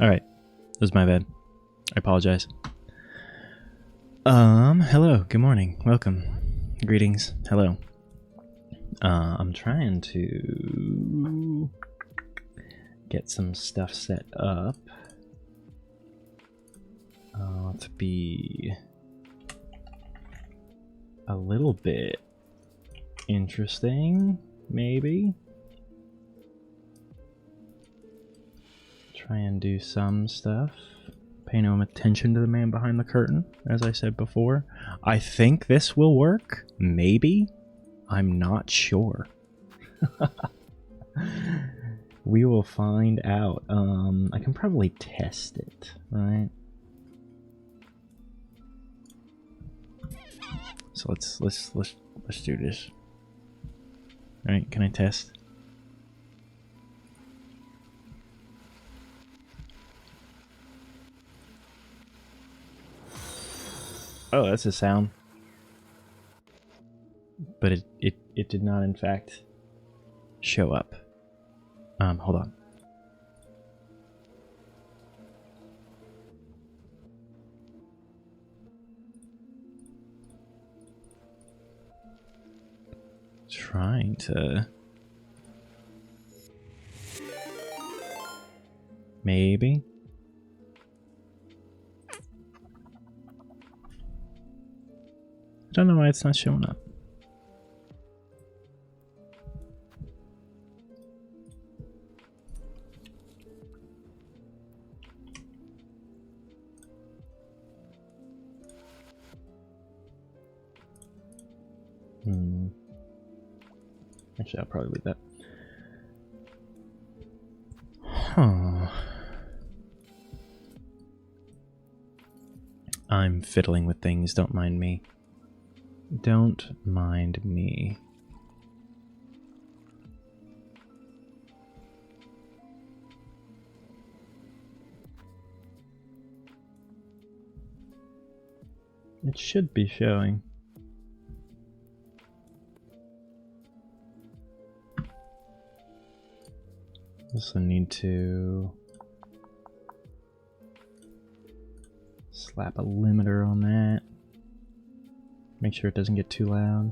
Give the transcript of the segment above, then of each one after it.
Alright. That was my bad. I apologize. Hello. Good morning. Welcome. Greetings. Hello. I'm trying to get some stuff set up. To be a little bit interesting, maybe. Try and do some stuff. Pay no attention to the man behind the curtain, as I said before. I think this will work. Maybe. I'm not sure. We will find out. I can probably test it, right? So let's do this. All right, can I test? Oh, that's a sound. But it did not in fact show up. Hold on. Trying to maybe. I don't know why it's not showing up. Actually, I'll probably leave that. Huh. I'm fiddling with things, don't mind me. Don't mind me. It should be showing. Also need to slap a limiter on that. Make sure it doesn't get too loud.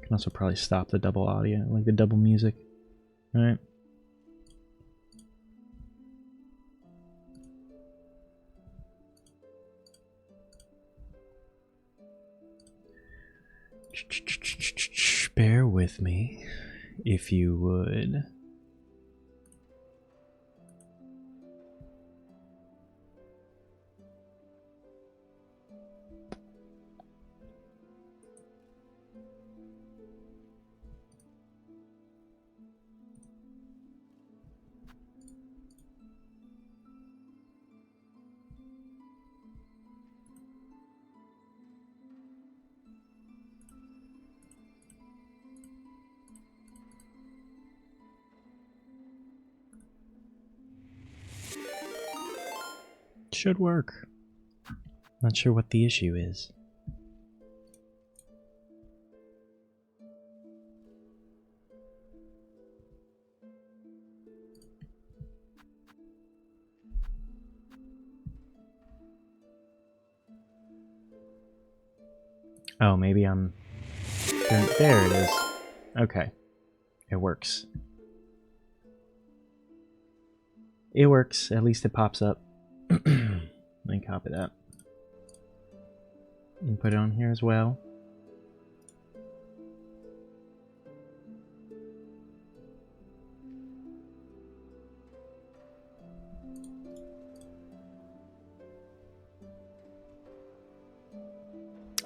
Can also probably stop the double audio, like the double music. Alright. Bear with me, if you would. Should work. Not sure what the issue is. Oh, maybe I'm... There it is. Okay. It works. It works. At least it pops up. Let me copy that. And put it on here as well.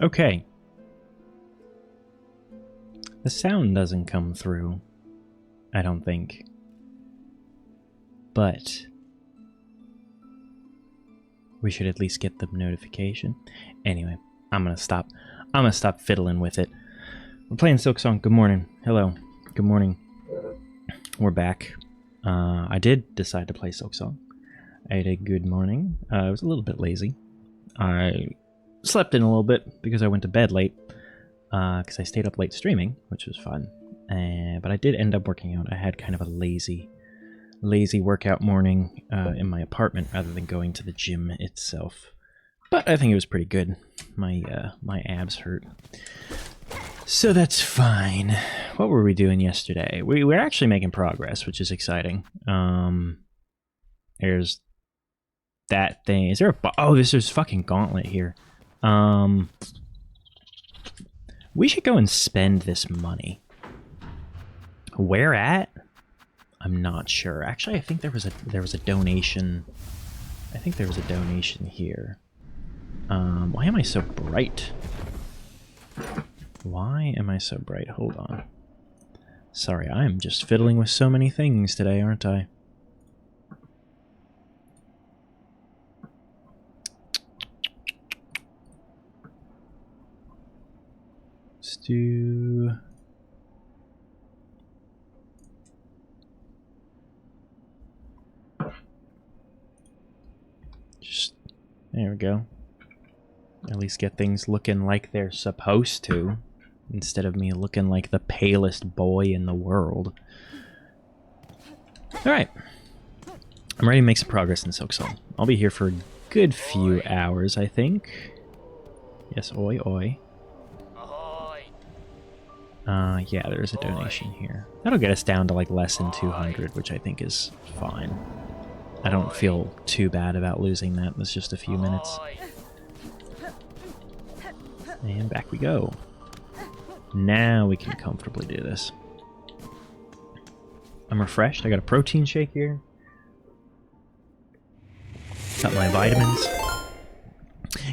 Okay. The sound doesn't come through, I don't think. But we should at least get the notification. Anyway, I'm gonna stop fiddling with it. We're playing Silksong. Good morning. Hello. Good morning. We're back. I did decide to play Silksong. I had a good morning. I was a little bit lazy. I slept in a little bit because I went to bed late. Because I stayed up late streaming, which was fun. But I did end up working out. I had kind of a lazy workout morning in my apartment rather than going to the gym itself. But I think it was pretty good. My abs hurt. So that's fine. What were we doing yesterday? We were actually making progress, which is exciting. There's that thing. Is there a... Oh, there's fucking gauntlet here. We should go and spend this money. Where at? I'm not sure. Actually, I think there was a donation. I think there was a donation here. Why am I so bright? Why am I so bright? Hold on. Sorry, I'm just fiddling with so many things today, aren't I? Let's do... Just... There we go. At least get things looking like they're supposed to, instead of me looking like the palest boy in the world. Alright. I'm ready to make some progress in Silksong. I'll be here for a good few hours, I think. Yes, oi, oi. Yeah, there's a donation here. That'll get us down to like less than 200, which I think is fine. I don't feel too bad about losing that. It's just a few minutes. And back we go. Now we can comfortably do this. I'm refreshed. I got a protein shake here. Got my vitamins.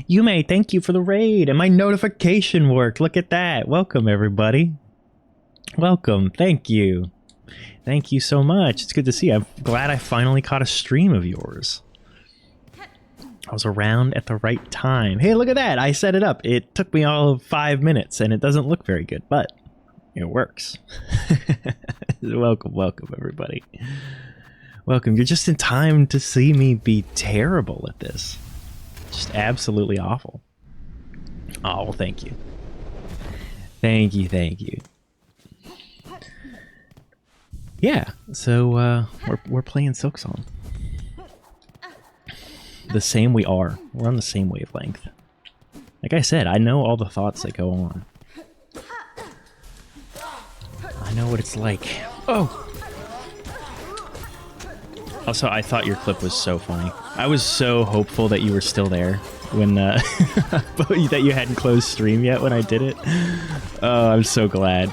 Yume, thank you for the raid. And my notification worked. Look at that. Welcome, everybody. Welcome. Thank you. Thank you so much. It's good to see. I'm glad I finally caught a stream of yours. I was around at the right time. Hey, look at that. I set it up. It took me all of 5 minutes, and it doesn't look very good, but it works. Welcome, welcome, everybody. Welcome. You're just in time to see me be terrible at this. Just absolutely awful. Oh, well, thank you. Thank you, thank you. Yeah, so we're playing Silksong. The same we are. We're on the same wavelength. Like I said, I know all the thoughts that go on. I know what it's like. Oh! Also, I thought your clip was so funny. I was so hopeful that you were still there when that you hadn't closed stream yet when I did it. Oh, I'm so glad.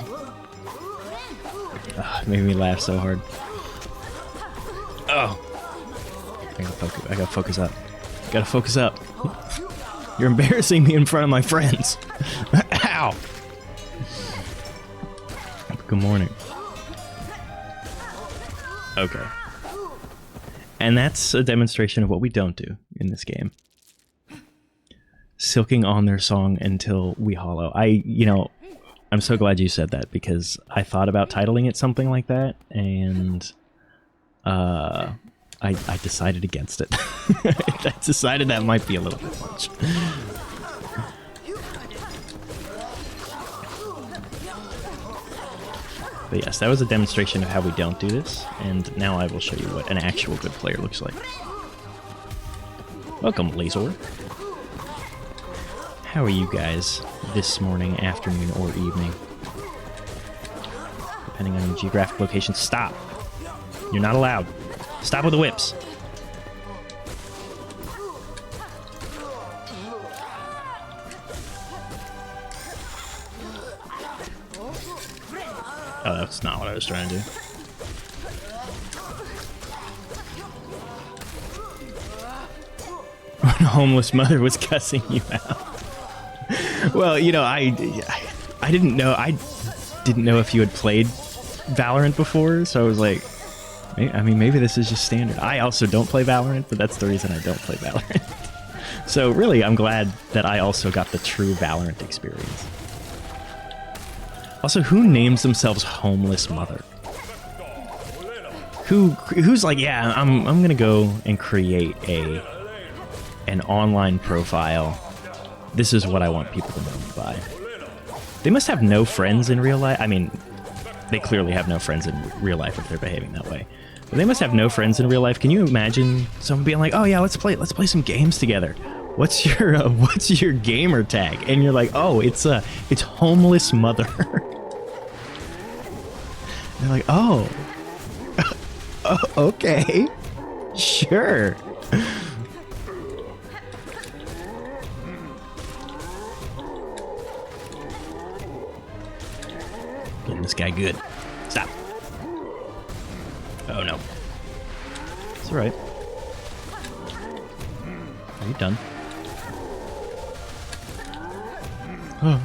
Oh, it made me laugh so hard. Oh! I gotta focus up. Gotta focus up. You're embarrassing me in front of my friends. Ow! Good morning. Okay. And that's a demonstration of what we don't do in this game. Silking on their song until we hollow. I'm so glad you said that, because I thought about titling it something like that, and I decided against it. I decided that might be a little bit much. But yes, that was a demonstration of how we don't do this, and now I will show you what an actual good player looks like. Welcome, Lazor. How are you guys this morning, afternoon, or evening? Depending on your geographic location. Stop! You're not allowed. Stop with the whips. Oh, that's not what I was trying to do. When a homeless mother was cussing you out. Well, you know, I didn't know. I didn't know if you had played Valorant before, so I was like, I mean, maybe this is just standard. I also don't play Valorant, but that's the reason I don't play Valorant. So really, I'm glad that I also got the true Valorant experience. Also, who names themselves Homeless Mother? Who's like, yeah, I'm gonna go and create an online profile. This is what I want people to know me by. They must have no friends in real life. I mean, They clearly have no friends in real life if they're behaving that way. But they must have no friends in real life. Can you imagine someone being like, "Oh yeah, let's play some games together. What's your gamer tag?" And you're like, "Oh, it's homeless mother." They're like, "Oh, oh, okay, sure." Getting this guy good. Stop. Oh no. It's alright. Are you done? Oh.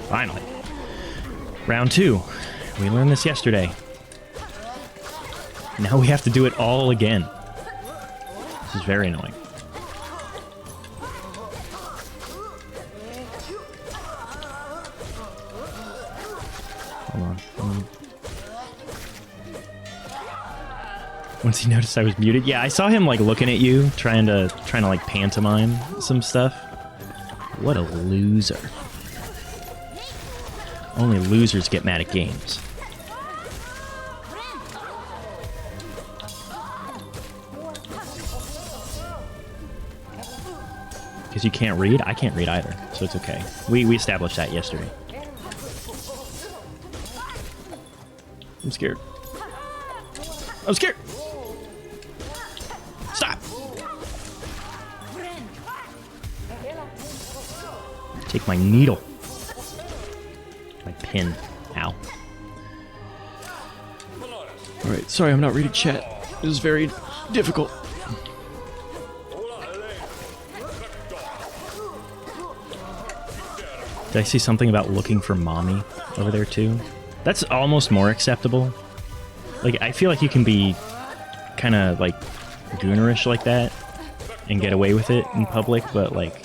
Finally. Round 2. We learned this yesterday. Now we have to do it all again. This is very annoying. Hold on. Once he noticed I was muted, yeah, I saw him like looking at you, trying to like pantomime some stuff. What a loser! Only losers get mad at games. Because you can't read? I can't read either, so it's okay. We established that yesterday. I'm scared. I'm scared! Stop! Take my needle. My pin. Ow. Alright, sorry I'm not reading chat. It is very difficult. Did I see something about looking for mommy over there too? That's almost more acceptable. Like, I feel like you can be kind of, like, goonerish like that and get away with it in public, but, like,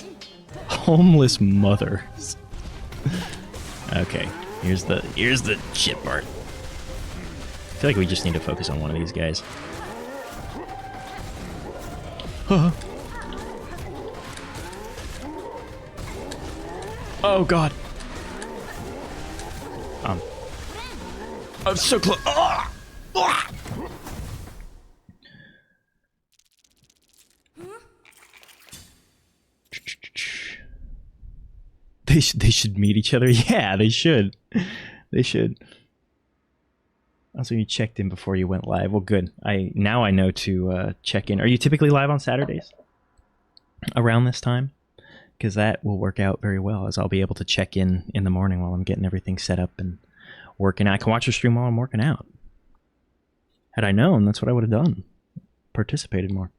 homeless mothers. Okay, here's the shit part. I feel like we just need to focus on one of these guys. Oh, God. I'm so close. Ah! Ah! They should meet each other. Yeah, they should. They should. Also, you checked in before you went live. Well, good. Now I know to check in. Are you typically live on Saturdays? Around this time? Because that will work out very well, as I'll be able to check in the morning while I'm getting everything set up and working. I can watch your stream while I'm working out. Had I known, that's what I would have done. Participated more.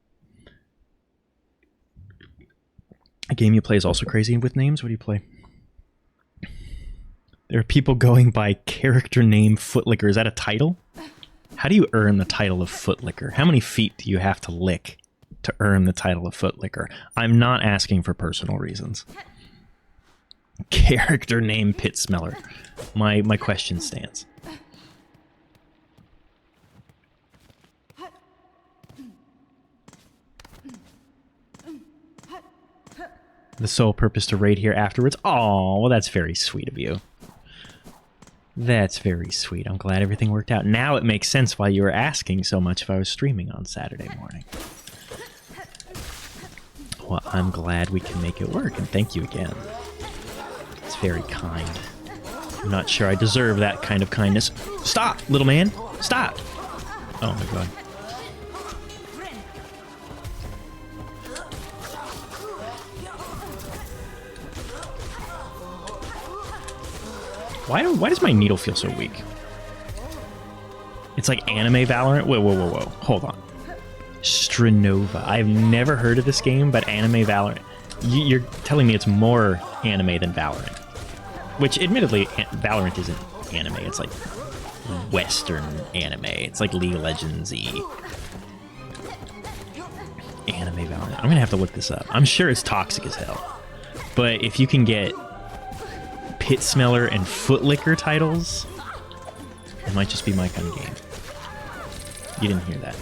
A game you play is also crazy with names. What do you play? There are people going by character name Footlicker. Is that a title? How do you earn the title of Footlicker? How many feet do you have to lick to earn the title of Footlicker? I'm not asking for personal reasons. Character name Pit Smeller. My question stands. The sole purpose to raid here afterwards. Oh, well, that's very sweet of you. That's very sweet. I'm glad everything worked out. Now it makes sense why you were asking so much if I was streaming on Saturday morning. Well, I'm glad we can make it work, and thank you again. It's very kind. I'm not sure I deserve that kind of kindness. Stop, little man! Stop! Oh my god. Why does my needle feel so weak? It's like anime Valorant? Whoa. Hold on. Strinova. I've never heard of this game, but anime Valorant. You're telling me it's more anime than Valorant. Which, admittedly, Valorant isn't anime. It's like Western anime. It's like League of Legends-y. Anime Valorant. I'm gonna have to look this up. I'm sure it's toxic as hell. But if you can get Pit Smeller and Footlicker titles, it might just be my kind of game. You didn't hear that.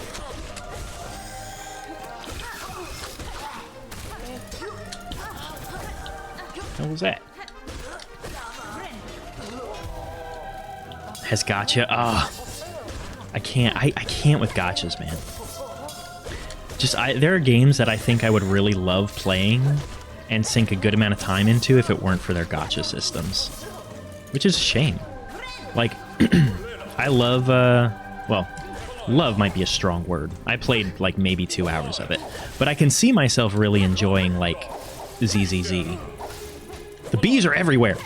What was that? Has gotcha. Ah, I can't. I can't with gotchas, man. Just there are games that I think I would really love playing and sink a good amount of time into if it weren't for their gotcha systems, which is a shame. Like, I love. Well, love might be a strong word. I played like maybe 2 hours of it, but I can see myself really enjoying like ZZZ. The bees are everywhere.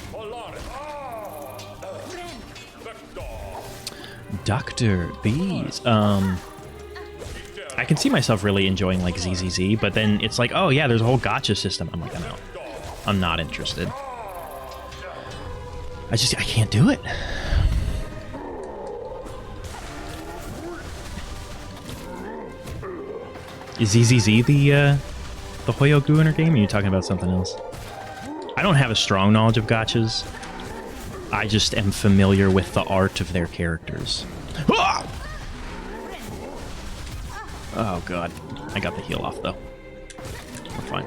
Dr. Bees. I can see myself really enjoying like ZZZ, but then it's like, oh yeah, there's a whole gotcha system. I'm like, I'm out. I'm not interested. I can't do it. Is ZZZ the Hoyo Gooner game, or are you talking about something else? I don't have a strong knowledge of gotchas. I just am familiar with the art of their characters. Ah! Oh god. I got the heal off though. We're fine.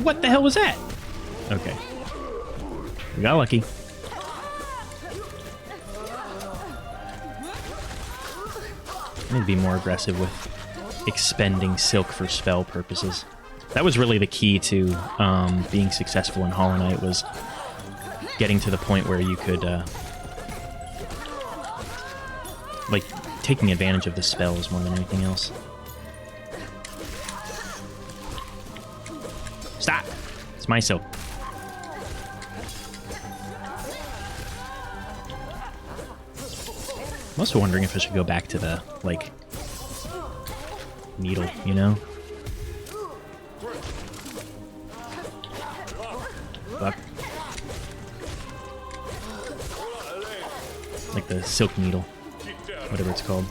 What the hell was that? Okay. We got lucky. I need to be more aggressive with expending Silk for spell purposes. That was really the key to being successful in Hollow Knight, was getting to the point where you could, like, taking advantage of the spells more than anything else. Stop! It's my Silk. I'm also wondering if I should go back to the, like, needle, you know? Fuck. Like the Silk Needle. Whatever it's called.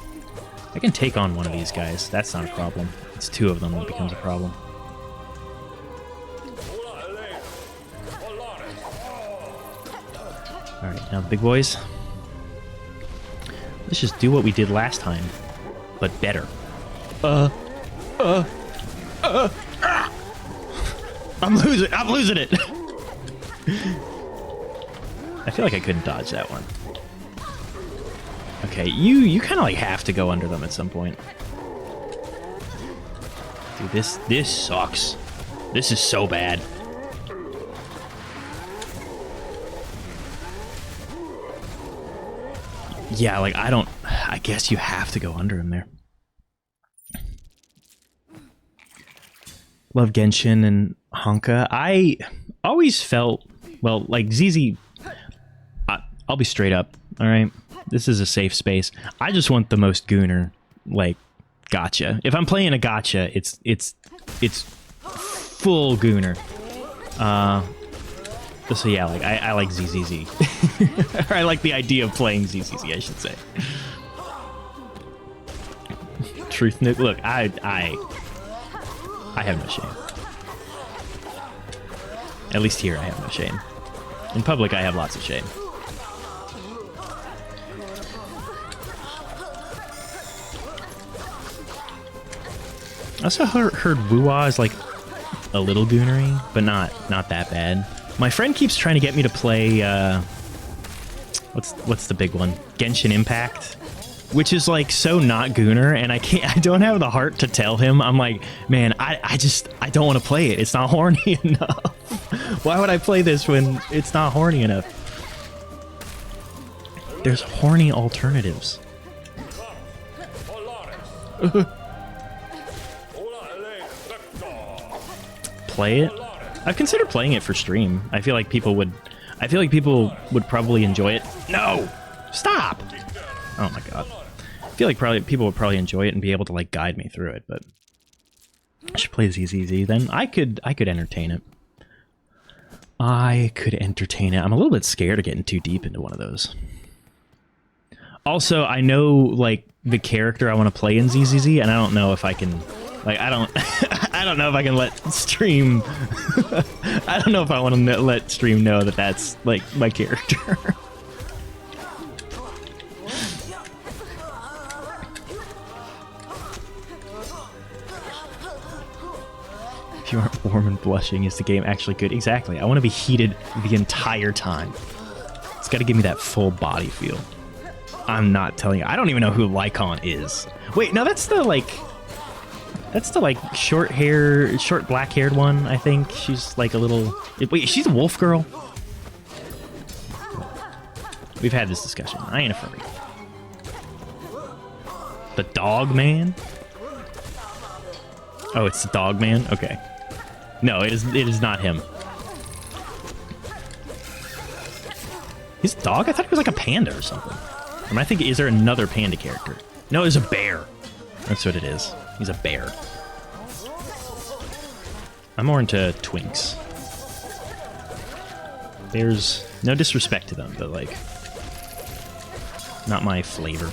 I can take on one of these guys. That's not a problem. It's 2 of them that becomes a problem. Alright, now the big boys. Let's just do what we did last time, but better. I'm losing it! I feel like I couldn't dodge that one. Okay, you kind of like have to go under them at some point. Dude, this sucks. This is so bad. Yeah, like I guess you have to go under him there. Love Genshin and Honka. I always felt, well, like ZZ, I'll be straight up, alright? This is a safe space. I just want the most Gooner, like, gotcha. If I'm playing a gotcha, it's full Gooner. So yeah, like, I like ZZZ. Or I like the idea of playing ZZZ, I should say. Truth Nuke. Look, I have no shame. At least here, I have no shame. In public, I have lots of shame. I also heard Wuwa is like a little goonery, but not that bad. My friend keeps trying to get me to play what's the big one? Genshin Impact, which is like so not gooner, and I don't have the heart to tell him. I'm like, man, I don't want to play it. It's not horny enough. Why would I play this when it's not horny enough? There's horny alternatives. Play it? I've considered playing it for stream. I feel like people would probably enjoy it. No! Stop! Oh my god. I feel like people would probably enjoy it and be able to like guide me through it, but I should play ZZZ then. I could entertain it. I could entertain it. I'm a little bit scared of getting too deep into one of those. Also, I know like the character I want to play in ZZZ, and I don't know if I can, like, I don't know if I can let stream. I don't know if I want to let stream know that that's like my character. you aren't warm and blushing, is the game actually good? Exactly. I want to be heated the entire time. It's got to give me that full body feel. I'm not telling you. I don't even know who Lycon is. Wait, no, that's the, like... That's the, like, short black-haired one, I think. She's, like, a little... Wait, she's a wolf girl? We've had this discussion. I ain't a furry. The dog man? Oh, it's the dog man? Okay. No, it is not him. He's a dog? I thought he was like a panda or something. I think, is there another panda character? No, there's a bear. That's what it is. He's a bear. I'm more into twinks. There's no disrespect to them, but like, not my flavor.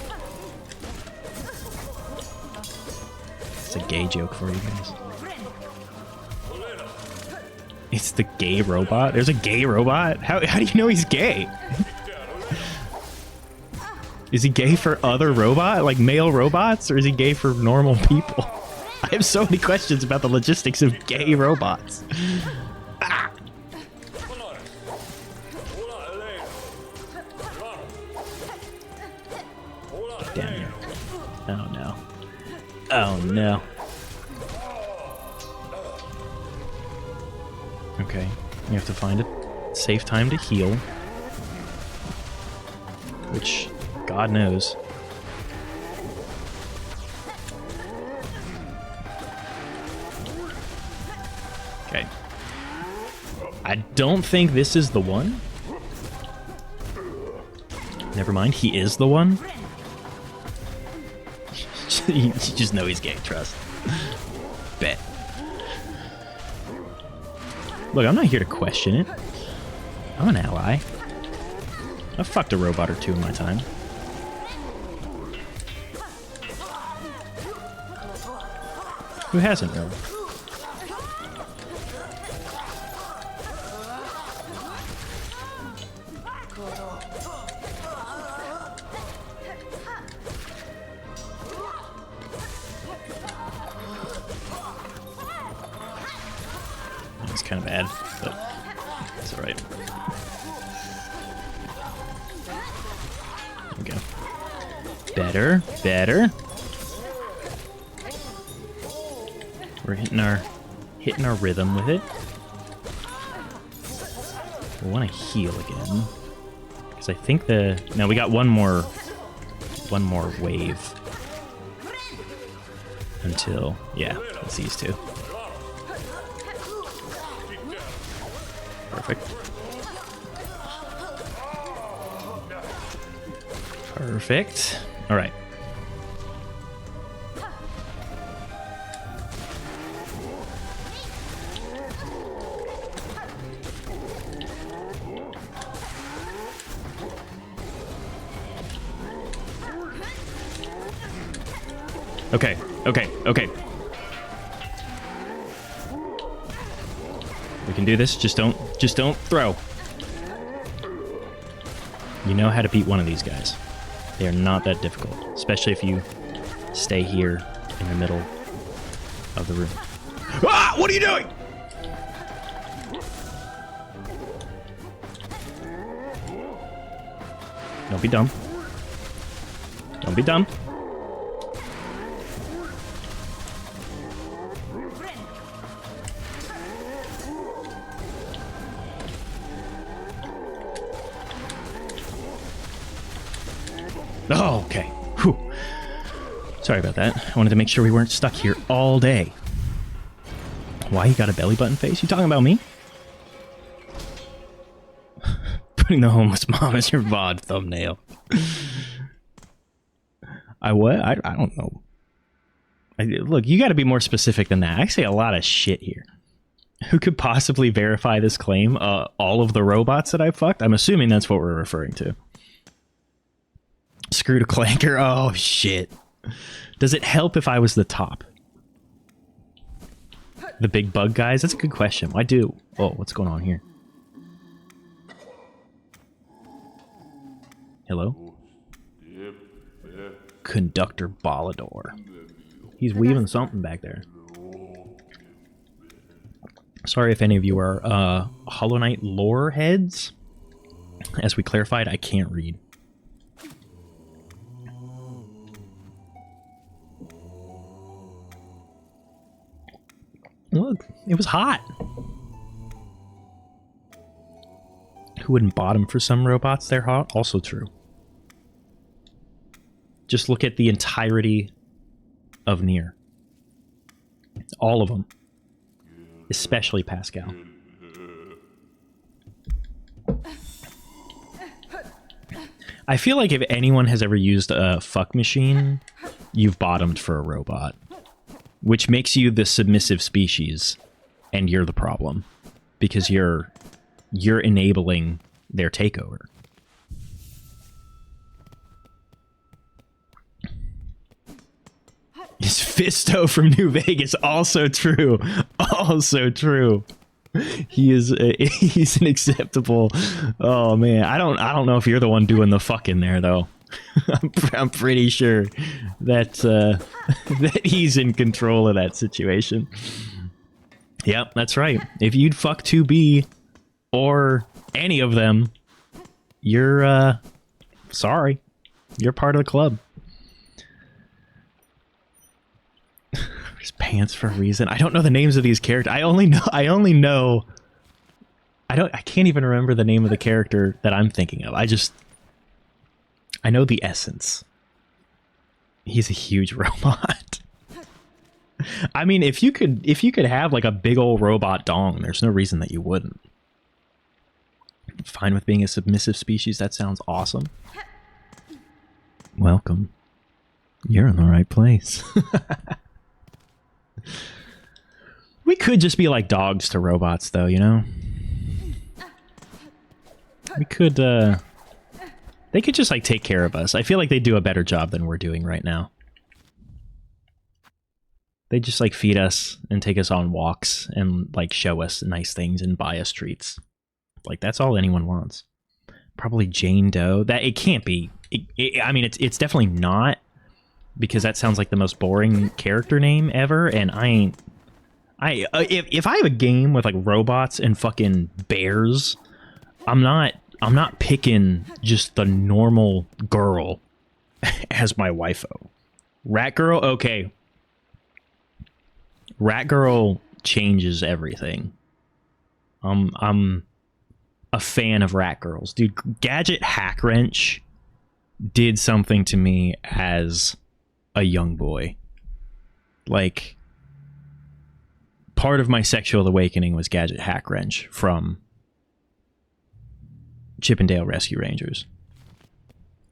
It's a gay joke for you guys. It's the gay robot? There's a gay robot? How do you know he's gay? Is he gay for other like male robots, or is he gay for normal people? I have so many questions about the logistics of gay robots. Ah! Damn you. Oh no. Oh no. Okay, you have to find a safe time to heal. Which, God knows. Okay. I don't think this is the one. Never mind, he is the one. You just know he's gay, trust. Bet. Look, I'm not here to question it. I'm an ally. I've fucked a robot or two in my time. Who hasn't, really? It's kind of bad, but it's alright. There we go. Better, better. We're hitting our rhythm with it. We want to heal again, because I think no, we got one more wave until, yeah, it's these two. Perfect. Perfect. All right. Okay, okay, okay. We can do this. Just don't throw. You know how to beat one of these guys. They are not that difficult, especially if you stay here in the middle of the room. Ah! What are you doing? Don't be dumb. Don't be dumb. Oh, okay. Whew. Sorry about that. I wanted to make sure we weren't stuck here all day. Why you got a belly button face? You talking about me? Putting the homeless mom as your VOD thumbnail. I what? I don't know. Look, you got to be more specific than that. I say a lot of shit here. Who could possibly verify this claim? All of the robots that I fucked? I'm assuming that's what we're referring to. Screw to Clanker. Oh, shit. Does it help if I was the top? The big bug guys? That's a good question. Why do? Oh, what's going on here? Hello? Conductor Balador. He's weaving something back there. Sorry if any of you are Hollow Knight lore heads. As we clarified, I can't read. Look, it was hot. Who wouldn't bottom for some robots? They're hot. Also true. Just look at the entirety of Nier. All of them. Especially Pascal. I feel like if anyone has ever used a fuck machine, you've bottomed for a robot. Which makes you the submissive species, and you're the problem. Because you're enabling their takeover. Is Fisto from New Vegas also true? Also true. He's an acceptable. Oh man, I don't know if you're the one doing the fucking there though. I'm pretty sure that that he's in control of that situation. Yep, that's right. If you'd fuck 2B or any of them, you're sorry. You're part of the club. There's pants for a reason. I don't know the names of these characters. I can't even remember the name of the character that I'm thinking of. I know the essence. He's a huge robot. I mean, if you could have like a big old robot dong, there's no reason that you wouldn't. Fine with being a submissive species. That sounds awesome. Welcome. You're in the right place. We could just be like dogs to robots, though, you know? We could, they could just, like, take care of us. I feel like they do a better job than we're doing right now. They just, like, feed us and take us on walks and, like, show us nice things and buy us treats. Like, that's all anyone wants. Probably Jane Doe. That, it can't be. I mean, it's definitely not. Because that sounds like the most boring character name ever, and if I have a game with like robots and fucking bears, I'm not picking just the normal girl as my waifu. Rat Girl, okay. Rat Girl changes everything. I'm a fan of Rat Girls, dude. Gadget Hack Wrench did something to me as a young boy. Like, part of my sexual awakening was Gadget Hack Wrench from Chip and Dale Rescue Rangers.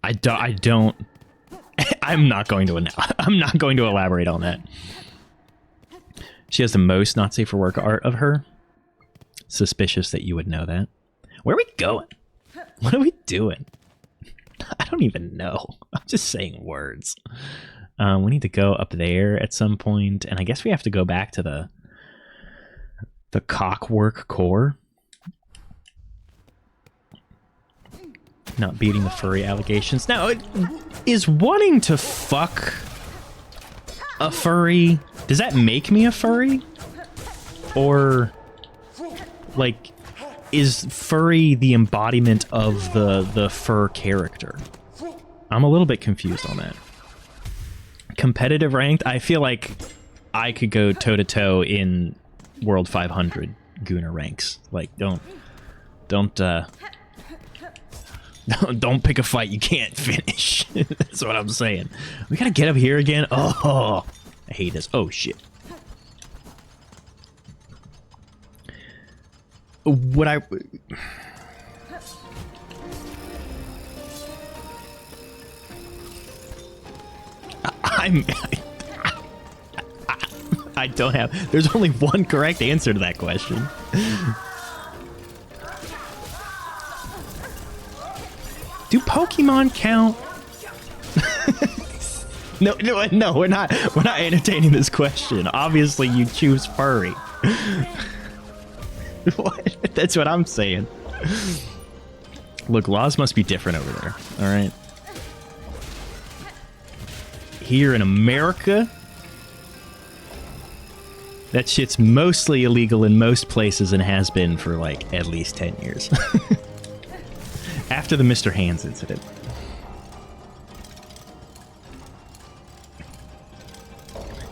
I'm not going to elaborate on that. She has the most not safe for work art of her. Suspicious that you would know that. Where are we going? What are we doing? I don't even know. I'm just saying words. We need to go up there at some point, and I guess we have to go back to the Cockwork core. Not beating the furry allegations. Now, is wanting to fuck a furry, does that make me a furry? Or, like, is furry the embodiment of the fur character? I'm a little bit confused on that. Competitive ranked, I feel like I could go toe-to-toe in World 500 Gooner ranks. Like, don't pick a fight you can't finish. That's what I'm saying. We gotta get up here again. Oh, I hate this. Oh, shit. What I don't have... There's only one correct answer to that question. Do Pokemon count? No, we're not entertaining this question. Obviously, you choose furry. What? That's what I'm saying. Look, laws must be different over there. All right. Here in America, That shit's mostly illegal in most places and has been for, like, at least 10 years. After the Mr. Hands incident.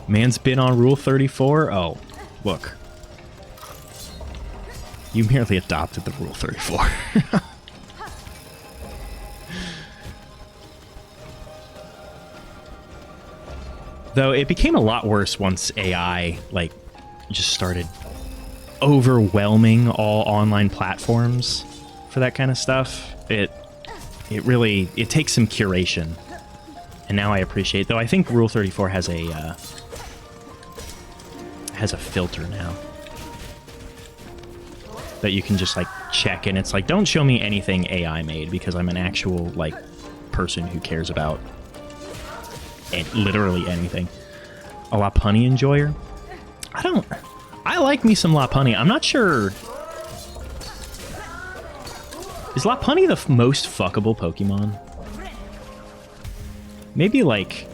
Man's been on Rule 34? Oh, look. You merely adopted the Rule 34. Though it became a lot worse once AI, like, just started overwhelming all online platforms for that kind of stuff. It really takes some curation. And now I appreciate, though I think Rule 34 has a filter now that you can just like check, and it's like, don't show me anything AI made, because I'm an actual like person who cares about literally anything. A Lopunny enjoyer? I like me some Lopunny. I'm not sure. Is Lopunny the most fuckable Pokemon? Maybe like,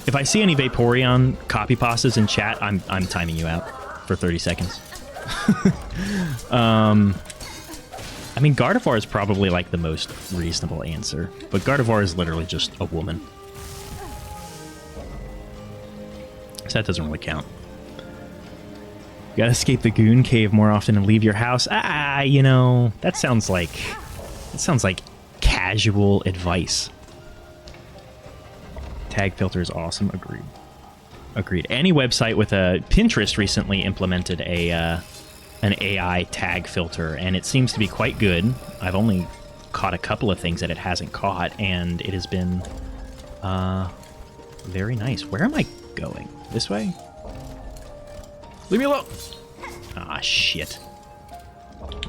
if I see any Vaporeon copy pastas in chat, I'm timing you out for 30 seconds. I mean, Gardevoir is probably like the most reasonable answer, but Gardevoir is literally just a woman. So that doesn't really count. You gotta escape the Goon Cave more often and leave your house. You know, that sounds like casual advice. Tag filter is awesome. Agreed. Any website with a Pinterest recently implemented an AI tag filter, and it seems to be quite good. I've only caught a couple of things that it hasn't caught, and it has been very nice. Where am I going? This way? Leave me alone! Ah, shit.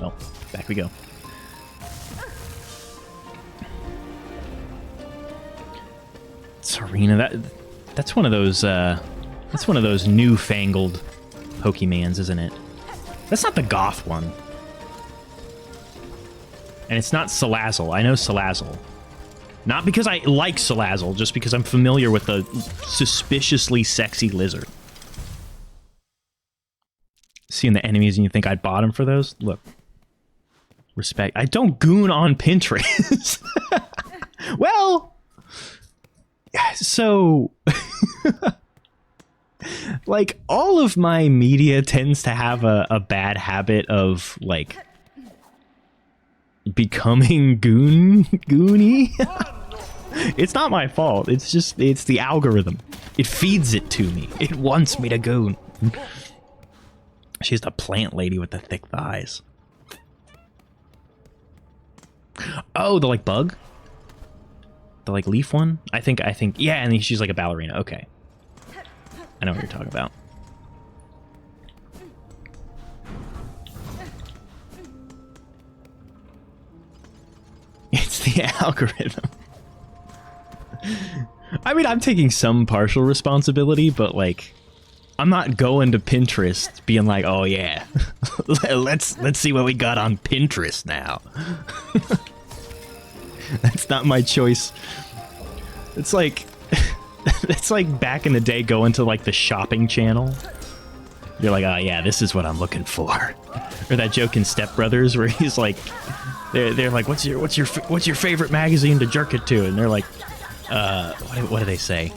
Well, back we go. Serena, that's one of those newfangled Pokemans, isn't it? That's not the goth one. And it's not Salazzle. I know Salazzle. Not because I like Salazzle, just because I'm familiar with the suspiciously sexy lizard. Seeing the enemies and you think I'd bottom for those? Look. Respect. I don't goon on Pinterest. Well, so... like, all of my media tends to have a bad habit of, like, becoming goony. It's not my fault. It's just, it's the algorithm. It feeds it to me. It wants me to goon. She's the plant lady with the thick thighs. Oh, the, like, bug? The, like, leaf one? I think, yeah, and she's like a ballerina. Okay. I know what you're talking about. It's the algorithm. I mean, I'm taking some partial responsibility, but, like, I'm not going to Pinterest being like, oh yeah, let's see what we got on Pinterest now. That's not my choice. It's like back in the day going to like the shopping channel. You're like, oh yeah, this is what I'm looking for. Or that joke in Step Brothers where he's like, they're like, what's your favorite magazine to jerk it to? And they're like, what do they say?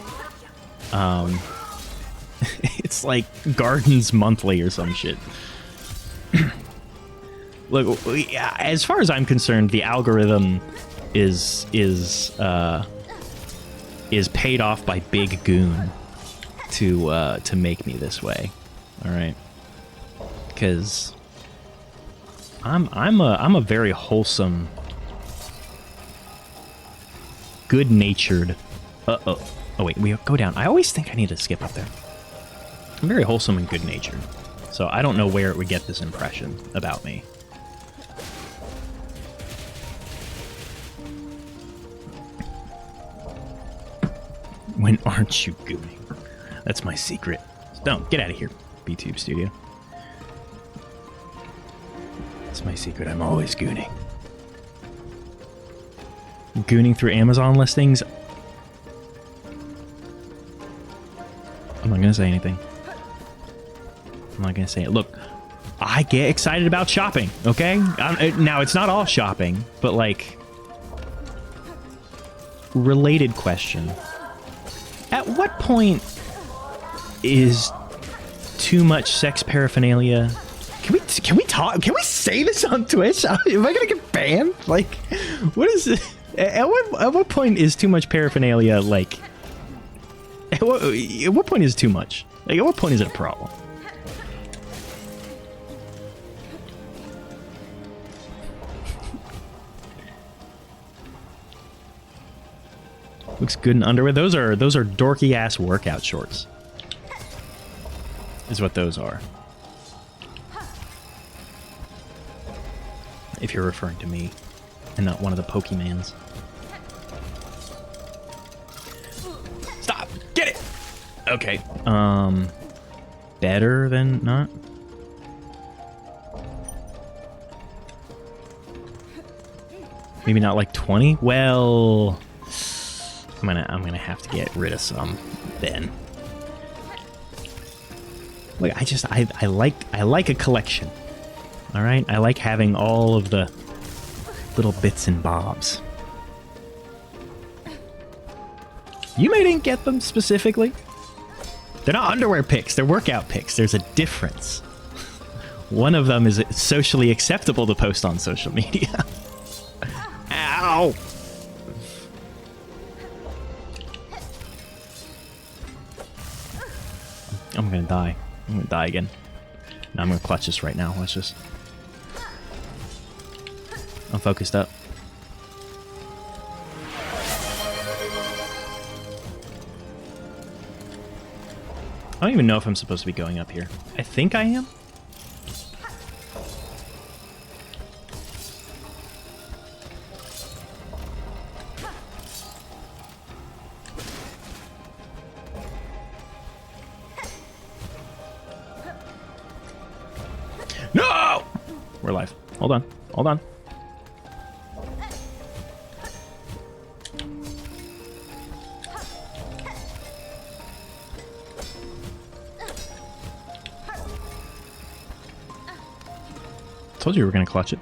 It's like Gardens Monthly or some shit. Look, as far as I'm concerned, the algorithm is paid off by Big Goon to make me this way. All right, because I'm a very wholesome, good-natured. Oh wait, we go down. I always think I need to skip up there. I'm very wholesome and good-natured, so I don't know where it would get this impression about me. When aren't you gooning? That's my secret. Don't get out of here, BTube Studio. That's my secret. I'm always gooning. Gooning through Amazon listings. I'm not gonna say anything. I'm not gonna say it. Look, I get excited about shopping, okay? Now, it's not all shopping, but, like... Related question. At what point is too much sex paraphernalia... Can we talk? Can we say this on Twitch? Am I gonna get banned? Like, what is it? At what point is too much paraphernalia, like... At what point is too much? Like, at what point is it a problem? Looks good in underwear. Those are dorky ass workout shorts. Is what those are. If you're referring to me and not one of the Pokemans. Stop! Get it! Okay. Better than not? Maybe not like 20? Well, I'm gonna have to get rid of some then. Look, I like a collection. All right, I like having all of the little bits and bobs. You didn't get them specifically. They're not underwear pics, they're workout pics. There's a difference. One of them is socially acceptable to post on social media. Ow! I'm gonna die. I'm gonna die again. No, I'm gonna clutch this right now. Watch this. I'm focused up. I don't even know if I'm supposed to be going up here. I think I am. No! We're alive. Hold on. Hold on. Told you we were going to clutch it.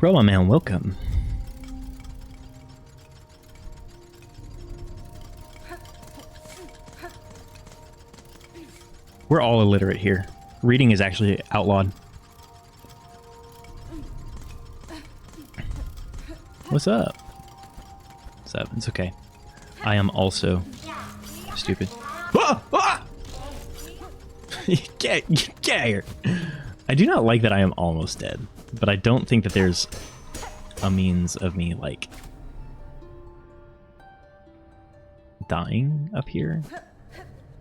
Roma man, welcome. We're all illiterate here. Reading is actually outlawed. What's up? What's up? It's okay. I am also stupid. Ah! Ah! Get out of here. I do not like that I am almost dead, but I don't think that there's a means of me, like, dying up here.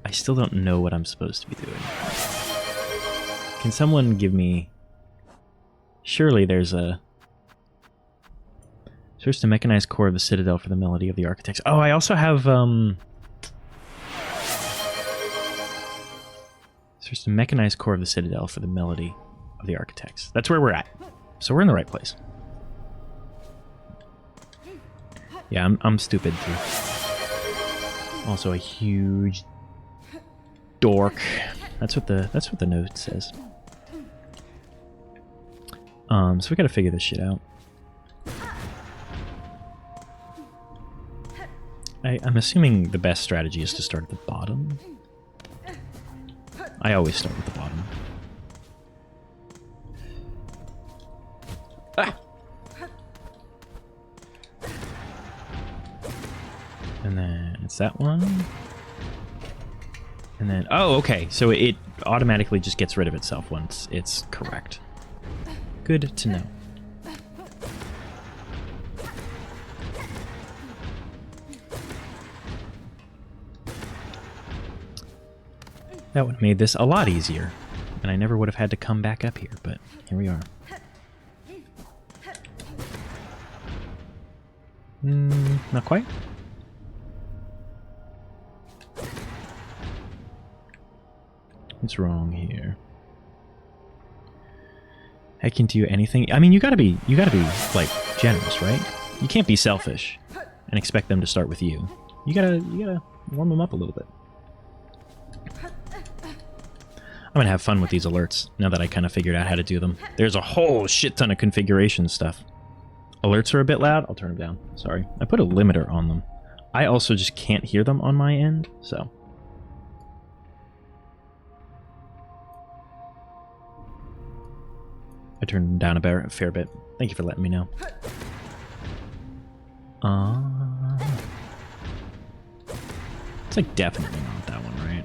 I still don't know what I'm supposed to be doing. Can someone give me... Surely there's a... Search the mechanized core of the Citadel for the melody of the architects. Oh, I also have, Search the mechanized core of the Citadel for the melody of the architects. That's where we're at. So we're in the right place. Yeah, I'm stupid too. Also a huge dork. That's what the note says. So we gotta figure this shit out. I'm assuming the best strategy is to start at the bottom. I always start with the bottom. Ah! And then it's that one. And then, oh, okay. So it automatically just gets rid of itself once it's correct. Good to know. That would have made this a lot easier. And I never would have had to come back up here, but here we are. Not quite. What's wrong here? I can do anything. I mean, you gotta be like generous, right? You can't be selfish and expect them to start with you. You warm them up a little bit. I'm gonna have fun with these alerts now that I kind of figured out how to do them. There's a whole shit ton of configuration stuff. Alerts are a bit loud. I'll turn them down. Sorry. I put a limiter on them. I also just can't hear them on my end, so. I turned them down a fair bit. Thank you for letting me know. It's like definitely not that one, right?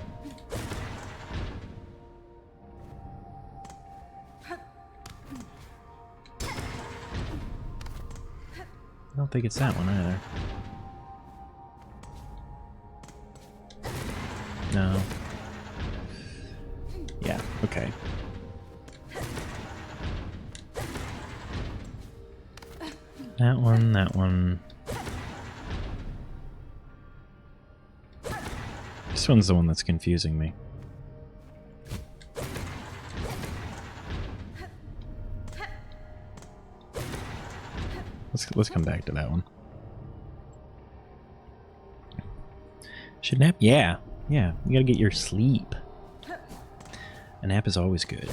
I don't think it's that one either. No. Yeah, okay. That one, that one. This one's the one that's confusing me. Let's come back to that one. Should nap? Yeah. Yeah, you gotta get your sleep. A nap is always good.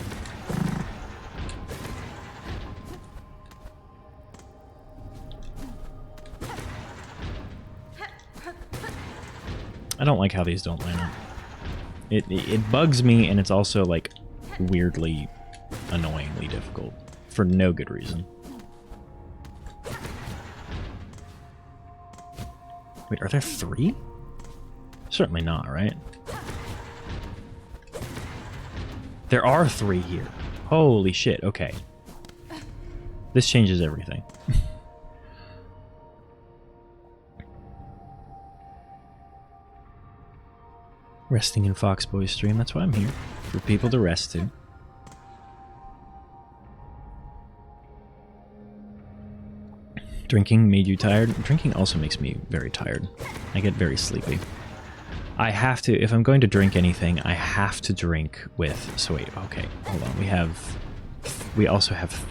I don't like how these don't line up. It bugs me, and it's also like weirdly, annoyingly difficult for no good reason. Wait, are there 3? Certainly not, right? There are 3 here. Holy shit, okay. This changes everything. Resting in Foxboy's stream, that's why I'm here. For people to rest to. Drinking made you tired? Drinking also makes me very tired. I get very sleepy. I have to, if I'm going to drink anything, I have to drink with, so wait, okay, hold on. We also have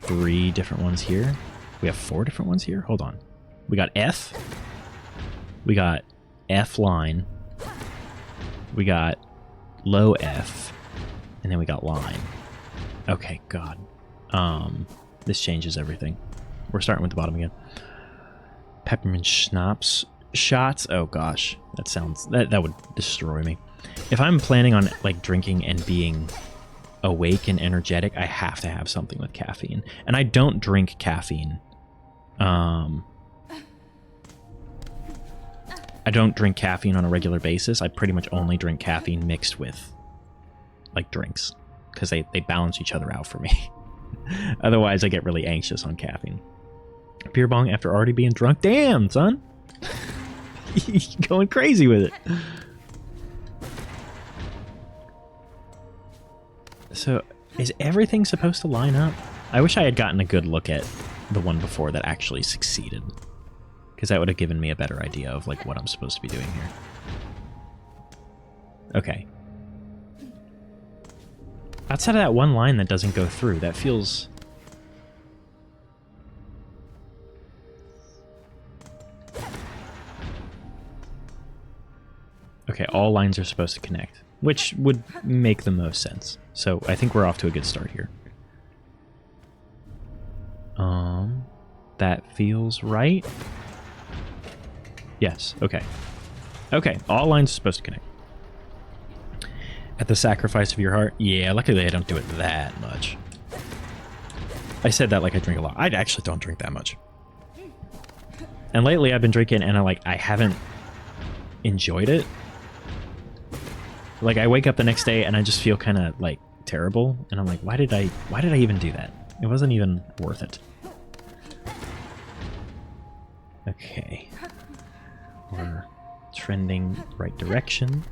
3 different ones here. We have 4 different ones here? Hold on. We got F. We got F line. We got low F. And then we got line. Okay, God. This changes everything. We're starting with the bottom again. Peppermint schnapps shots. Oh gosh, that sounds that would destroy me. If I'm planning on like drinking and being awake and energetic, I have to have something with caffeine. And I don't drink caffeine. I don't drink caffeine on a regular basis. I pretty much only drink caffeine mixed with like drinks because they balance each other out for me. Otherwise, I get really anxious on caffeine. Beer bong after already being drunk? Damn, son! Going crazy with it. So, is everything supposed to line up? I wish I had gotten a good look at the one before that actually succeeded. Because that would have given me a better idea of like what I'm supposed to be doing here. Okay. Outside of that one line that doesn't go through, that feels... Okay, all lines are supposed to connect, which would make the most sense. So I think we're off to a good start here. That feels right. Yes, okay. Okay, all lines are supposed to connect. At the sacrifice of your heart? Yeah, luckily I don't do it that much. I said that like I drink a lot. I actually don't drink that much. And lately I've been drinking and I haven't enjoyed it. Like I wake up the next day and I just feel kind of like terrible. And I'm like, why did I even do that? It wasn't even worth it. Okay. We're trending right direction.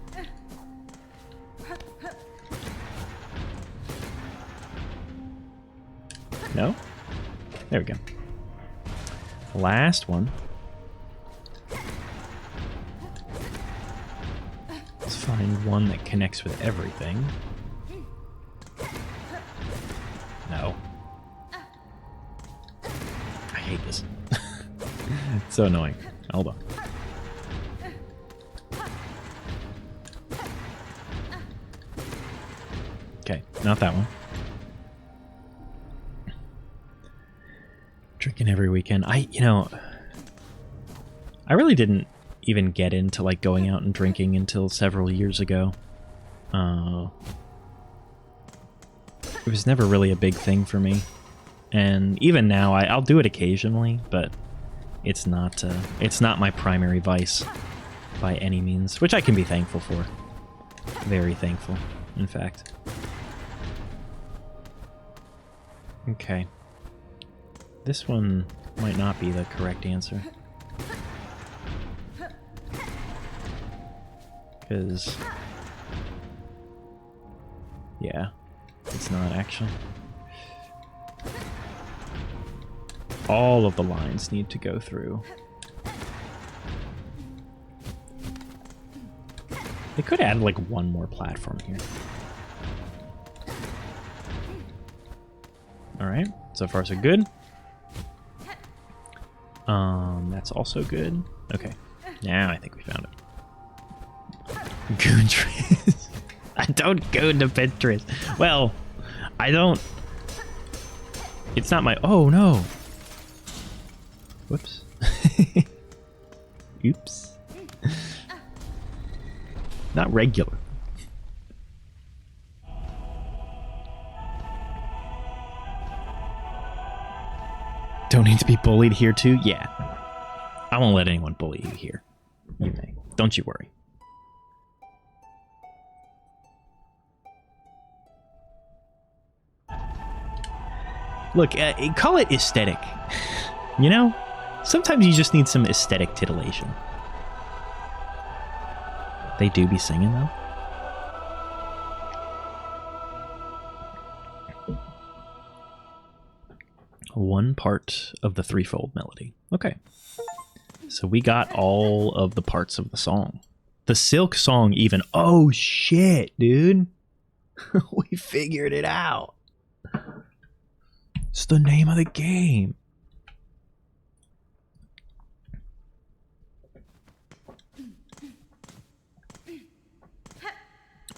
No? There we go. Last one. Let's find one that connects with everything. No. I hate this. It's so annoying. Hold on. Okay, not that one. Drinking every weekend. I really didn't even get into like going out and drinking until several years ago. It was never really a big thing for me, and even now I'll do it occasionally, but it's not my primary vice by any means, which I can be thankful for. Very thankful, in fact. Okay. This one might not be the correct answer. Because... yeah, it's not actually. All of the lines need to go through. They could add like one more platform here. Alright, so far so good. That's also good. Okay, now I think we found it. Goontrace. I don't go to Pinterest. Well, I don't... It's not my... Oh, no. Whoops. Oops. Not regular. Don't need to be bullied here too? Yeah. I won't let anyone bully you here. You may. Don't you worry. Look, call it aesthetic. You know? Sometimes you just need some aesthetic titillation. They do be singing, though. One part of the threefold melody. Okay. So we got all of the parts of the song. The Silk song even. Oh, shit, dude. We figured it out. It's the name of the game.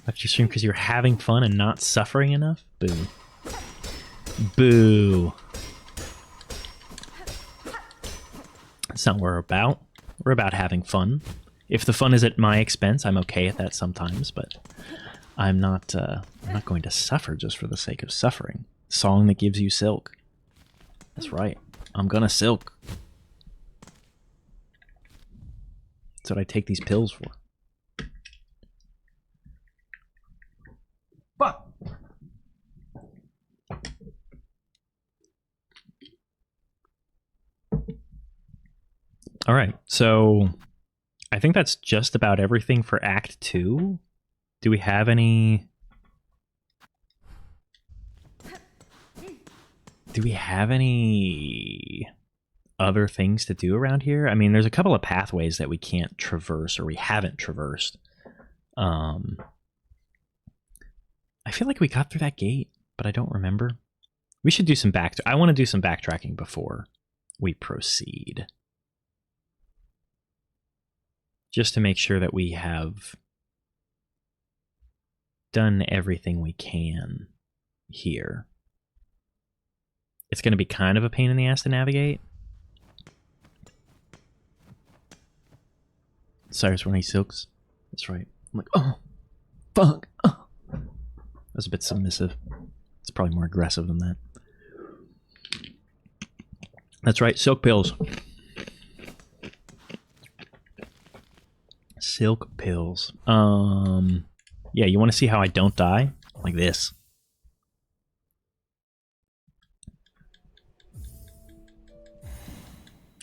Left your stream because you're having fun and not suffering enough? Boo. Boo. That's not what we're about. We're about having fun. If the fun is at my expense, I'm okay at that sometimes, but I'm not going to suffer just for the sake of suffering. Song that gives you silk. That's right. I'm gonna silk. That's what I take these pills for. Fuck. All right, so I think that's just about everything for Act 2. Do we have any... Do we have any other things to do around here? I mean, there's a couple of pathways that we can't traverse, or we haven't traversed. I feel like we got through that gate, but I don't remember. We should do some I want to do some backtracking before we proceed. Just to make sure that we have done everything we can here. It's going to be kind of a pain in the ass to navigate. Cyrus when he silks. That's right. I'm like, oh, fuck. Oh. That's a bit submissive. It's probably more aggressive than that. That's right, silk pills. Silk pills. Yeah, you want to see how I don't die? Like this.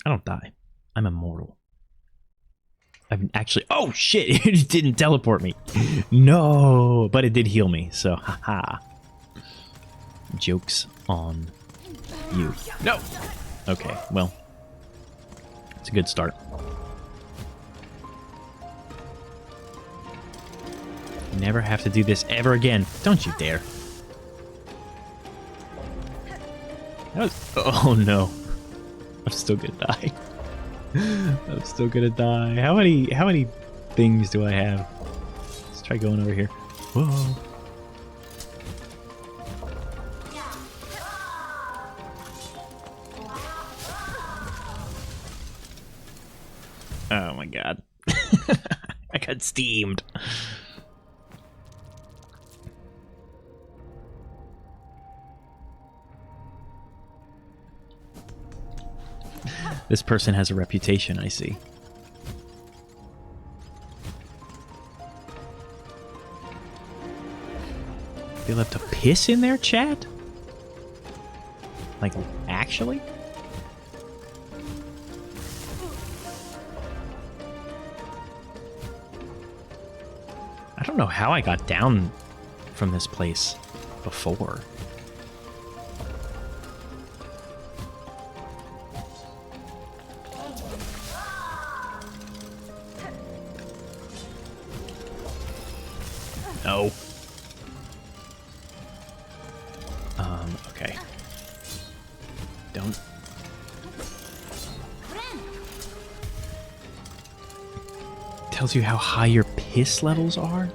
I don't die. I'm immortal. I've actually... Oh, shit! It didn't teleport me. No! But it did heal me, so haha. Joke's on you. No! Okay, well. It's a good start. Never have to do this ever again. Don't you dare. That was... Oh, no. I'm still gonna die. I'm still gonna die. How many things do I have? Let's try going over here. Whoa. god. I got steamed. This person has a reputation, I see. They left a piss in their chat? Like, actually? I don't know how I got down from this place before. No. Okay. Don't. Tells you how high your piss levels are?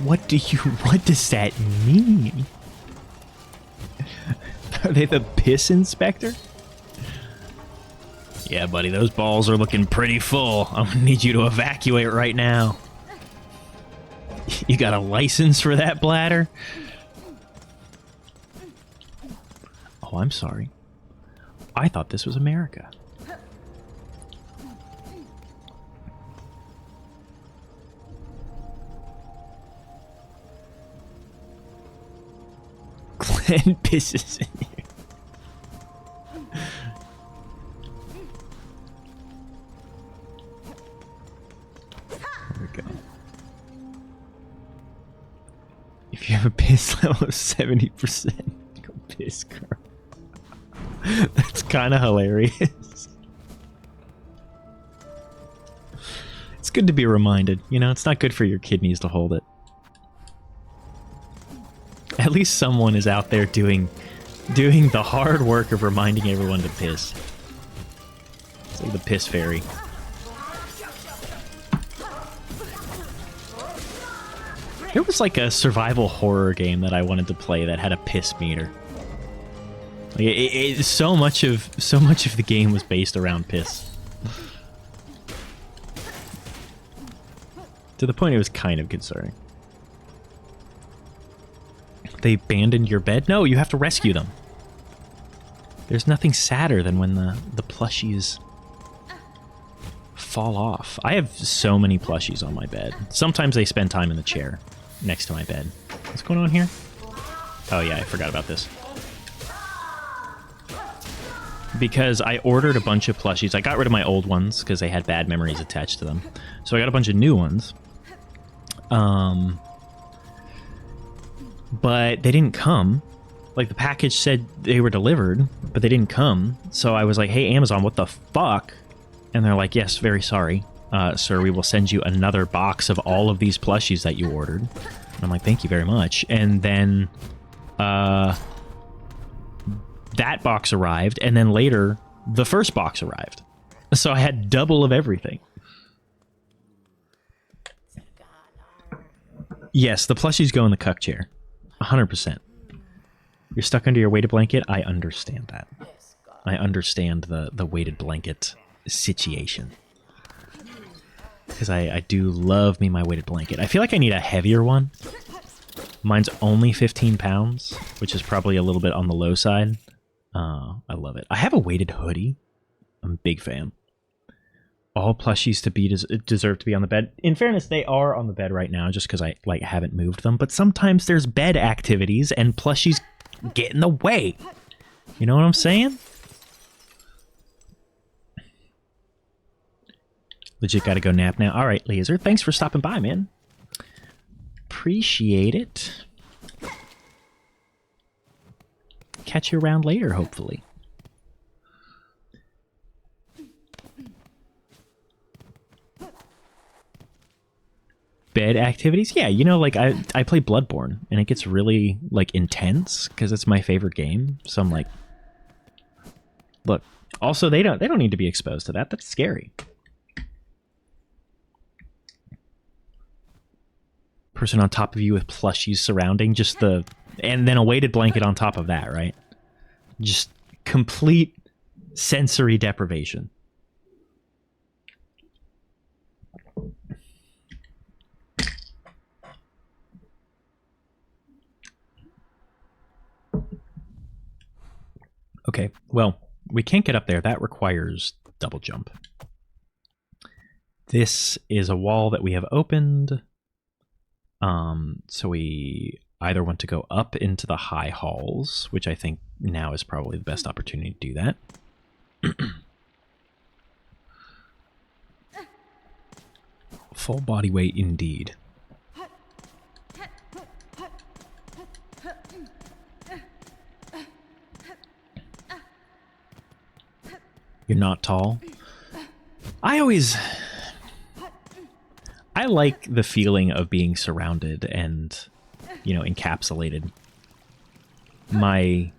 What does that mean? Are they the piss inspector? Yeah, buddy, those balls are looking pretty full. I'm gonna need you to evacuate right now. You got a license for that bladder? Oh, I'm sorry. I thought this was America. Glenn pisses in here. There we go. If you have a piss level of 70%, go piss, girl. That's kind of hilarious. It's good to be reminded. You know, it's not good for your kidneys to hold it. At least someone is out there doing the hard work of reminding everyone to piss. It's like the piss fairy. There was like a survival horror game that I wanted to play that had a piss meter. Like so much of the game was based around piss. To the point it was kind of concerning. They abandoned your bed? No, you have to rescue them. There's nothing sadder than when the plushies fall off. I have so many plushies on my bed. Sometimes they spend time in the chair next to my bed. What's going on here? Oh yeah, I forgot about this. Because I ordered a bunch of plushies. I got rid of my old ones because they had bad memories attached to them. So I got a bunch of new ones. But they didn't come. Like, the package said they were delivered, but they didn't come. So I was like, hey, Amazon, what the fuck? And they're like, yes, very sorry. Sir, we will send you another box of all of these plushies that you ordered. And I'm like, thank you very much. And then, that box arrived, and then later, the first box arrived. So I had double of everything. Yes, the plushies go in the cuck chair. 100%. You're stuck under your weighted blanket? I understand that. I understand the weighted blanket situation. Because I do love me my weighted blanket. I feel like I need a heavier one. Mine's only 15 pounds, which is probably a little bit on the low side. I love it. I have a weighted hoodie. I'm a big fan. All plushies deserve to be on the bed. In fairness, they are on the bed right now just because I haven't moved them. But sometimes there's bed activities and plushies get in the way. You know what I'm saying? Legit gotta go nap now. All right, Laser. Thanks for stopping by, man. Appreciate it. Catch you around later, hopefully. Bed activities? Yeah, you know, like, I play Bloodborne, and it gets really, like, intense, because it's my favorite game, so I'm like... Look, also, they don't need to be exposed to that. That's scary. Person on top of you with plushies surrounding, just the... And then a weighted blanket on top of that, right? Just complete sensory deprivation. Okay, well, we can't get up there. That requires double jump. This is a wall that we have opened. So we either want to go up into the high halls, which I think now is probably the best opportunity to do that. Full body weight indeed. You're not tall. I like the feeling of being surrounded and, you know, encapsulated. My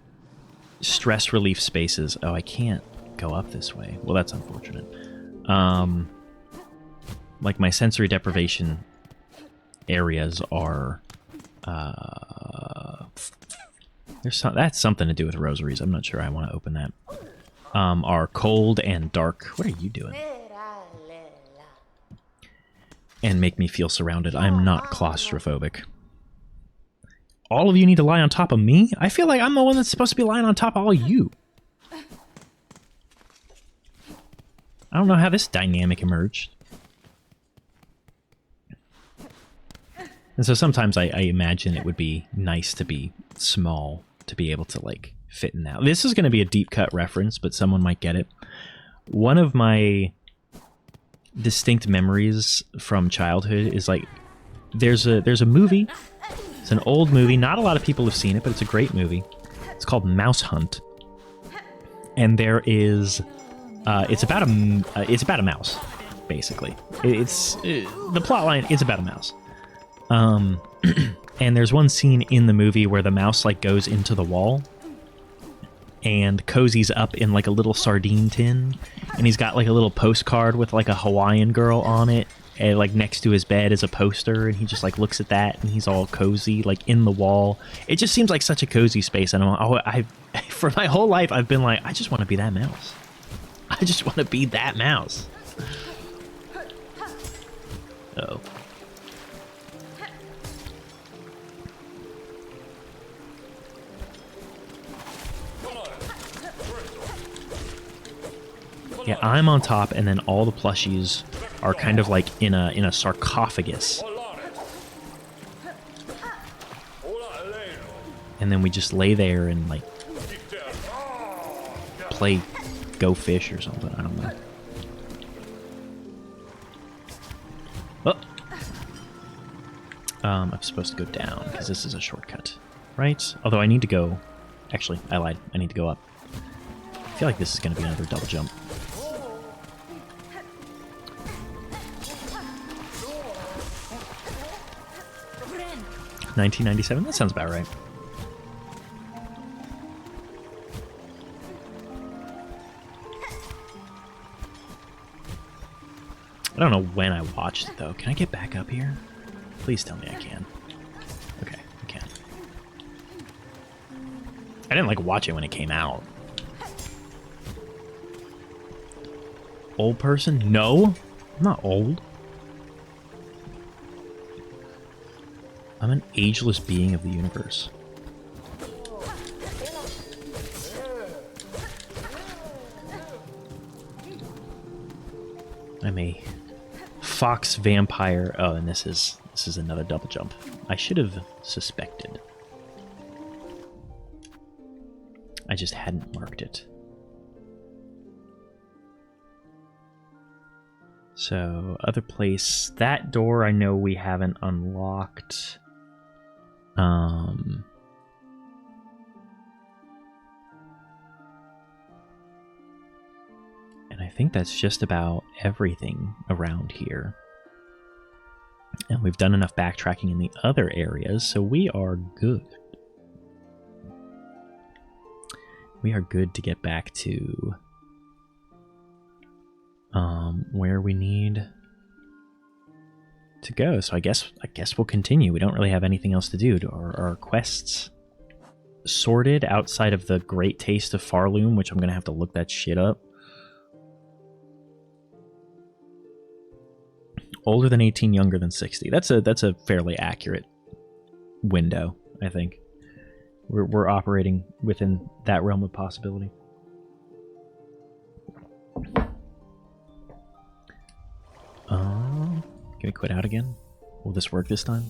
stress relief spaces. Oh, I can't go up this way. Well, that's unfortunate. Like my sensory deprivation areas are, that's something to do with rosaries. I'm not sure I want to open that. Are cold and dark. What are you doing? And make me feel surrounded. I'm not claustrophobic. All of you need to lie on top of me? I feel like I'm the one that's supposed to be lying on top of all of you. I don't know how this dynamic emerged. And so sometimes I imagine it would be nice to be small, to be able to, like, fit in that. This is going to be a deep cut reference, but someone might get it. One of my distinct memories from childhood is, like, there's a movie. It's an old movie. Not a lot of people have seen it, but it's a great movie. It's called Mouse Hunt. And there is it's about a mouse, basically. The plot line is about a mouse. And there's one scene in the movie where the mouse, like, goes into the wall and cozies up in, like, a little sardine tin, and he's got, like, a little postcard with, like, a Hawaiian girl on it, and, like, next to his bed is a poster, and he just, like, looks at that, and he's all cozy, like, in the wall. It just seems like such a cozy space, and for my whole life, I've been like, I just want to be that mouse. I just want to be that mouse. Uh-oh. Yeah, I'm on top, and then all the plushies are kind of like in a sarcophagus. And then we just lay there and, like, play Go Fish or something. I don't know. Oh. I'm supposed to go down because this is a shortcut, right? Although I need to go. Actually, I lied. I need to go up. I feel like this is going to be another double jump. $19.97? That sounds about right. I don't know when I watched it, though. Can I get back up here? Please tell me I can. Okay, I can. I didn't, like, watch it when it came out. Old person? No! I'm not old. I'm an ageless being of the universe. I'm a fox vampire. Oh, and this is another double jump. I should have suspected. I just hadn't marked it. So, other place. That door I know we haven't unlocked. And I think that's just about everything around here. And we've done enough backtracking in the other areas, so we are good. We are good to get back to where we need to go. So I guess we'll continue. We don't really have anything else to do. Our quests sorted outside of the Great Taste of Farloom, which I'm gonna have to look that shit up. Older than 18, younger than 60. That's a fairly accurate window, I think. We're operating within that realm of possibility. Can we quit out again? Will this work this time?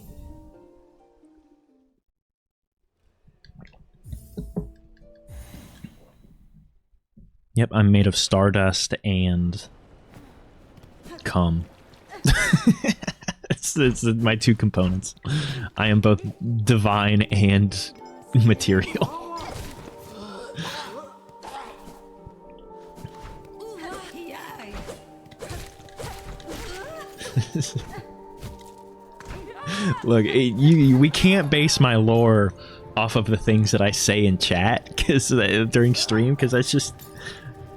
Yep, I'm made of stardust and cum. it's my two components. I am both divine and material. Look, we can't base my lore off of the things that I say in chat because during stream, because that's just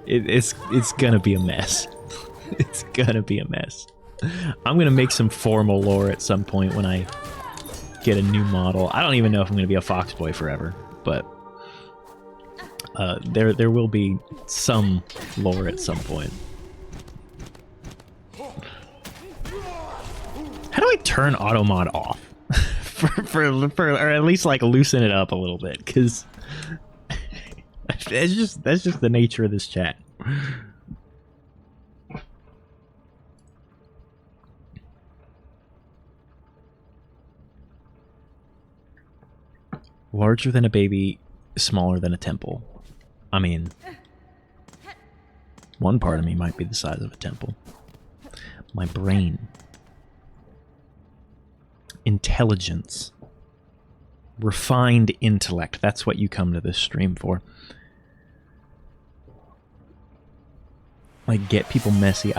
it's gonna be a mess. It's gonna be a mess. I'm gonna make some formal lore at some point when I get a new model. I don't even know if I'm gonna be a fox boy forever, but there will be some lore at some point. How do I turn auto mod off? for or at least like loosen it up a little bit, because that's just the nature of this chat. Larger than a baby, smaller than a temple. I mean, one part of me might be the size of a temple. My brain. Intelligence. Refined intellect. That's what you come to this stream for. Like, get people messy.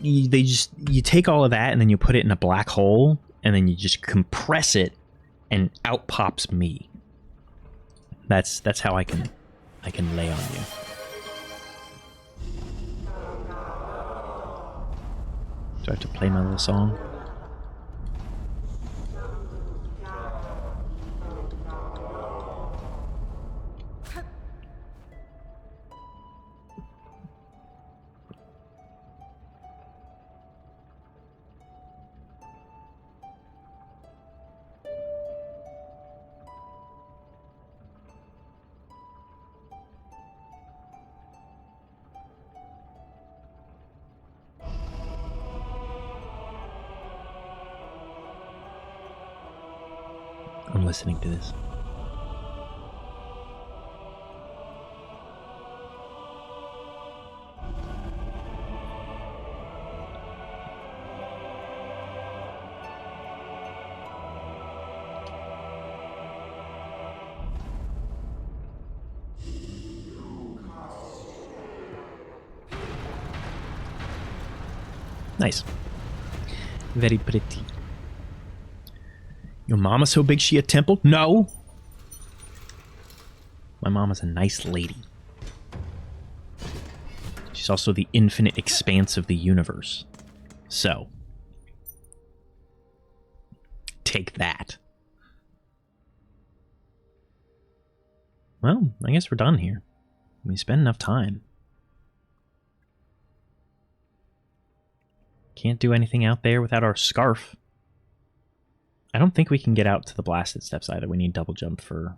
You take all of that and then you put it in a black hole and then you just compress it and out pops me. That's how I can lay on you. Do I have to play my little song? I'm listening to this. Nice. Very pretty. Your mama's so big she a temple? No! My mama's a nice lady. She's also the infinite expanse of the universe. So, take that. Well, I guess we're done here. We spent enough time. Can't do anything out there without our scarf. I don't think we can get out to the blasted steps either. We need double jump for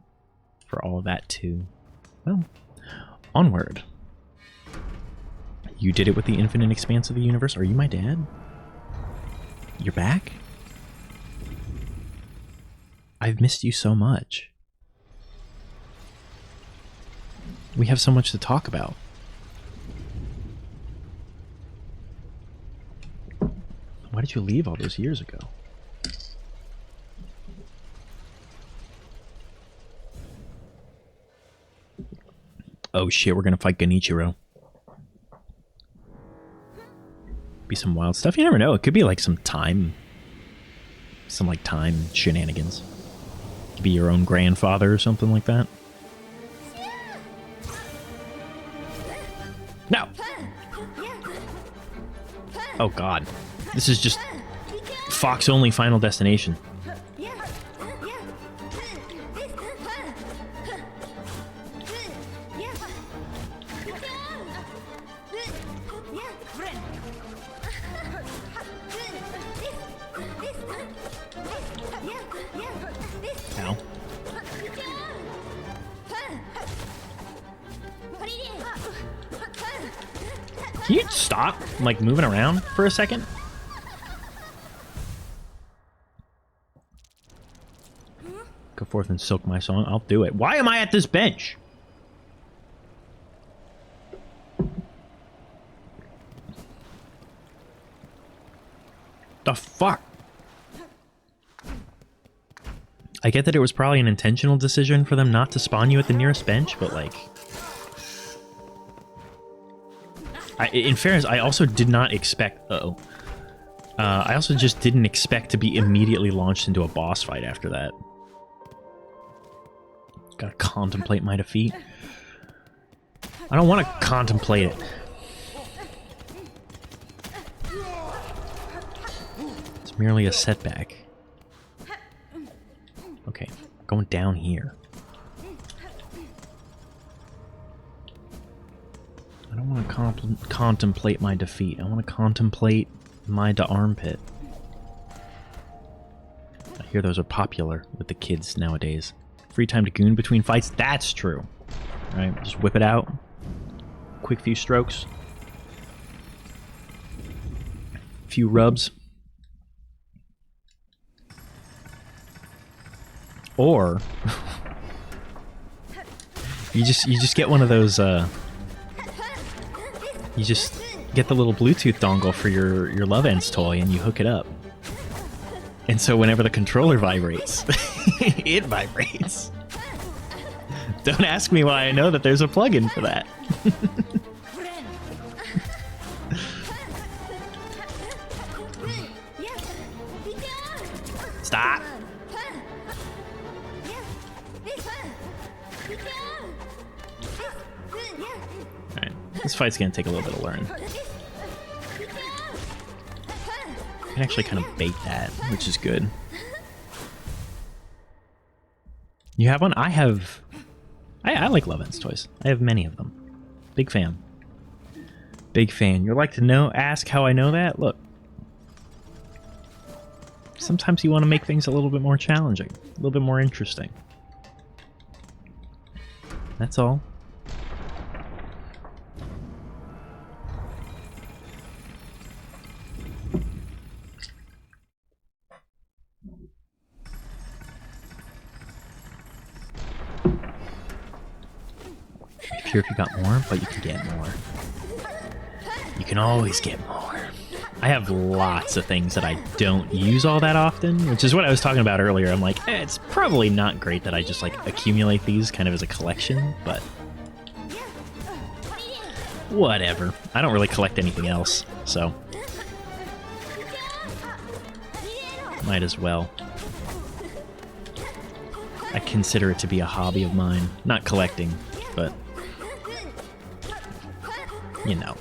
all of that too. Well, onward. You did it with the infinite expanse of the universe. Are you my dad? You're back? I've missed you so much. We have so much to talk about. Why did you leave all those years ago? Oh shit, we're gonna fight Genichiro. Be some wild stuff. You never know. It could be like some time shenanigans. Could be your own grandfather or something like that. No! Oh god. This is just Fox only Final Destination. Ow. Can you stop, like, moving around for a second? Go forth and silk my song. I'll do it. Why am I at this bench? The fuck? I get that it was probably an intentional decision for them not to spawn you at the nearest bench, but like... in fairness, I also did not expect... Uh-oh. I also just didn't expect to be immediately launched into a boss fight after that. Gotta contemplate my defeat. I don't want to contemplate it. It's merely a setback. Okay, going down here. I don't want to contemplate my defeat. I want to contemplate my armpit. I hear those are popular with the kids nowadays. Free time to goon between fights? That's true. Right, just whip it out. Quick few strokes. Few rubs. Or you just get one of those you just get the little Bluetooth dongle for your Love Ends toy and you hook it up. And so whenever the controller vibrates, it vibrates. Don't ask me why I know that there's a plugin for that. Stop! Alright, this fight's gonna take a little bit of learn. I can actually kind of bait that, which is good. You have one? I have... I like Love Ends toys. I have many of them. Big fan. Big fan. You'd like to know? Ask how I know that? Look. Sometimes you want to make things a little bit more challenging. A little bit more interesting. That's all. Sure if you got more, but you can get more. You can always get more. I have lots of things that I don't use all that often, which is what I was talking about earlier. I'm like, it's probably not great that I just like accumulate these kind of as a collection, but whatever. I don't really collect anything else, so might as well. I consider it to be a hobby of mine. Not collecting, but you know.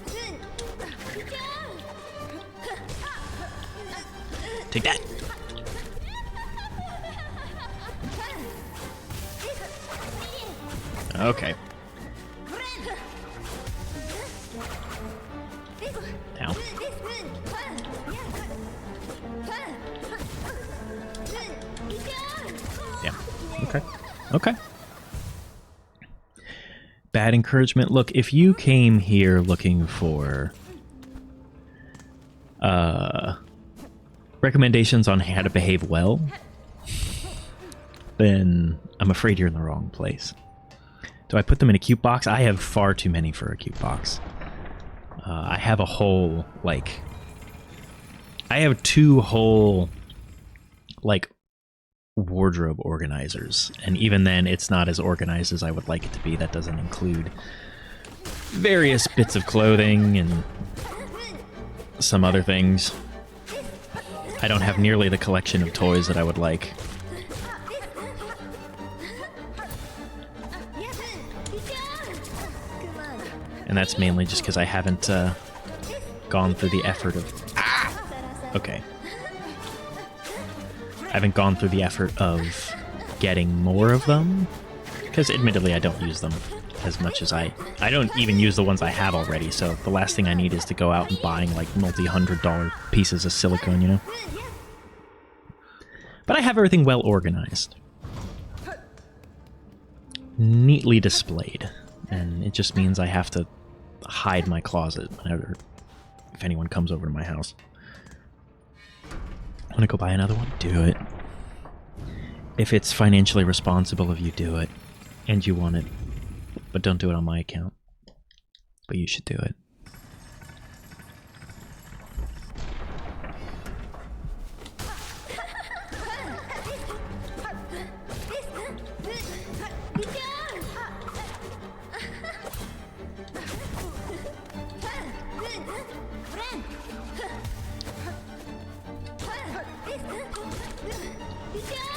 Take that! Okay. Down. Yeah. Okay. Okay. Bad encouragement. Look, if you came here looking for recommendations on how to behave well, then I'm afraid you're in the wrong place. Do I put them in a cute box? I have far too many for a cute box. I have a whole, like... I have 2 whole, like, wardrobe organizers. And even then, it's not as organized as I would like it to be. That doesn't include various bits of clothing and some other things. I don't have nearly the collection of toys that I would like. And that's mainly just because I haven't gone through the effort of... Ah! Okay. I haven't gone through the effort of getting more of them, because admittedly I don't use them as much as I don't even use the ones I have already, so the last thing I need is to go out and buying like multi-$100 pieces of silicone, you know? But I have everything well organized. Neatly displayed. And it just means I have to hide my closet whenever, if anyone comes over to my house. Want to go buy another one? Do it. If it's financially responsible of you, do it. And you want it. But don't do it on my account. But you should do it.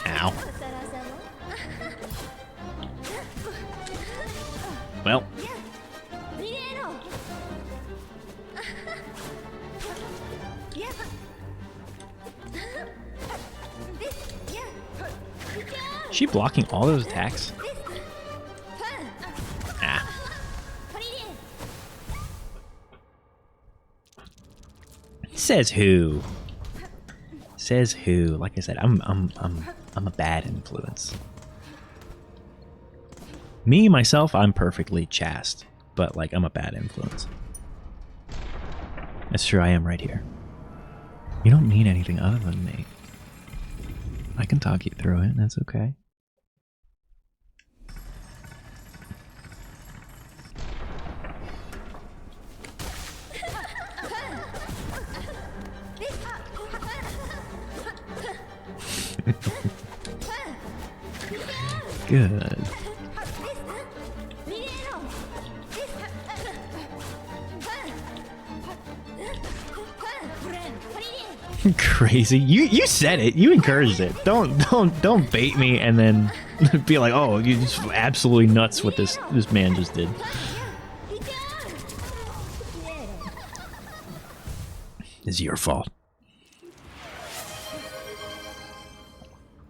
Ow. Well. Is she blocking all those attacks? Ah. Says who? Says who? Like I said, I'm a bad influence. Me, myself, I'm perfectly chaste, but like I'm a bad influence. That's true, I am right here. You don't need anything other than me. I can talk you through it, that's okay. Good. Crazy. You said it. You encouraged it. Don't bait me and then be like, oh, you just absolutely nuts what this man just did. It's your fault.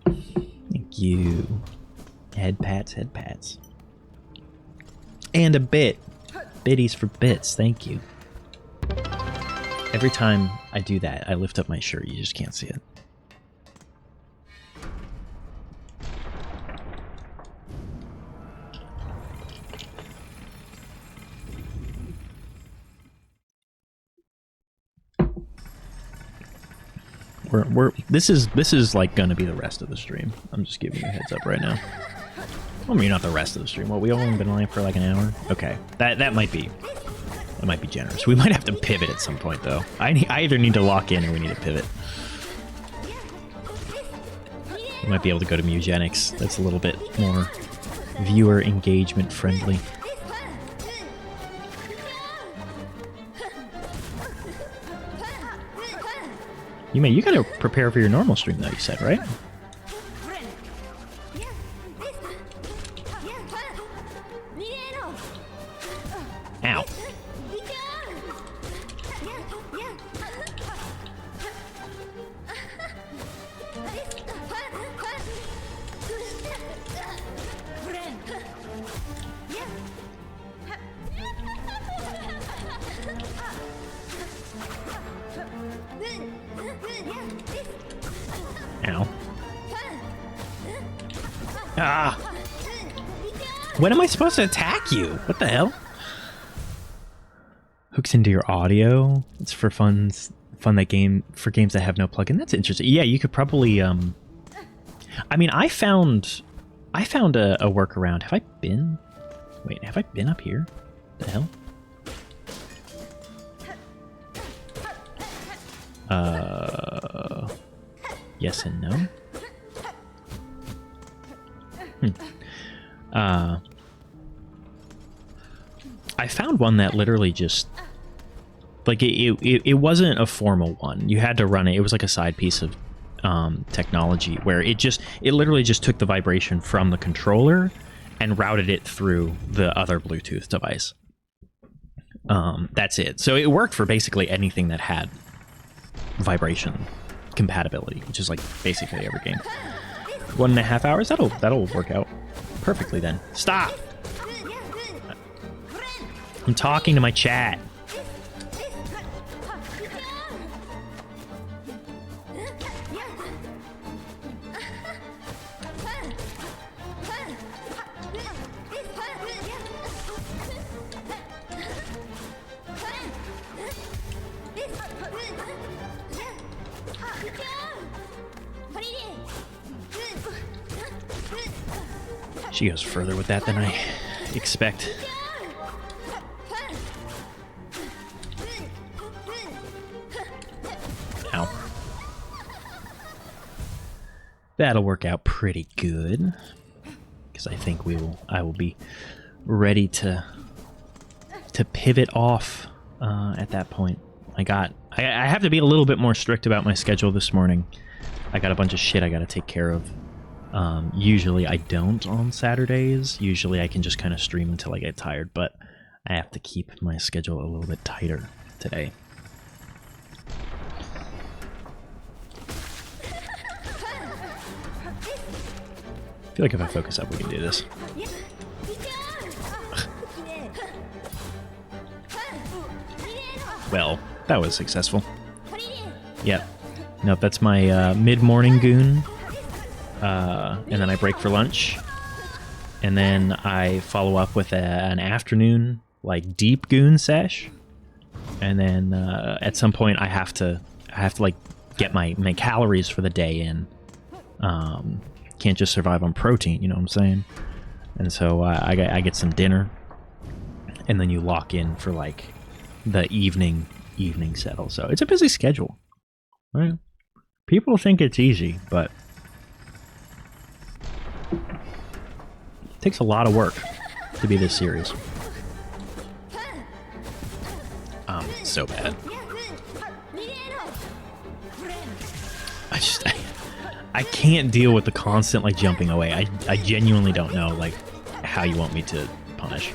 Thank you. Head pats, head pats. And a bit. Biddies for bits, thank you. Every time I do that, I lift up my shirt, you just can't see it. This is like gonna be the rest of the stream. I'm just giving you a heads up right now. Well, maybe not the rest of the stream. Well, we've only been live for like an hour. Okay, that might be generous. We might have to pivot at some point though. I either need to lock in or we need to pivot. We might be able to go to Mugenics. That's a little bit more viewer engagement friendly. You gotta prepare for your normal stream though, you said, right? Ow. Ow. Ah! When am I supposed to attack you? What the hell? Hooks into your audio. It's for for games that have no plugin. That's interesting. Yeah, you could probably I mean, I found a workaround. Have I been up here? What the hell? Yes and no. I found one that literally just like it wasn't a formal one. You had to run it. It was like a side piece of technology where it literally just took the vibration from the controller and routed it through the other Bluetooth device. That's it. So it worked for basically anything that had vibration compatibility, which is like basically every game. 1.5 hours. That'll work out perfectly then. Stop! I'm talking to my chat. She goes further with that than I expect. Ow. That'll work out pretty good. Because I think I will be ready to pivot off at that point. I have to be a little bit more strict about my schedule this morning. I got a bunch of shit I gotta take care of. Usually I don't on Saturdays. Usually I can just kind of stream until I get tired, but I have to keep my schedule a little bit tighter today. I feel like if I focus up, we can do this. Well, that was successful. Yep. Nope, that's my mid-morning goon. And then I break for lunch. And then I follow up with an afternoon, like, deep goon sesh. And then at some point I have to like get my calories for the day in. Can't just survive on protein, you know what I'm saying? And so I get some dinner. And then you lock in for like the evening settle. So it's a busy schedule. Right? People think it's easy, but it takes a lot of work to be this serious. So bad. I can't deal with the constant like jumping away. I genuinely don't know like how you want me to punish.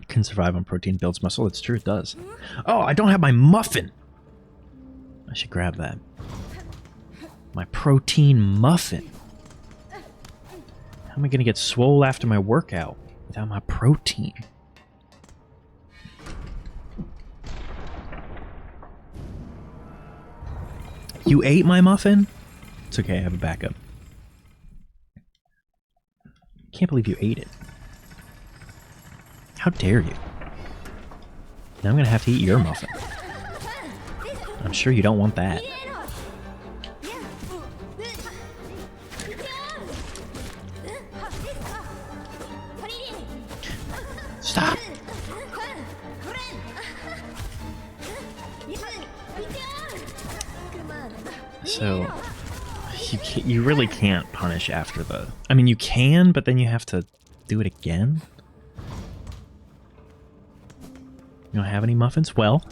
Can survive on protein, builds muscle. It's true, it does. Oh, I don't have my muffin. I should grab that. My protein muffin. How am I gonna get swole after my workout without my protein? You ate my muffin? It's okay, I have a backup. Can't believe you ate it. How dare you? Now I'm gonna have to eat your muffin. I'm sure you don't want that. Stop! So, you really can't punish after the... I mean, you can, but then you have to do it again? You don't have any muffins? Well,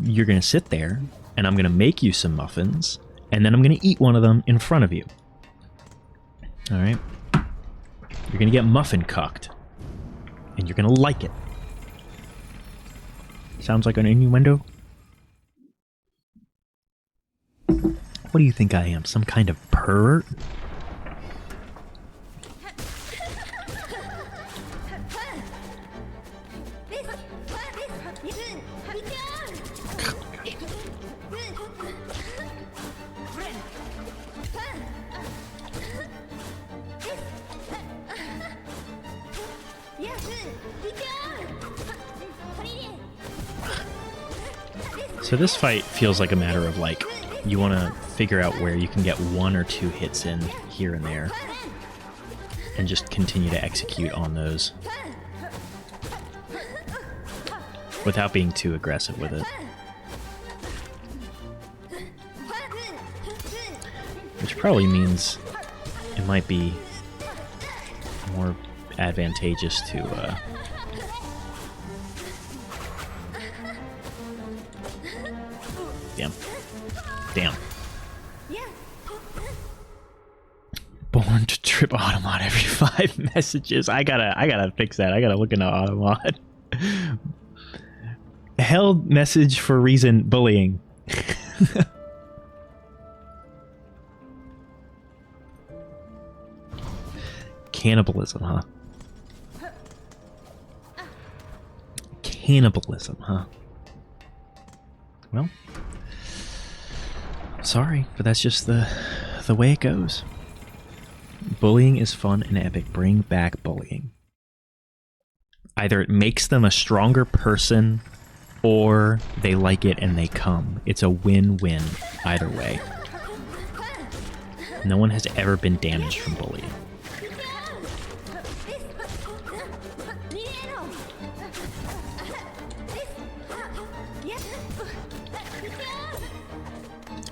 you're going to sit there, and I'm going to make you some muffins, and then I'm going to eat one of them in front of you. Alright? You're going to get muffin cucked. And you're going to like it. Sounds like an innuendo? What do you think I am? Some kind of pervert? So this fight feels like a matter of like, you want to figure out where you can get 1 or 2 hits in here and there, and just continue to execute on those without being too aggressive with it. Which probably means it might be more advantageous to Damn. Born to trip Automod every 5 messages. I gotta fix that. I gotta look into Automod. Held message for reason bullying. Cannibalism, huh? Cannibalism, huh? Well, sorry, but that's just the way it goes. Bullying is fun and epic. Bring back bullying. Either it makes them a stronger person or they like it and they come. It's a win-win either way. No one has ever been damaged from bullying.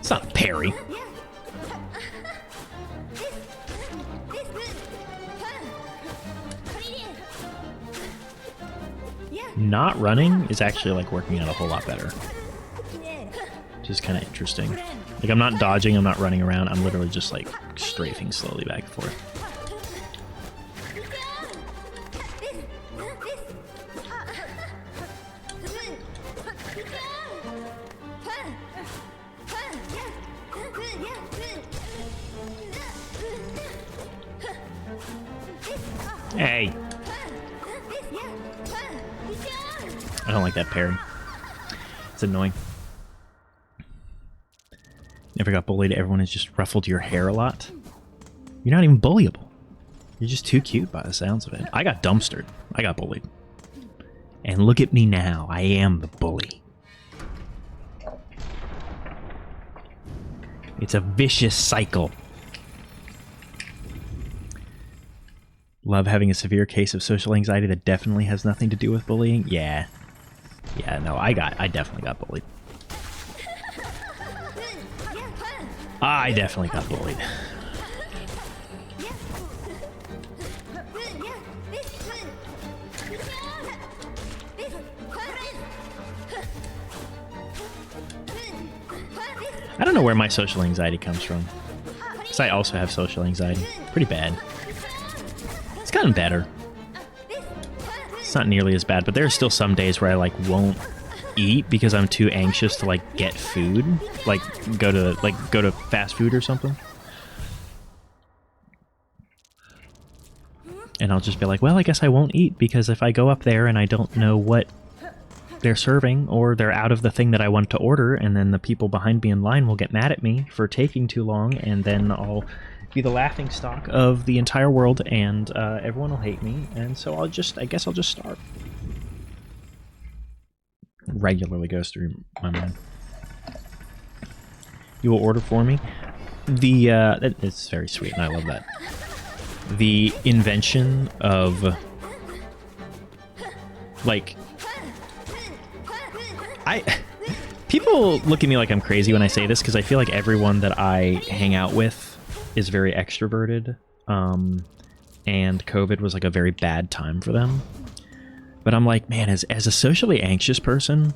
It's not a parry. Not running is actually like working out a whole lot better. Which is kind of interesting. Like I'm not dodging, I'm not running around, I'm literally just like strafing slowly back and forth. Hey! I don't like that parry. It's annoying. Never got bullied, everyone has just ruffled your hair a lot. You're not even bullyable. You're just too cute by the sounds of it. I got dumpstered. I got bullied. And look at me now. I am the bully. It's a vicious cycle. Love having a severe case of social anxiety that definitely has nothing to do with bullying. Yeah. Yeah, no, I definitely got bullied. I definitely got bullied. I don't know where my social anxiety comes from. Because I also have social anxiety. Pretty bad. It's gotten better. It's not nearly as bad, but there are still some days where I like won't eat because I'm too anxious to like get food, like go to fast food or something. And I'll just be like, well, I guess I won't eat because if I go up there and I don't know what they're serving or they're out of the thing that I want to order, and then the people behind me in line will get mad at me for taking too long, and then I'll be the laughing stock of the entire world, and everyone will hate me, and so I guess I'll just starve. Regularly goes through my mind. You will order for me? It's very sweet, and I love that. The invention of, like, people look at me like I'm crazy when I say this, because I feel like everyone that I hang out with is very extroverted, and COVID was like a very bad time for them. But I'm like, man, as a socially anxious person,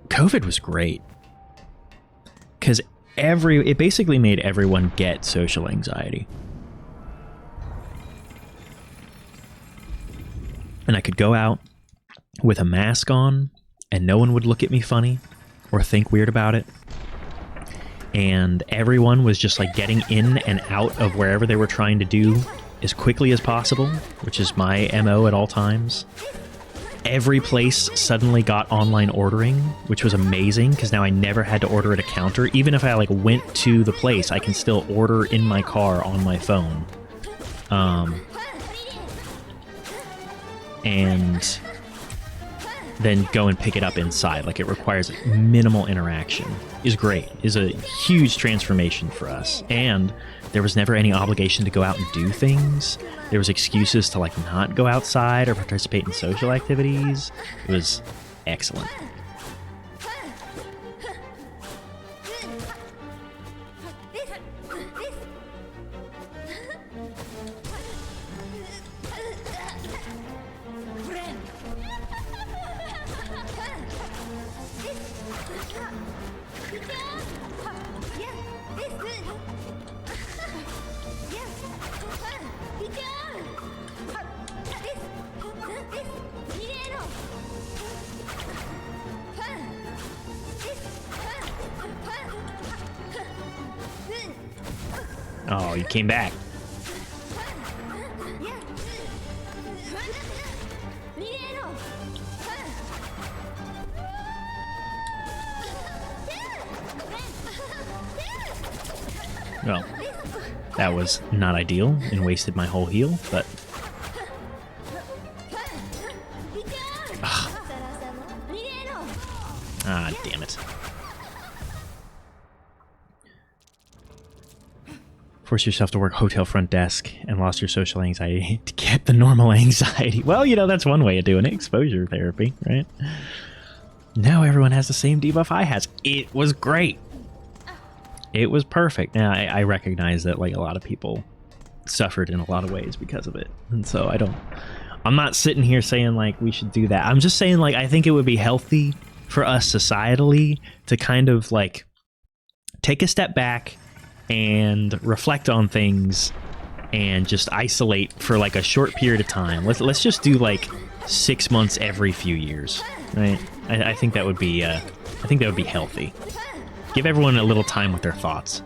COVID was great. Because it basically made everyone get social anxiety. And I could go out with a mask on, and no one would look at me funny or think weird about it. And everyone was just like getting in and out of wherever they were trying to do as quickly as possible, which is my MO at all times. Every place suddenly got online ordering, which was amazing because now I never had to order at a counter. Even if I like went to the place, I can still order in my car on my phone. And then go and pick it up inside. Like, it requires minimal interaction. Is great. Is a huge transformation for us. And there was never any obligation to go out and do things. There was excuses to like not go outside or participate in social activities. It was excellent. Oh, you came back. Well, that was not ideal and wasted my whole heal, but... Ah, damn it. Force yourself to work hotel front desk and lost your social anxiety to get the normal anxiety. Well, you know, that's one way of doing it. Exposure therapy, right? Now everyone has the same debuff I has. It was great. It was perfect. Now, I recognize that, like, a lot of people suffered in a lot of ways because of it. And so I'm not sitting here saying, like, we should do that. I'm just saying, like, I think it would be healthy for us societally to kind of, like, take a step back and reflect on things and just isolate for like a short period of time. Let's just do like 6 months every few years, right? I think that would be healthy. Give everyone a little time with their thoughts.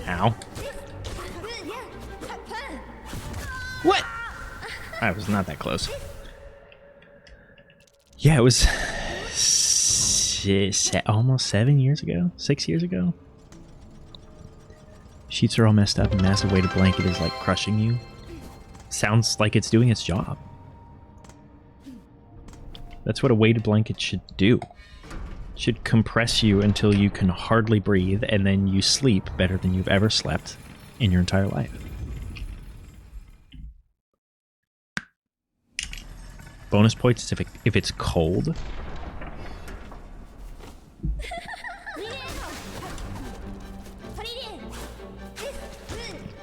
Ow. What? I was not that close. Yeah, it was almost 7 years ago? 6 years ago? Sheets are all messed up and a massive weighted blanket is like crushing you. Sounds like it's doing its job. That's what a weighted blanket should do. Should compress you until you can hardly breathe, and then you sleep better than you've ever slept in your entire life. Bonus points if it's cold.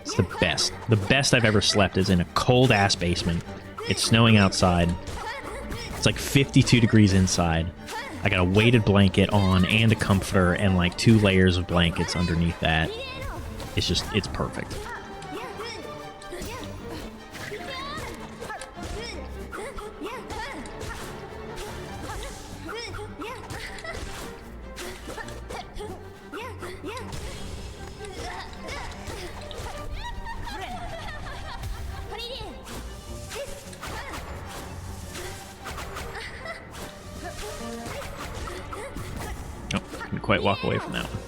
It's the best. The best I've ever slept is in a cold-ass basement. It's snowing outside. It's like 52 degrees inside. I got a weighted blanket on and a comforter and like 2 layers of blankets underneath that. It's perfect. Couldn't quite walk away from that one.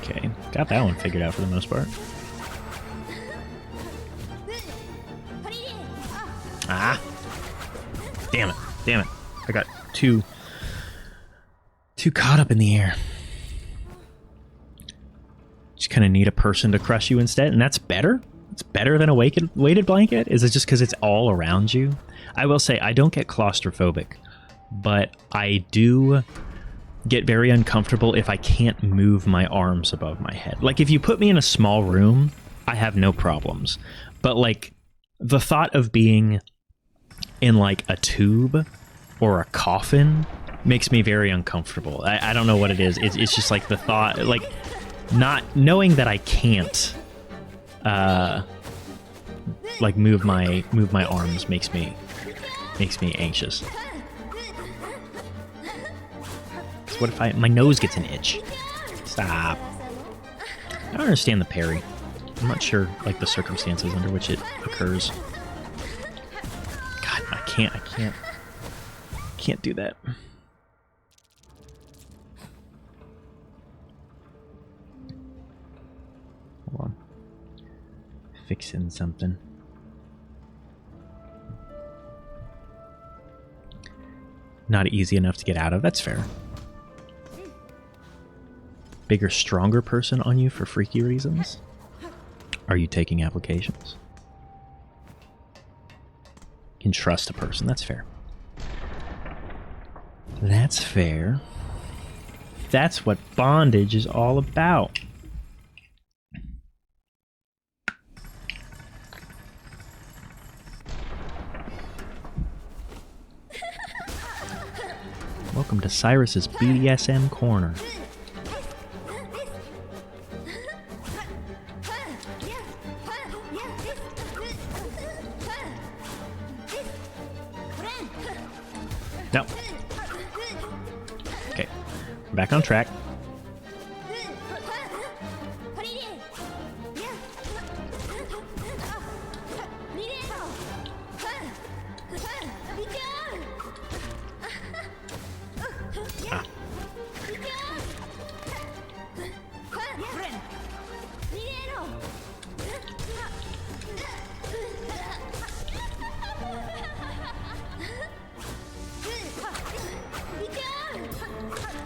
Okay, got that one figured out for the most part. Ah! Damn it. Damn it. I got too caught up in the air. Just kind of need a person to crush you instead, and that's better? It's better than a weighted blanket? Is it just because it's all around you? I will say, I don't get claustrophobic, but I do get very uncomfortable if I can't move my arms above my head. Like, if you put me in a small room, I have no problems. But, like, the thought of being in like a tube or a coffin makes me very uncomfortable. I don't know what it is. It's just like the thought, like not knowing that I can't like move my arms makes me anxious. So what if my nose gets an itch? Stop. I don't understand the parry. I'm not sure like the circumstances under which it occurs. I can't do that. Hold on. Fixing something. Not easy enough to get out of. That's fair. Bigger, stronger person on you for freaky reasons? Are you taking applications? Can trust a person. That's fair. That's fair. That's what bondage is all about. Welcome to Cyrus's BDSM Corner. No. Okay. We're back on track.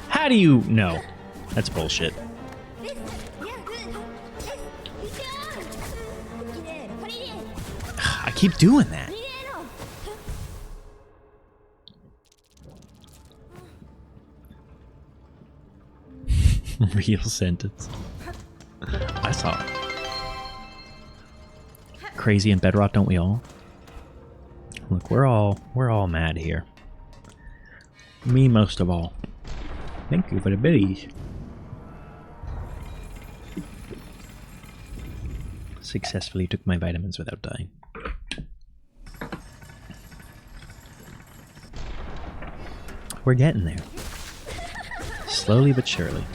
How do you know? That's bullshit. I keep doing that. Real sentence. I saw it. Crazy and bedrock, don't we all? Look, we're all mad here. Me most of all. Thank you for the biddies. Successfully took my vitamins without dying. We're getting there. Slowly but surely.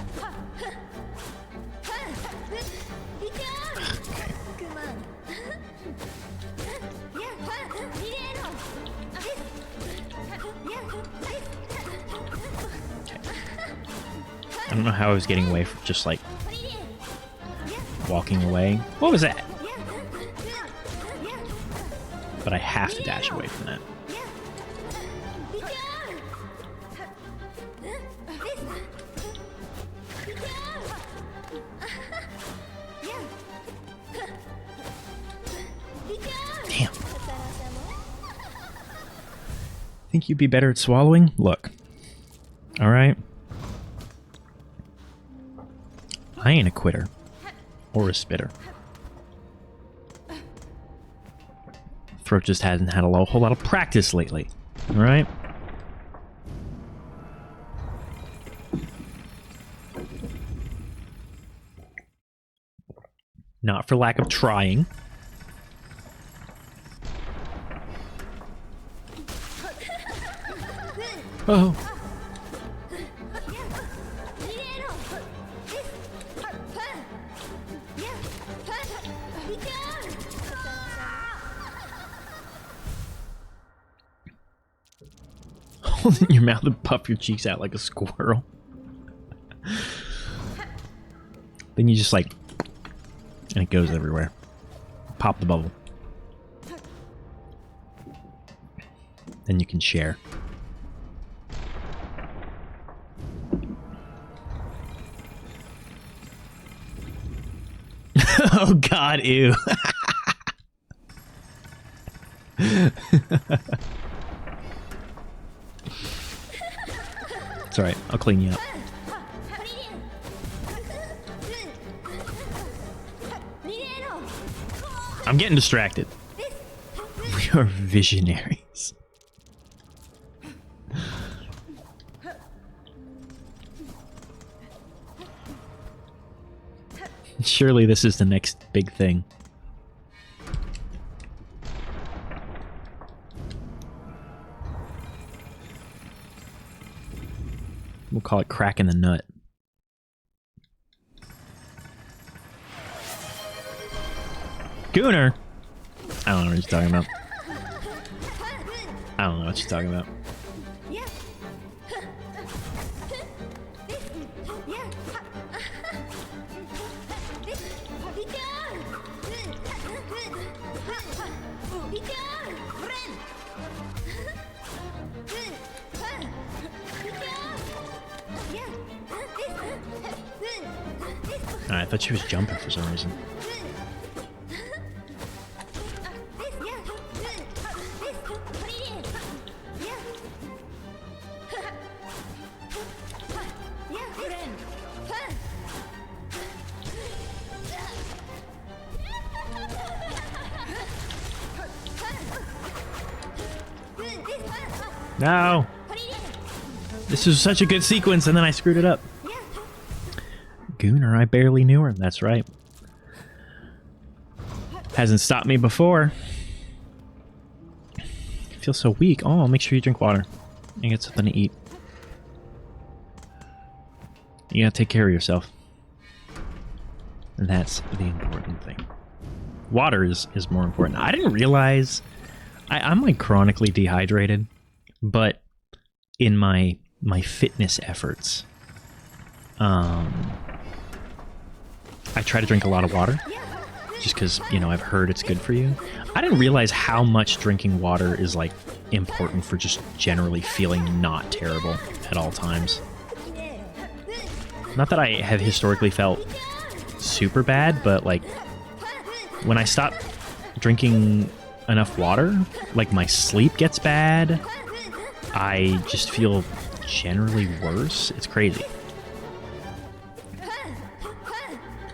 I don't know how I was getting away from just like walking away. What was that? But I have to dash away from that. Damn. Think you'd be better at swallowing? Look. Alright. I ain't a quitter. Or a spitter. Throat just hasn't had a whole lot of practice lately. Alright? Not for lack of trying. Oh. Hold in your mouth and puff your cheeks out like a squirrel. Then you just like, and it goes everywhere. Pop the bubble. Then you can share. Oh god, ew. It's alright, I'll clean you up. I'm getting distracted. We are visionaries. Surely this is the next big thing. We'll call it cracking the nut. Gooner! I don't know what you're talking about. I don't know what you're talking about. I thought she was jumping for some reason. No! This was such a good sequence and then I screwed it up. Gooner, I barely knew her. That's right. Hasn't stopped me before. I feel so weak. Oh, make sure you drink water. and get something to eat. You gotta take care of yourself. And that's the important thing. Water is more important. I didn't realize... I'm like chronically dehydrated, but in my fitness efforts, I try to drink a lot of water, just because, you know, I've heard it's good for you. I didn't realize how much drinking water is, like, important for just generally feeling not terrible at all times. Not that I have historically felt super bad, but, like, when I stop drinking enough water, like, my sleep gets bad. I just feel generally worse. It's crazy.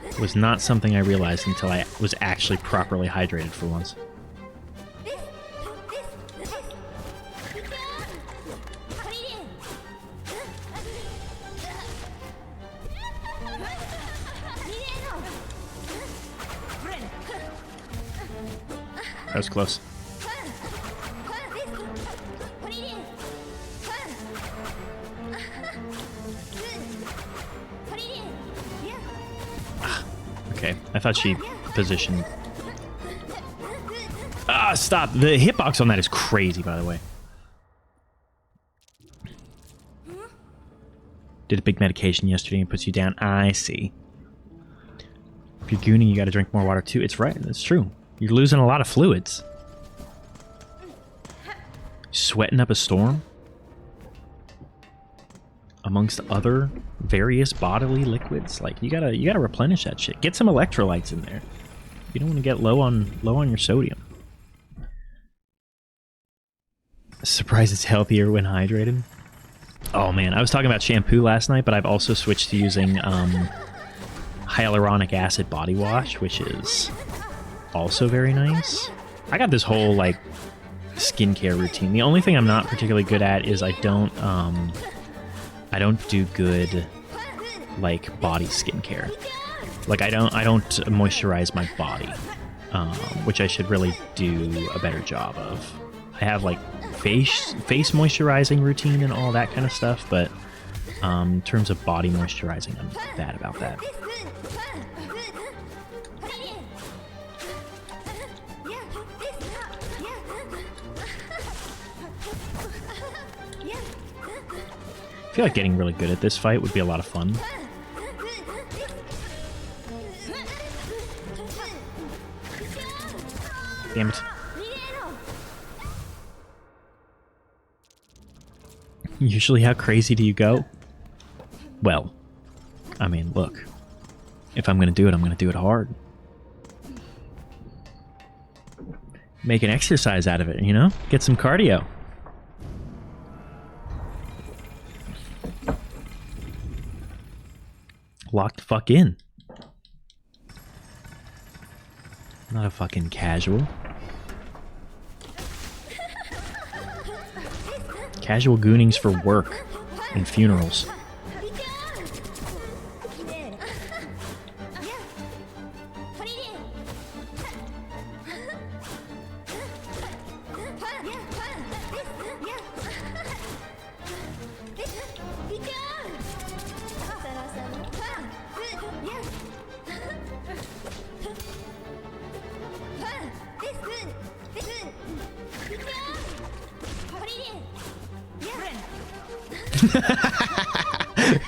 It was not something I realized until I was actually properly hydrated for once. That was close. Okay, I thought she positioned... Ah, stop! The hitbox on that is crazy, by the way. Did a big medication yesterday and puts you down. I see. If you're gooning, you gotta drink more water too. It's right, that's true. You're losing a lot of fluids. Sweating up a storm? Amongst other various bodily liquids. Like, you gotta replenish that shit. Get some electrolytes in there. You don't want to get low on your sodium. Surprised it's healthier when hydrated. Oh man, I was talking about shampoo last night, but I've also switched to using hyaluronic acid body wash, which is also very nice. I got this whole, like, skincare routine. The only thing I'm not particularly good at is I don't do good, like, body skincare. Like, I don't moisturize my body, which I should really do a better job of. I have, like, face moisturizing routine and all that kind of stuff, but in terms of body moisturizing, I'm bad about that. I feel like getting really good at this fight would be a lot of fun. Damn it. Usually, how crazy do you go? Well, I mean, look. If I'm gonna do it, I'm gonna do it hard. Make an exercise out of it, you know? Get some cardio. Lock the fuck in. Not a fucking casual. Casual goonings for work and funerals.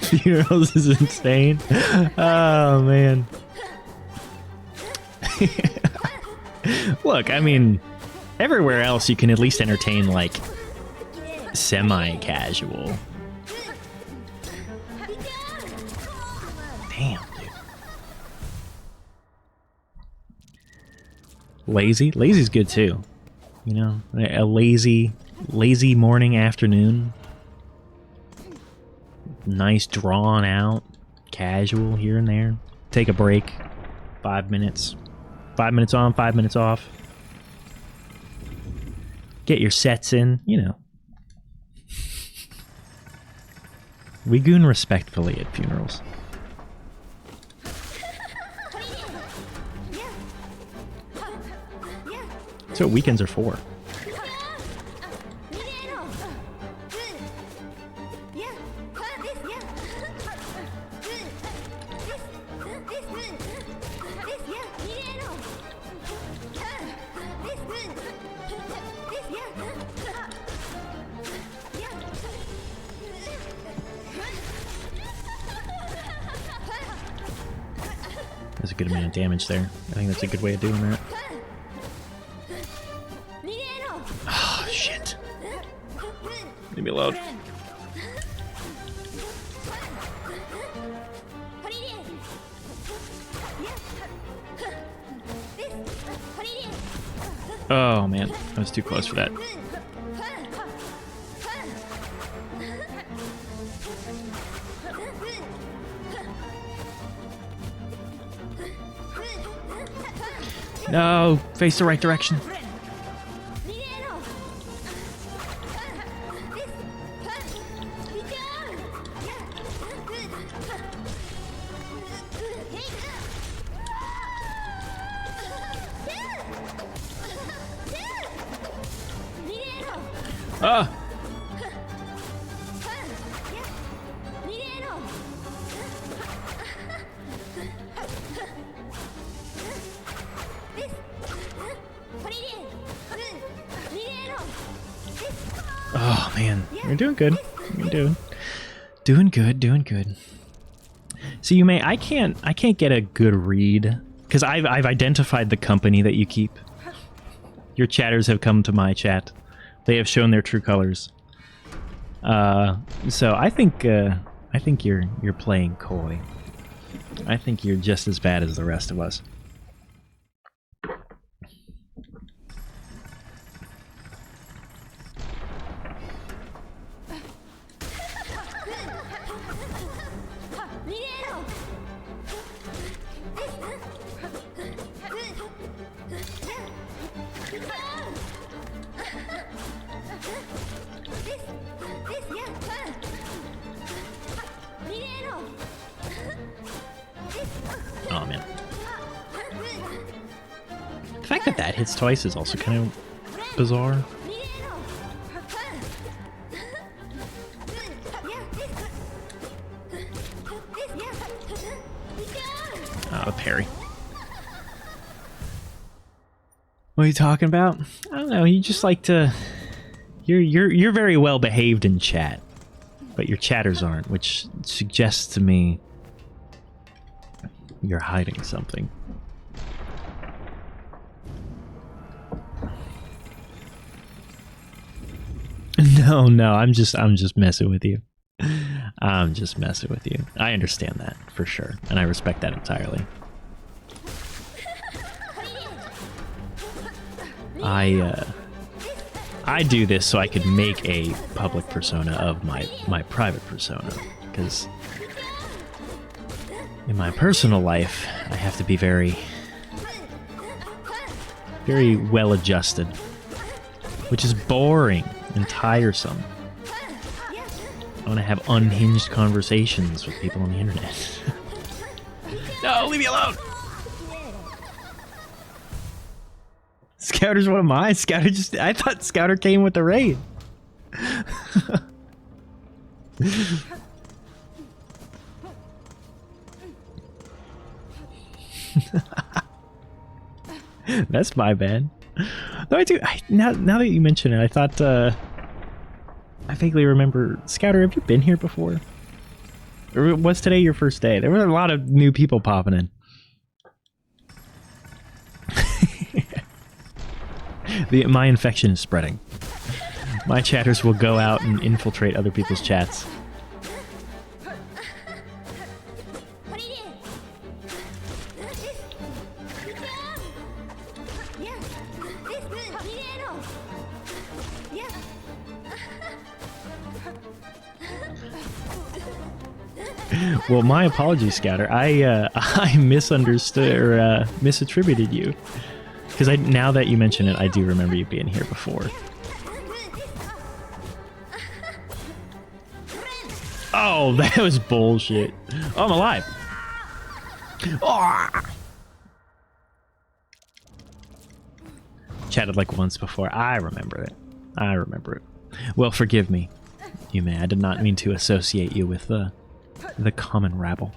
Funerals is insane. Oh, man. Look, I mean, everywhere else you can at least entertain, like, semi-casual. Damn, dude. Lazy? Lazy's good, too. You know, a lazy morning, afternoon. Nice, drawn out, casual here and there. Take a break. 5 minutes. 5 minutes on, 5 minutes off. Get your sets in, you know. We goon respectfully at funerals. That's what weekends are for. a good amount of damage there. I think that's a good way of doing that. Oh, shit. Leave me alone. Oh, man. I was too close for that. No! Face the right direction. Ah! Oh man, you're doing good. You're doing good. So you may I can't get a good read because I've identified the company that you keep. Your chatters have come to my chat. They have shown their true colors. So I think you're playing coy. I think you're just as bad as the rest of us. Oh man. The fact that that hits twice is also kind of bizarre. Oh, parry. What are you talking about? I don't know, you just like to... You're very well behaved in chat, but your chatters aren't, which suggests to me you're hiding something. No, I'm just messing with you. I'm just messing with you. I understand that for sure, and I respect that entirely. I do this so I could make a public persona of my private persona, because in my personal life, I have to be very well adjusted, which is boring and tiresome. I want to have unhinged conversations with people on the internet. No, leave me alone! Scouter's one of mine. Scouter just... I thought Scouter came with the raid. That's my bad. Though now that you mention it, I thought I vaguely remember. Scouter, have you been here before? Or was today your first day? There were a lot of new people popping in. My infection is spreading. My chatters will go out and infiltrate other people's chats. Well, my apologies, Scouter. I misunderstood or misattributed you. Because now that you mention it, I do remember you being here before. Oh, that was bullshit. Oh, I'm alive. Oh! Chatted like once before. I remember it. Well, forgive me, Yume. I did not mean to associate you with the common rabble.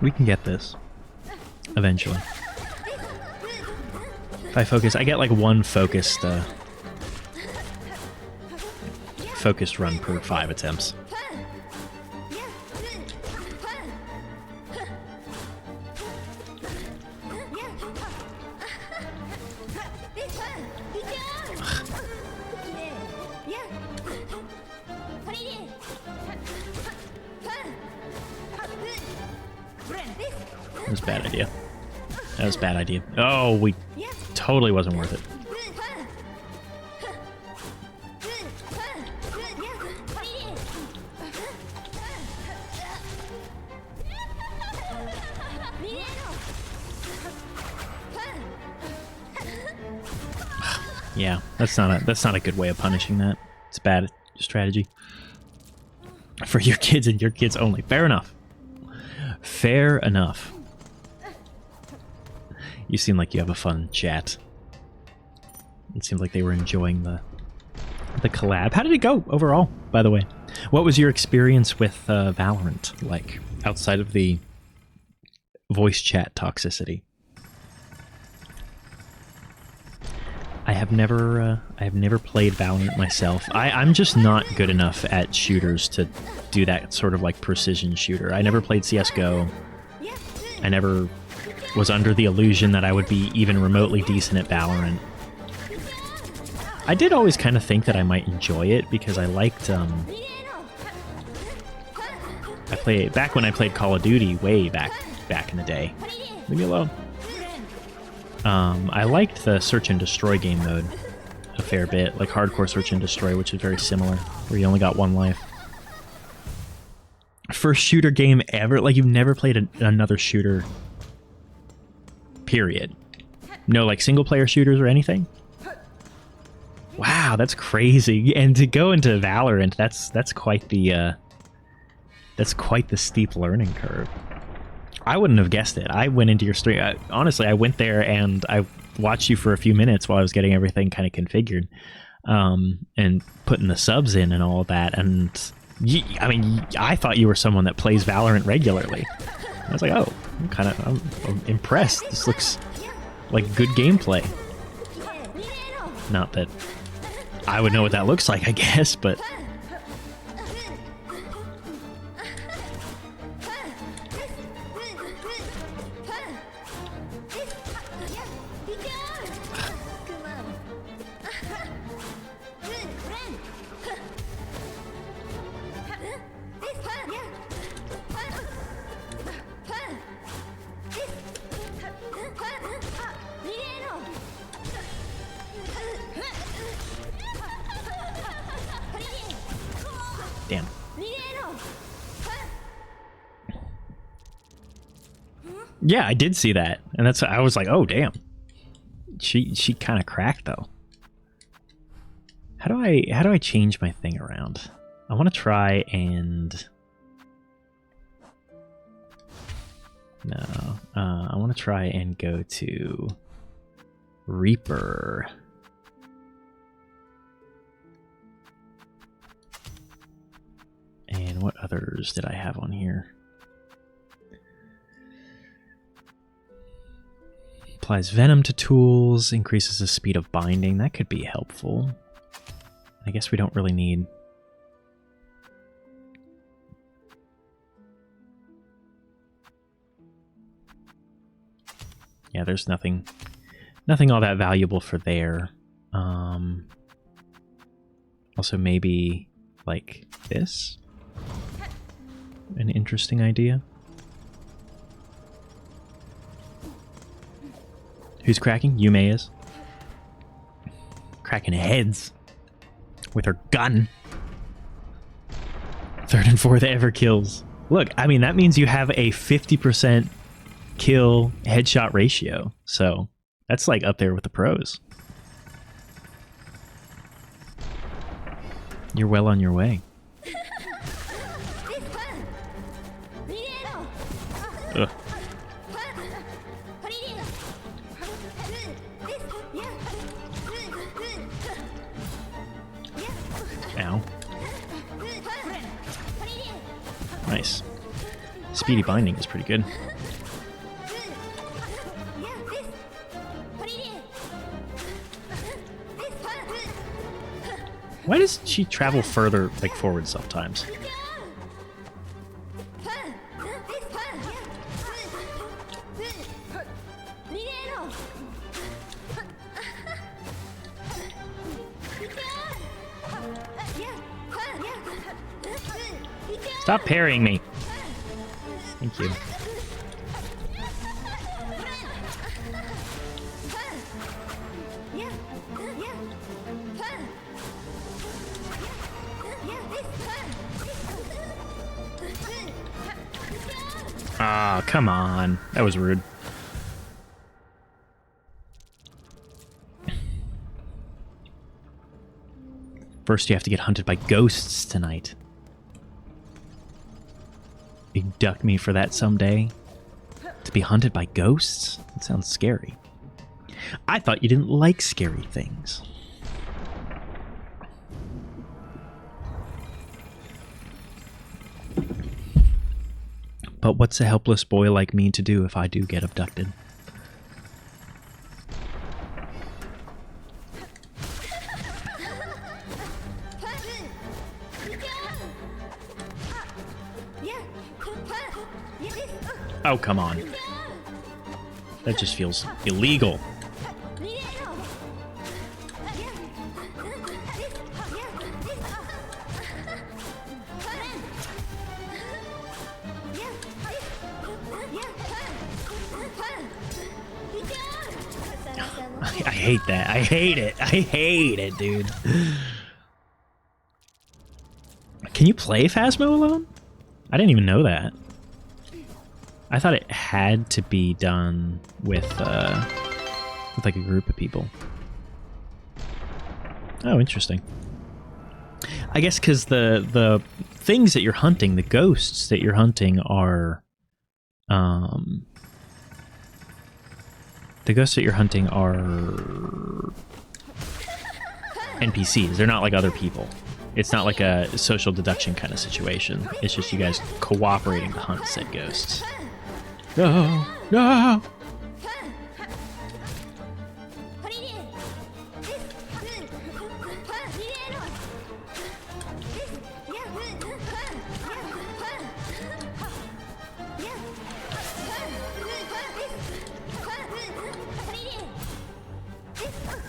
We can get this. eventually. If I focus, I get like one focused run per 5 attempts. That was a bad idea. That was a bad idea. Oh, we totally wasn't worth it. Yeah, that's not a good way of punishing that. It's bad strategy. For your kids and your kids only. Fair enough. Fair enough. You seem like you have a fun chat. It seemed like they were enjoying the collab. How did it go overall, by the way? What was your experience with Valorant like, outside of the voice chat toxicity? I have never played Valorant myself. I'm just not good enough at shooters to do that sort of like precision shooter. I never played CSGO. I never was under the illusion that I would be even remotely decent at Valorant. I did always kind of think that I might enjoy it because I liked back when I played Call of Duty way back in the day. Leave me alone. I liked the search and destroy game mode a fair bit, like hardcore search and destroy, which is very similar, where you only got one life. First shooter game ever? Like, you've never played another shooter, period? No, like, single-player shooters or anything? Wow, that's crazy. And to go into Valorant, that's quite the steep learning curve. I wouldn't have guessed it. I went into your stream. Honestly, I went there and I watched you for a few minutes while I was getting everything kind of configured, and putting the subs in and all that. And I thought you were someone that plays Valorant regularly. I was like, oh, I'm impressed. This looks like good gameplay. Not that I would know what that looks like, I guess, but. Damn. Yeah, I did see that, and I was like, oh damn. She kind of cracked though. How do I change my thing around? I want to try and no. I want to try and go to Reaper. And what others did I have on here? Applies venom to tools, increases the speed of binding. That could be helpful. I guess we don't really need... Yeah, there's nothing all that valuable for there. Also maybe like this? An interesting idea. Who's cracking? Yume is. Cracking heads with her gun. 3rd and 4th ever kills. Look, I mean, that means you have a 50% kill headshot ratio. So that's like up there with the pros. You're well on your way. Ugh. Ow. Nice. Speedy binding is pretty good. Why does she travel further, like, forward sometimes? Stop parrying me. Thank you. Ah, come on. That was rude. First, you have to get hunted by ghosts tonight. Abduct me for that someday? To be hunted by ghosts? That sounds scary. I thought you didn't like scary things. But what's a helpless boy like me to do if I do get abducted? Oh, come on. That just feels illegal. I hate that. I hate it. I hate it, dude. Can you play Phasmo alone? I didn't even know that. I thought it had to be done with like a group of people. Oh, interesting. I guess because the things that you're hunting, the ghosts that you're hunting are, the ghosts that you're hunting are NPCs. They're not like other people. It's not like a social deduction kind of situation. It's just you guys cooperating to hunt said ghosts. No! No!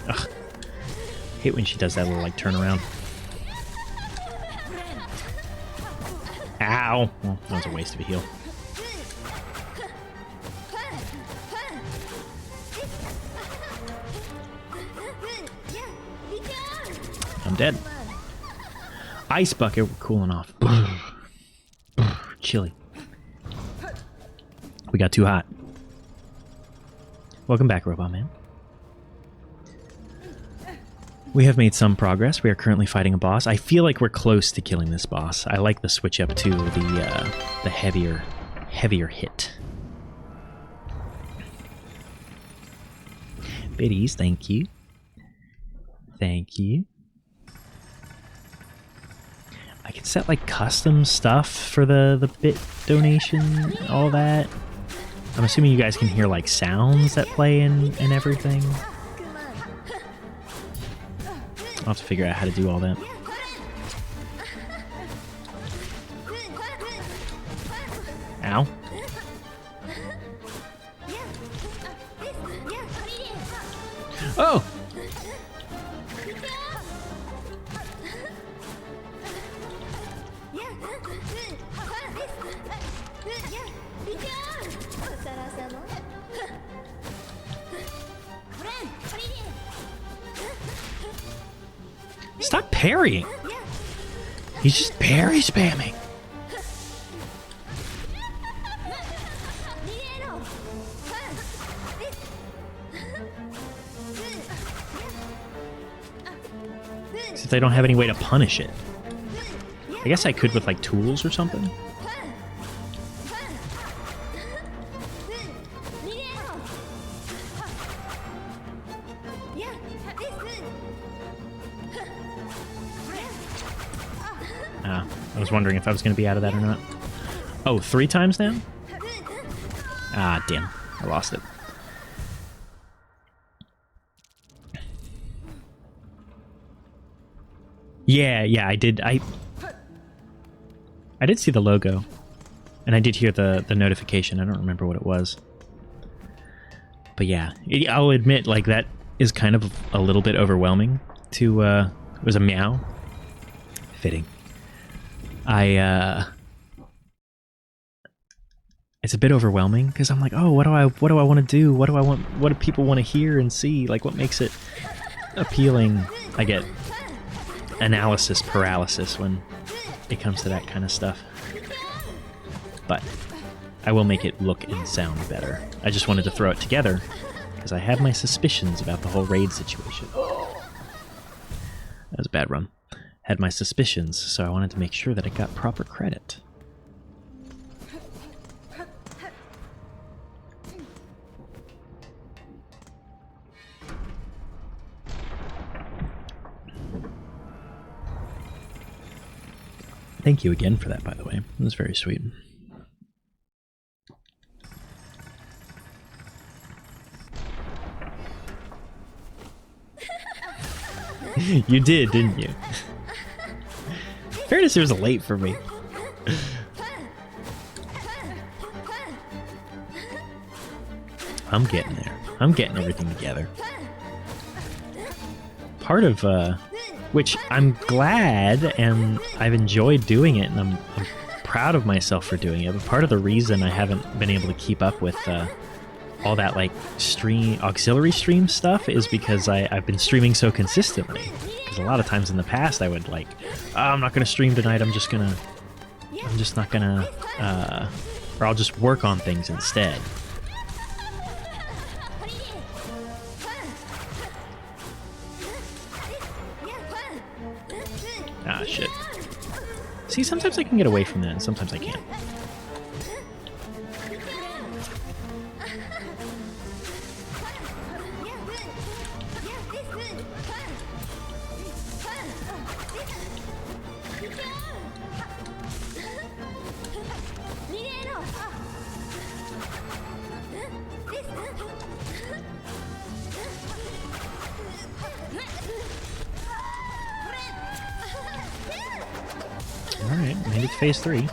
Ugh. Hate when she does that little like turnaround. Ow! Well, that was a waste of a heal. I'm dead. Ice bucket, we're cooling off. Chilly. We got too hot. Welcome back, Robot Man. We have made some progress. We are currently fighting a boss. I feel like we're close to killing this boss. I like the switch up to the heavier hit. Biddies, thank you. Thank you. I can set like custom stuff for the bit donation, all that. I'm assuming you guys can hear like sounds that play and everything. I'll have to figure out how to do all that. Ow. Oh! Stop parrying! He's just parry spamming! Since I don't have any way to punish it. I guess I could with like tools or something. I was wondering if I was going to be out of that or not. Oh, 3 times now? Ah, damn. I lost it. Yeah, I did. I did see the logo, and I did hear the notification. I don't remember what it was, but yeah, I'll admit, like, that is kind of a little bit overwhelming. To it was a meow. Fitting. It's a bit overwhelming because I'm like, oh, what do I want to do? What do people want to hear and see? Like, what makes it appealing? I get analysis paralysis when it comes to that kind of stuff. But I will make it look and sound better. I just wanted to throw it together because I have my suspicions about the whole raid situation. That was a bad run. Had my suspicions, so I wanted to make sure that it got proper credit. Thank you again for that, by the way. It was very sweet. You did, didn't you? Fairness, it was late for me. I'm getting there. I'm getting everything together. Part of, which I'm glad, and I've enjoyed doing it, and I'm proud of myself for doing it, but part of the reason I haven't been able to keep up with all that, like, auxiliary stream stuff is because I've been streaming so consistently. Because a lot of times in the past I would, like, oh, I'm not going to stream tonight, I'm just not going to, or I'll just work on things instead. Ah, shit. See, sometimes I can get away from that, and sometimes I can't. Alright, made it to phase 3.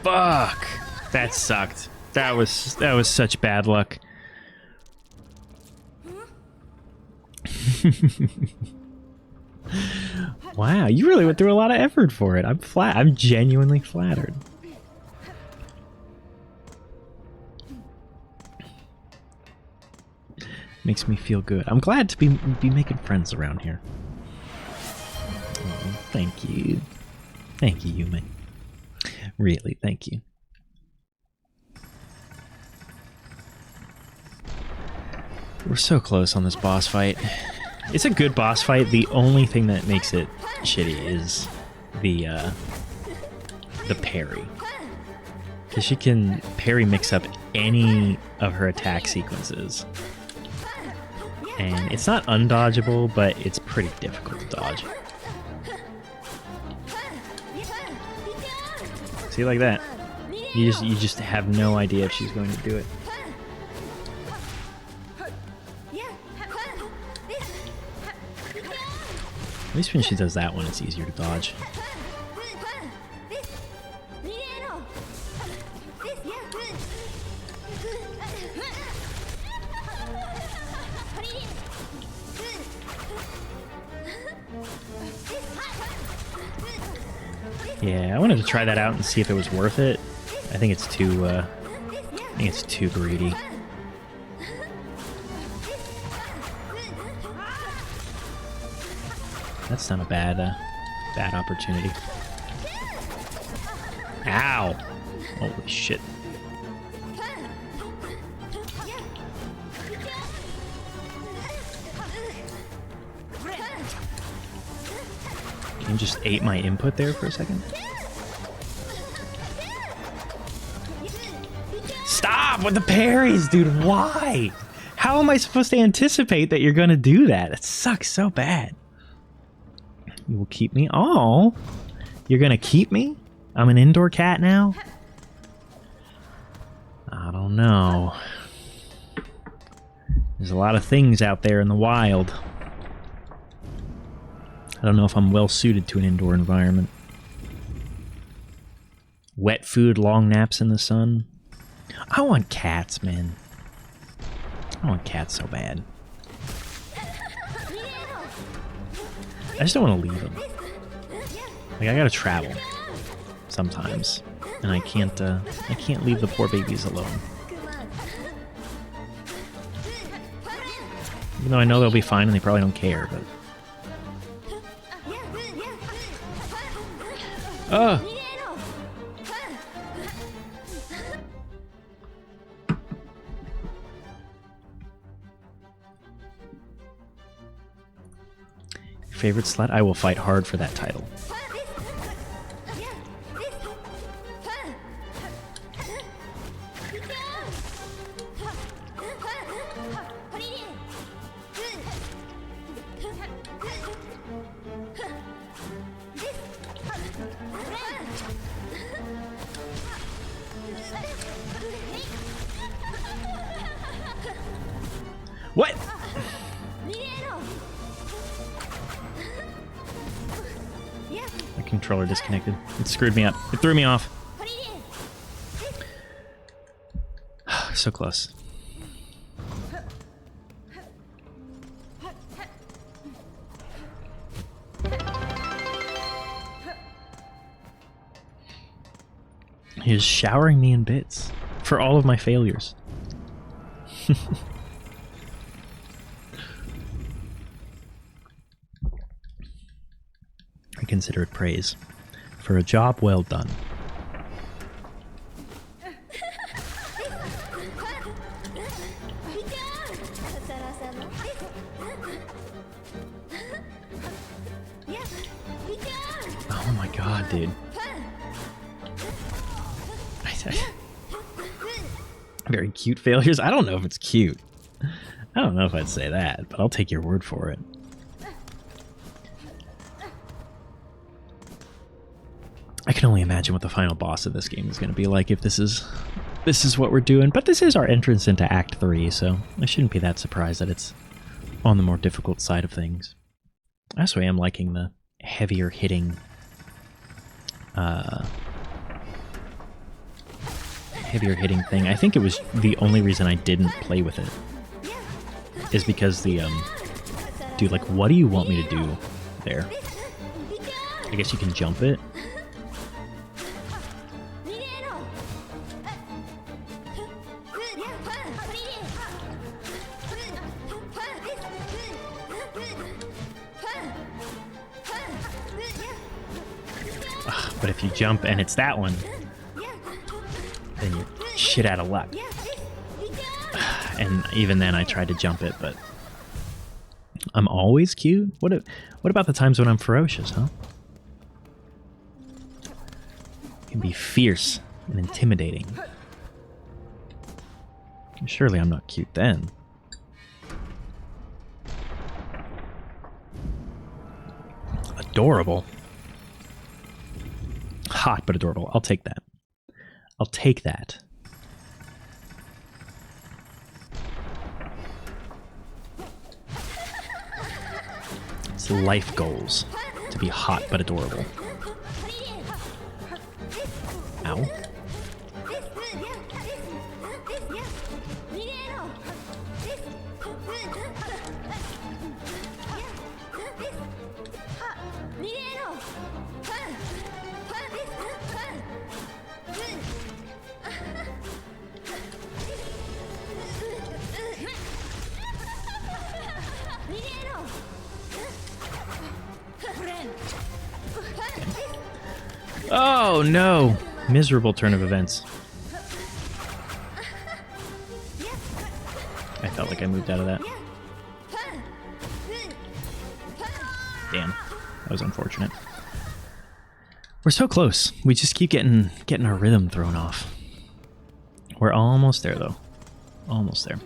Fuck! That sucked. That was such bad luck. Wow, you really went through a lot of effort for it. I'm genuinely flattered. Makes me feel good. I'm glad to be making friends around here. Oh, thank you. Thank you, Yume. Really, thank you. We're so close on this boss fight. It's a good boss fight. The only thing that makes it shitty is the parry. Because she can parry mix up any of her attack sequences. And it's not undodgeable, but it's pretty difficult to dodge. See, like that. You just have no idea if she's going to do it. At least when she does that one, it's easier to dodge. Yeah, I wanted to try that out and see if it was worth it. I think it's too greedy. That's not a bad opportunity. Ow! Holy shit. You just ate my input there for a second? Stop with the parries, dude. Why? How am I supposed to anticipate that you're going to do that? It sucks so bad. You will keep me? Oh, you're going to keep me? I'm an indoor cat now? I don't know. There's a lot of things out there in the wild. I don't know if I'm well suited to an indoor environment. Wet food, long naps in the sun. I want cats, man. I want cats so bad. I just don't want to leave them. Like, I gotta travel sometimes, and I can't leave the poor babies alone. Even though I know they'll be fine and they probably don't care, but... Ugh! Favorite slut? I will fight hard for that title. What? My controller disconnected. It screwed me up. It threw me off. So close. He is showering me in bits for all of my failures. I consider it praise for a job well done. Oh my god, dude. Very cute failures? I don't know if it's cute. I don't know if I'd say that, but I'll take your word for it. I can only imagine what the final boss of this game is going to be like if this is what we're doing. But this is our entrance into Act 3, so I shouldn't be that surprised that it's on the more difficult side of things. I also am liking the heavier hitting thing. I think it was the only reason I didn't play with it is because the dude, like, what do you want me to do there? I guess you can jump it. But if you jump and it's that one, then you're shit out of luck. And even then I tried to jump it, but I'm always cute? What about the times when I'm ferocious, huh? I can be fierce and intimidating. Surely I'm not cute then. Adorable. Hot but adorable. I'll take that. I'll take that. It's life goals to be hot but adorable. Ow. Oh no! Miserable turn of events. I felt like I moved out of that. Damn. That was unfortunate. We're so close. We just keep getting our rhythm thrown off. We're almost there, though. Almost there.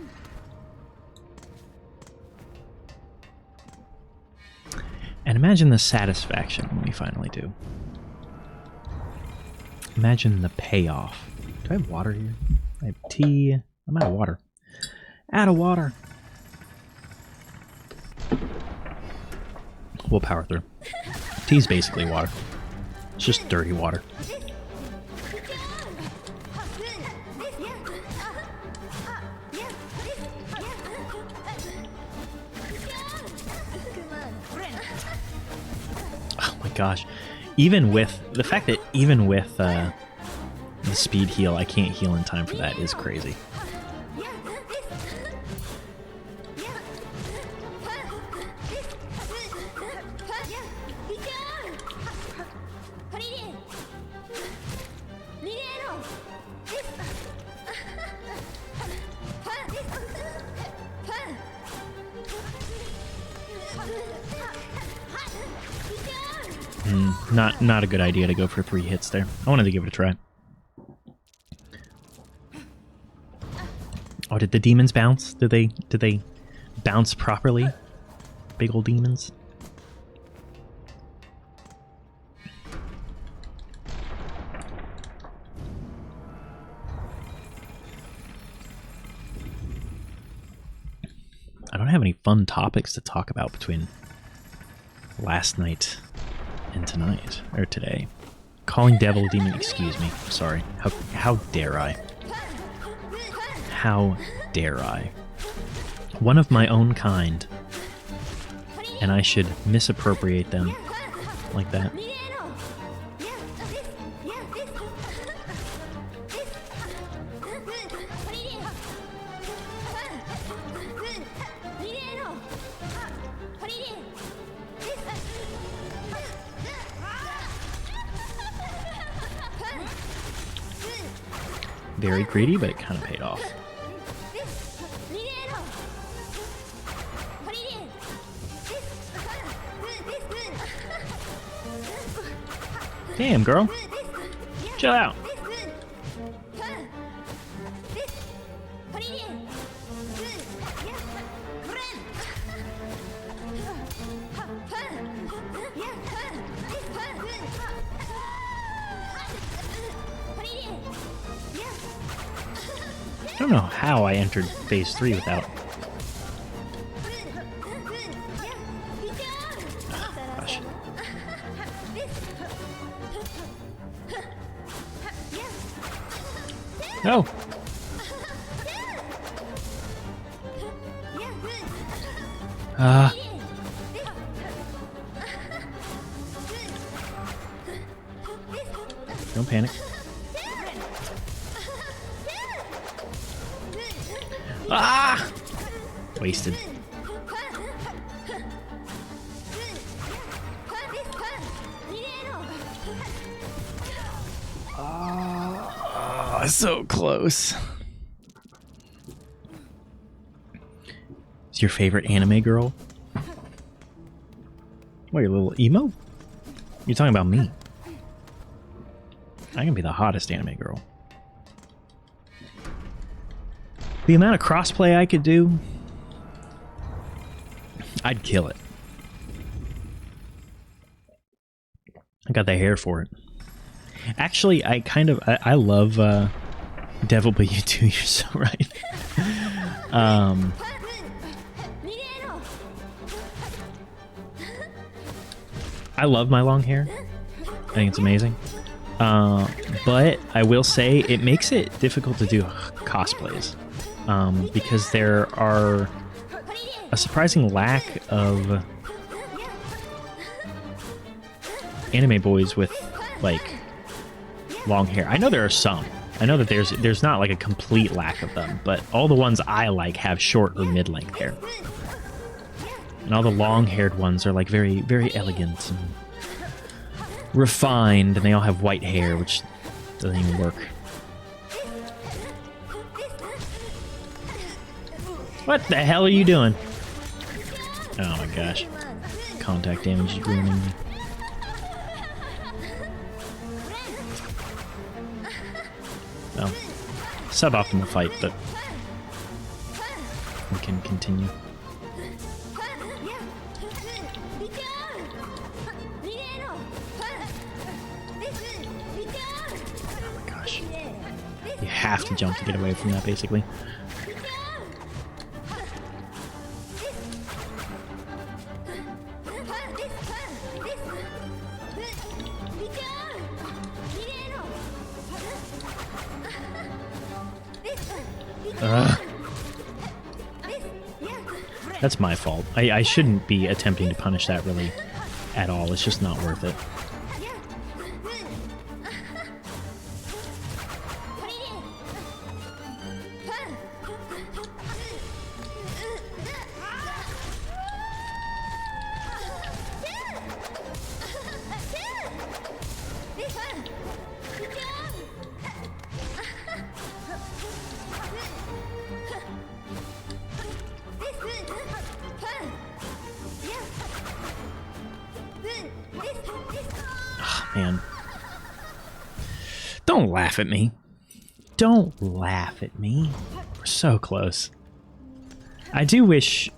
And imagine the satisfaction when we finally do. Imagine the payoff. Do I have water here? I have tea. I'm out of water. Out of water. We'll power through. Tea's basically water. It's just dirty water. Oh my gosh. Even with the fact that even with the speed heal, I can't heal in time for that is crazy. Not a good idea to go for 3 hits there. I wanted to give it a try. Oh, did the demons bounce? Did they bounce properly? Big old demons. I don't have any fun topics to talk about between last night and tonight, or today. Calling devil demon, excuse me, sorry. How dare I? How dare I? One of my own kind, and I should misappropriate them like that. Very greedy, but it kind of paid off. Damn, girl. Chill out. I don't know how I entered phase 3 without... Gosh. No! Don't panic. Ah! Wasted. Oh, so close. Is your favorite anime girl? What, your little emo? You're talking about me. I can be the hottest anime girl. The amount of crossplay I could do, I'd kill it. I got the hair for it. Actually, I love Devil, but you too. You're so right. I love my long hair. I think it's amazing. But I will say it makes it difficult to do cosplays. Because there are a surprising lack of anime boys with, like, long hair. I know there are some. I know that there's not, like, a complete lack of them, but all the ones I like have short or mid-length hair. And all the long-haired ones are, like, very, very elegant and refined, and they all have white hair, which doesn't even work. What the hell are you doing? Oh my gosh. Contact damage is ruining me. Oh. suboptimal fight, but we can continue. Oh my gosh. You have to jump to get away from that, basically. That's my fault. I shouldn't be attempting to punish that really at all. It's just not worth it. Man. Don't laugh at me. Don't laugh at me. We're so close. I do wish...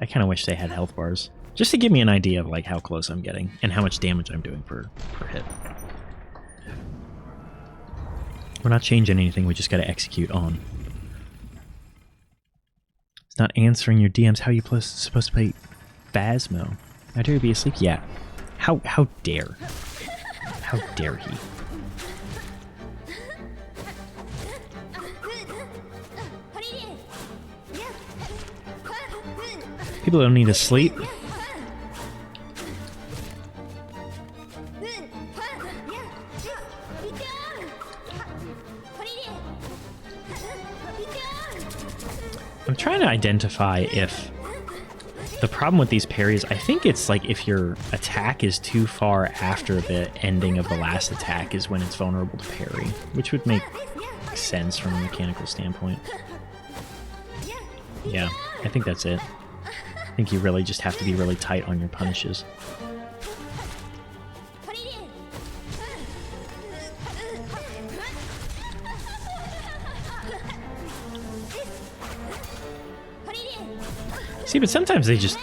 I kind of wish they had health bars. Just to give me an idea of like how close I'm getting and how much damage I'm doing per hit. We're not changing anything, we just gotta execute on. It's not answering your DMs. How are you supposed to play Phasmo? How dare you be asleep? Yeah. How dare? How dare he? People don't need to sleep. I'm trying to identify if the problem with these parries, I think it's like if your attack is too far after the ending of the last attack is when it's vulnerable to parry, which would make sense from a mechanical standpoint. Yeah, I think that's it. I think you really just have to be really tight on your punishes. See, but sometimes they just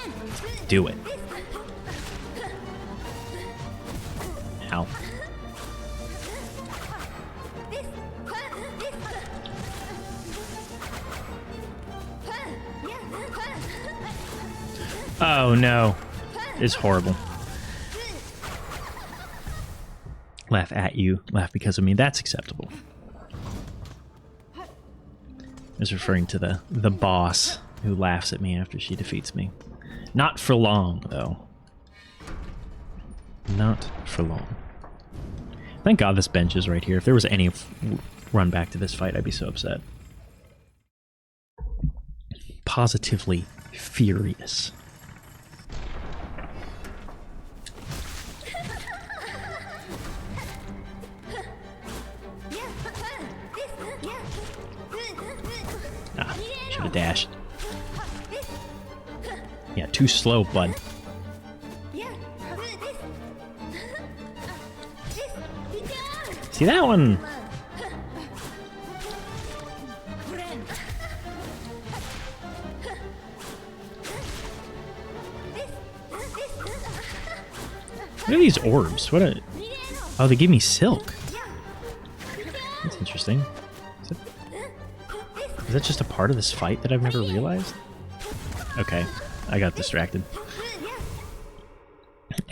do it. Ow. Oh no. It's horrible. Laugh at you, laugh because of me. That's acceptable. I was referring to the boss who laughs at me after she defeats me. Not for long, though. Not for long. Thank God this bench is right here. If there was any run back to this fight, I'd be so upset. Positively furious. Ah, should have dashed. Yeah, too slow, bud. See that one? What are these orbs? What are... Oh, they give me silk. That's interesting. Is that just a part of this fight that I've never realized? Okay, I got distracted.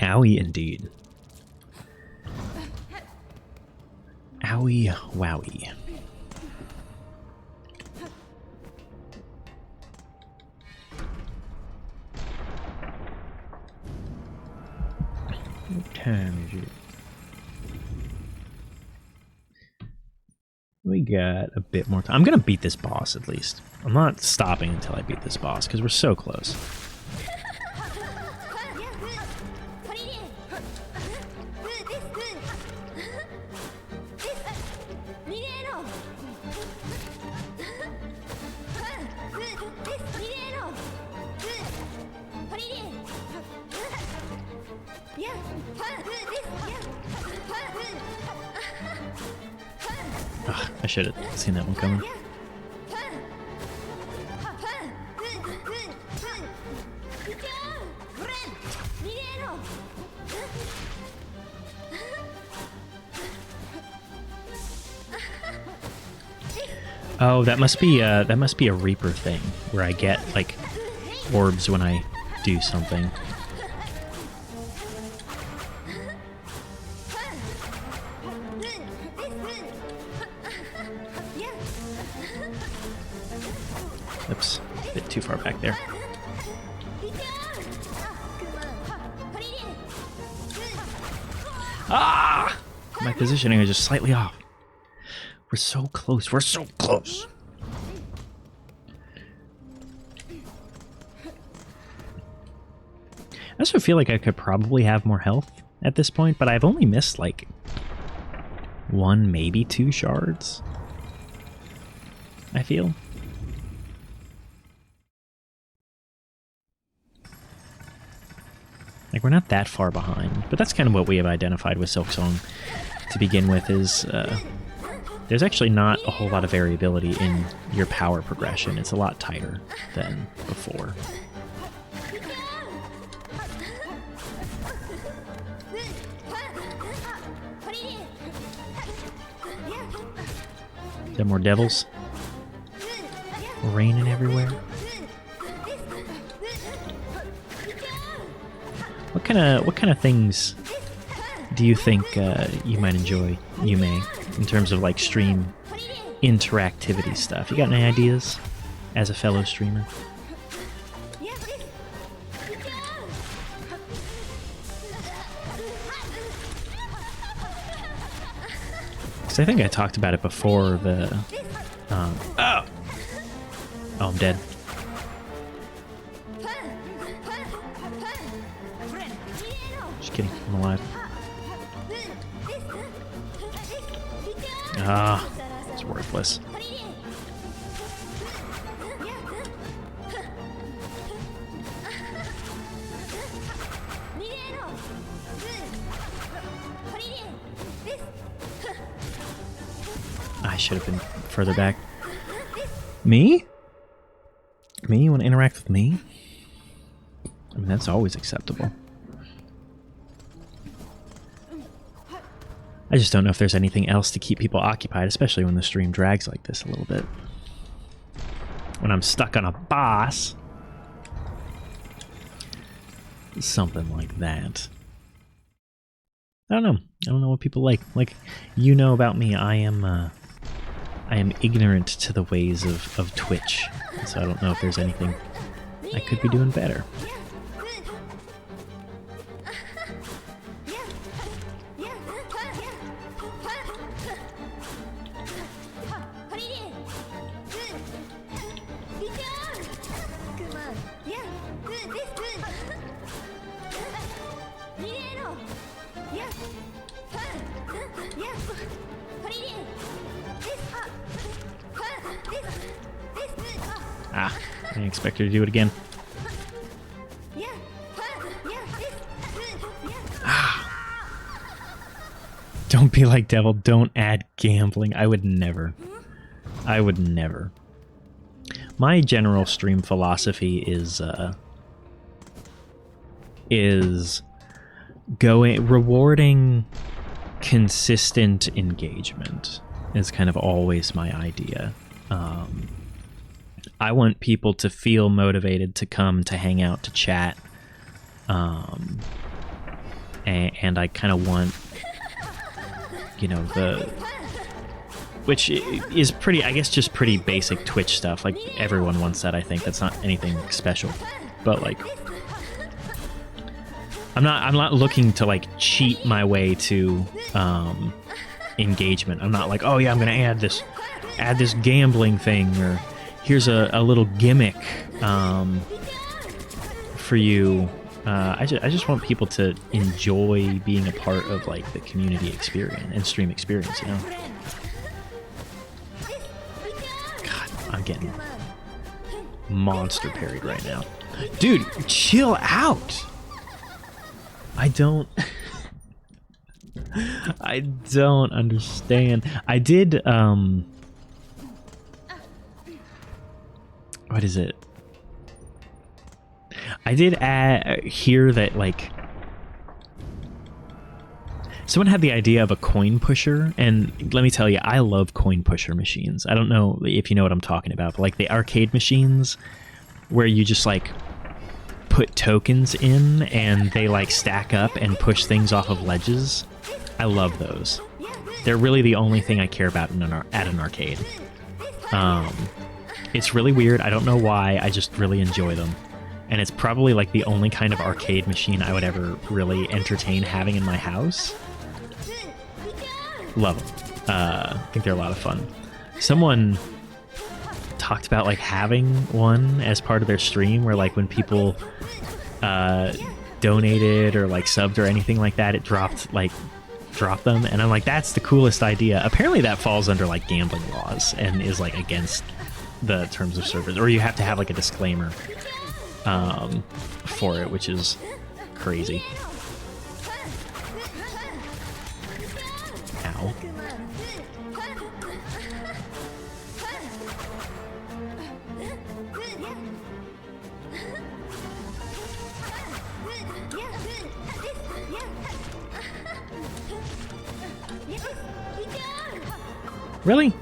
Owie indeed. Owie wowie. What time is it? We got a bit more time. I'm gonna beat this boss at least. I'm not stopping until I beat this boss because we're so close. Ugh, I should have seen that one coming. Oh, that must be a Reaper thing where I get like orbs when I do something. Oops, a bit too far back there. Ah! My positioning is just slightly off. We're so close. We're so close. I also feel like I could probably have more health at this point, but I've only missed like 1, maybe 2 shards. I feel. Like, we're not that far behind, but that's kind of what we have identified with Silksong to begin with, is there's actually not a whole lot of variability in your power progression. It's a lot tighter than before. Is there more devils? Raining everywhere. What kind of things do you think you might enjoy, in terms of like stream interactivity stuff? You got any ideas as a fellow streamer? Because I think I talked about it before. Oh, I'm dead. Just kidding, I'm alive. Ah, it's worthless. I should have been further back. Me? Me? You want to interact with me? I mean, that's always acceptable. I just don't know if there's anything else to keep people occupied, especially when the stream drags like this a little bit. When I'm stuck on a boss. Something like that. I don't know. I don't know what people like. Like, you know about me, I am ignorant to the ways of Twitch. So I don't know if there's anything I could be doing better. Ah, I didn't expect her to do it again. Ah. Don't be like Devil, don't add gambling. I would never. I would never. My general stream philosophy is rewarding consistent engagement is kind of always my idea. I want people to feel motivated to come, to hang out, to chat. And I kind of want, you know, which is pretty, I guess, just pretty basic Twitch stuff. Like, everyone wants that, I think. That's not anything special. But, like, I'm not looking to, like, cheat my way to engagement. I'm not like, oh yeah, I'm gonna add this gambling thing, or here's a little gimmick for you. I just want people to enjoy being a part of, like, the community experience and stream experience, you know? God, I'm getting monster parried right now. Dude, chill out! I don't... I don't understand. I did, what is it? I did hear that, like, someone had the idea of a coin pusher, and let me tell you, I love coin pusher machines. I don't know if you know what I'm talking about, but like the arcade machines where you just like put tokens in and they like stack up and push things off of ledges. I love those. They're really the only thing I care about at an arcade. It's really weird. I don't know why. I just really enjoy them. And it's probably like the only kind of arcade machine I would ever really entertain having in my house. Love them. I think they're a lot of fun. Someone talked about like having one as part of their stream where like when people donated or like subbed or anything like that, it dropped them, and I'm like, that's the coolest idea. Apparently that falls under like gambling laws and is like against the terms of service, or you have to have like a disclaimer for it, which is crazy. Ow. Really?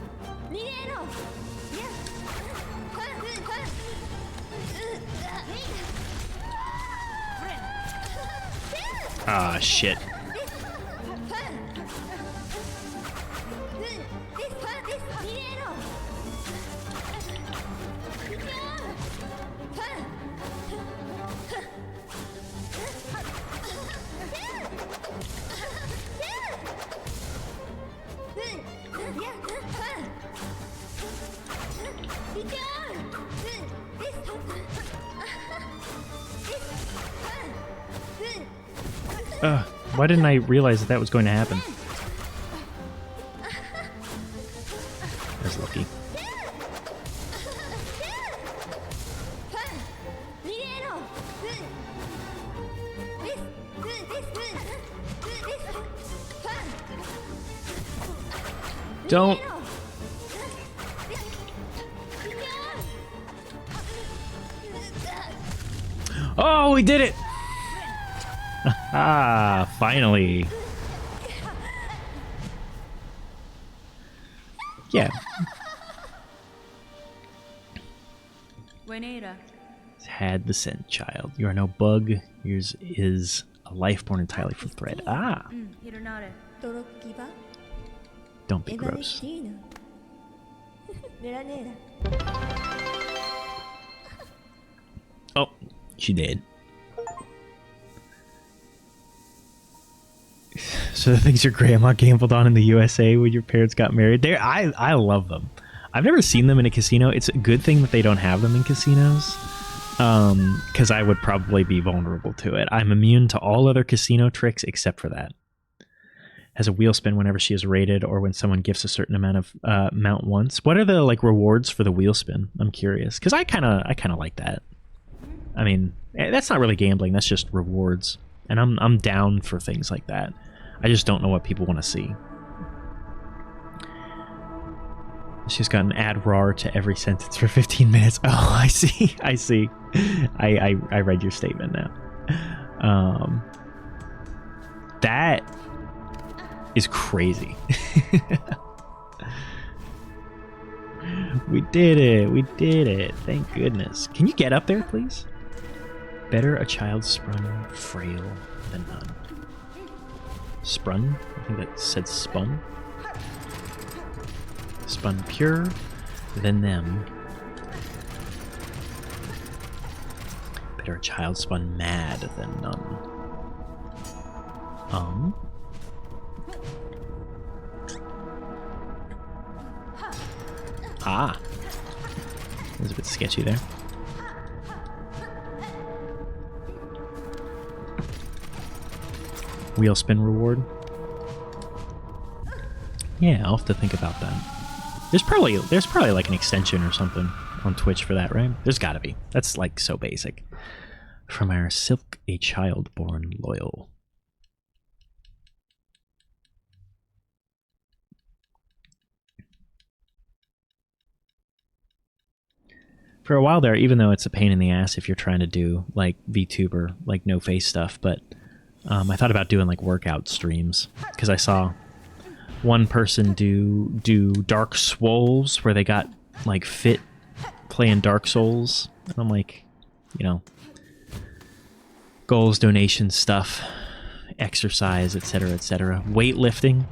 Ah, shit. Why didn't I realize that was going to happen? That's lucky. Don't. Oh, we did it! Ah, finally. Yeah. Had the scent, child. You are no bug. Yours is a life born entirely from thread. Ah. Don't be gross. Oh, she did. So the things your grandma gambled on in the USA when your parents got married, I love them. I've never seen them in a casino. It's a good thing that they don't have them in casinos, because I would probably be vulnerable to it. I'm immune to all other casino tricks except for that. Has a wheel spin whenever she is rated or when someone gifts a certain amount of amount once. What are the like rewards for the wheel spin? I'm curious, because I kind of like that. I mean, that's not really gambling. That's just rewards, and I'm down for things like that. I just don't know what people want to see. She's got an add RAR to every sentence for 15 minutes. Oh, I see. I see. I read your statement now. That is crazy. We did it. We did it. Thank goodness. Can you get up there, please? Better a child sprung frail than none. Sprung? I think that said spun. Spun pure than them. Better a child spun mad than none. Ah. That was a bit sketchy there. Wheel spin reward. Yeah, I'll have to think about that. There's probably like an extension or something on Twitch for that, right? There's gotta be. That's like so basic. From our Silk, a child born loyal. for a while there, even though it's a pain in the ass if you're trying to do like VTuber, like no face stuff, but I thought about doing like workout streams because I saw one person do Dark Souls where they got like fit playing Dark Souls, and I'm like, you know, goals, donations, stuff, exercise, etc., etc., weightlifting,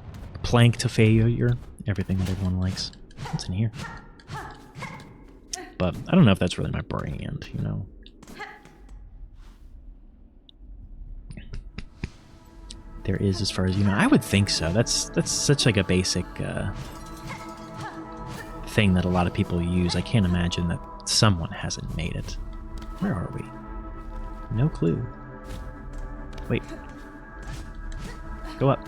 plank to failure, everything that everyone likes. What's in here? But I don't know if that's really my brand, you know. There is, as far as you know. I would think so. That's such like a basic thing that a lot of people use. I can't imagine that someone hasn't made it. Where are we? No clue. Wait. Go up.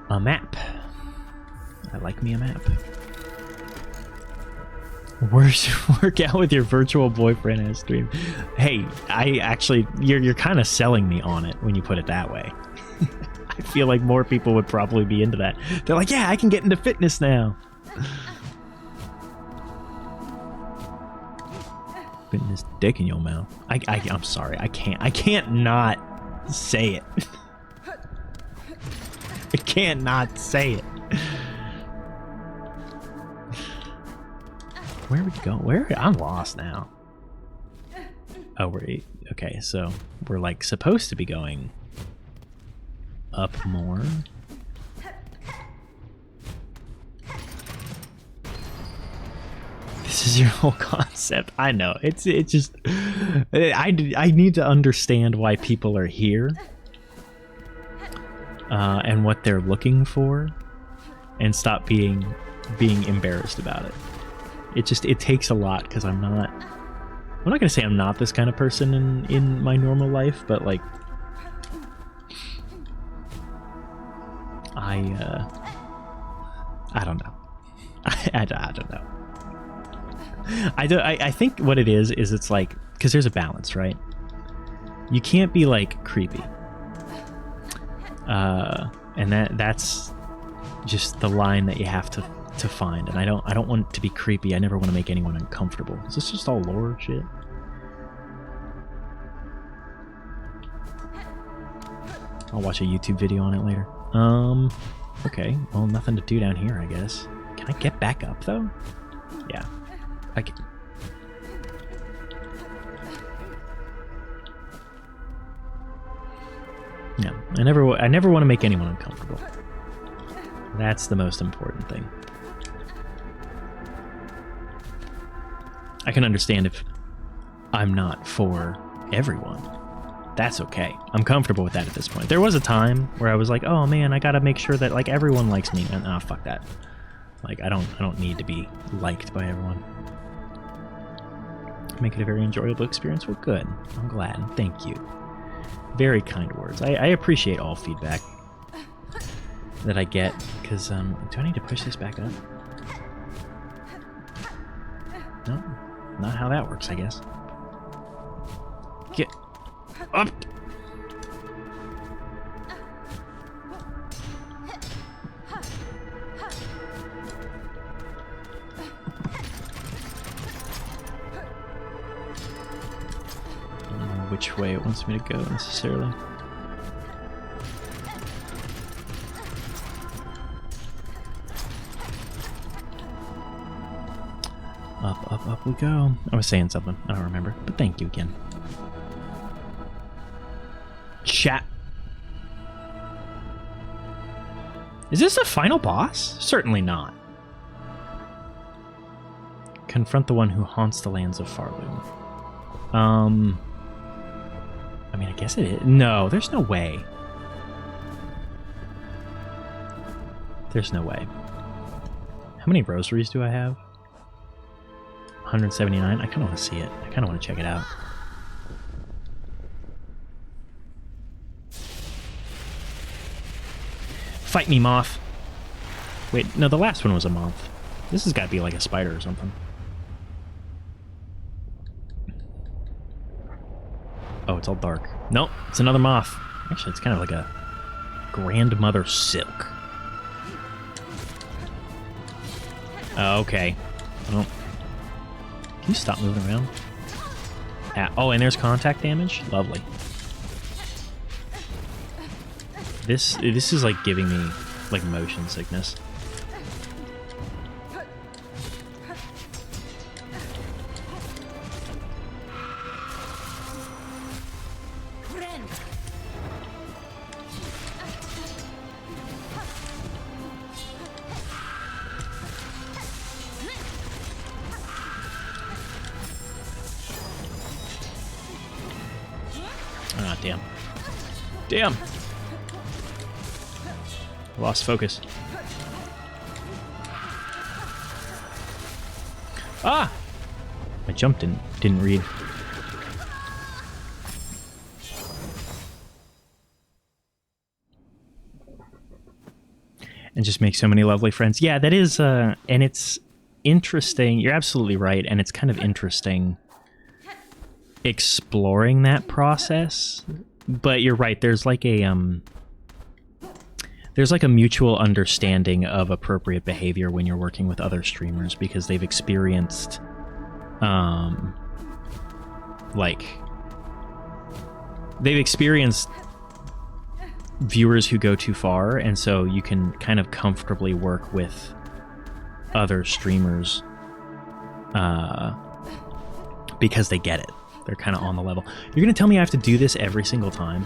A map. I like me a map. Work out with your virtual boyfriend in a stream. Hey, I actually, you're kind of selling me on it when you put it that way. I feel like more people would probably be into that. They're like, yeah, I can get into fitness now. Putting this dick in your mouth. I'm sorry, I can't not say it. I can't not say it. Where would you go? Where? I'm lost now. Oh, okay, so we're like supposed to be going up more. This is your whole concept. I know. It's just I need to understand why people are here. And what they're looking for, and stop being embarrassed about it. It takes a lot, because I'm not gonna say I'm not this kind of person in my normal life, but like I don't know. I don't know. I think what it is it's like, because there's a balance, right? You can't be like creepy. And that's just the line that you have to find. And I don't want it to be creepy. I never want to make anyone uncomfortable. Is this just all lore shit? I'll watch a YouTube video on it later. Okay. Well, nothing to do down here, I guess. Can I get back up though? Yeah. I can. No, I never want to make anyone uncomfortable. That's the most important thing. I can understand if I'm not for everyone. That's okay. I'm comfortable with that at this point. There was a time where I was like, oh man, I gotta make sure that like everyone likes me. And fuck that. Like I don't need to be liked by everyone. Make it a very enjoyable experience. Well, good. I'm glad. Thank you. Very kind words. I appreciate all feedback that I get, because do I need to push this back up? No, not how that works, I guess. Get up. Which way it wants me to go necessarily. Up we go. I was saying something. I don't remember, but thank you again. Chat. Is this the final boss? Certainly not. Confront the one who haunts the lands of Farloom. I mean, I guess it is. No, there's no way. There's no way. How many rosaries do I have? 179? I kind of want to see it. I kind of want to check it out. Fight me, moth. Wait, no, the last one was a moth. This has got to be like a spider or something. Oh, it's all dark. Nope, it's another moth. Actually, it's kind of like a Grandmother Silk. Okay. Well, can you stop moving around? Oh, and there's contact damage? Lovely. This is like giving me like motion sickness. Ah, damn. Damn! Lost focus. Ah! My jump didn't read. And just make so many lovely friends. Yeah, that is, and it's interesting. You're absolutely right, and it's kind of interesting exploring that process. But you're right, there's like a mutual understanding of appropriate behavior when you're working with other streamers because they've experienced viewers who go too far, and so you can kind of comfortably work with other streamers because they get it. They're kind of on the level. You're gonna tell me I have to do this every single time?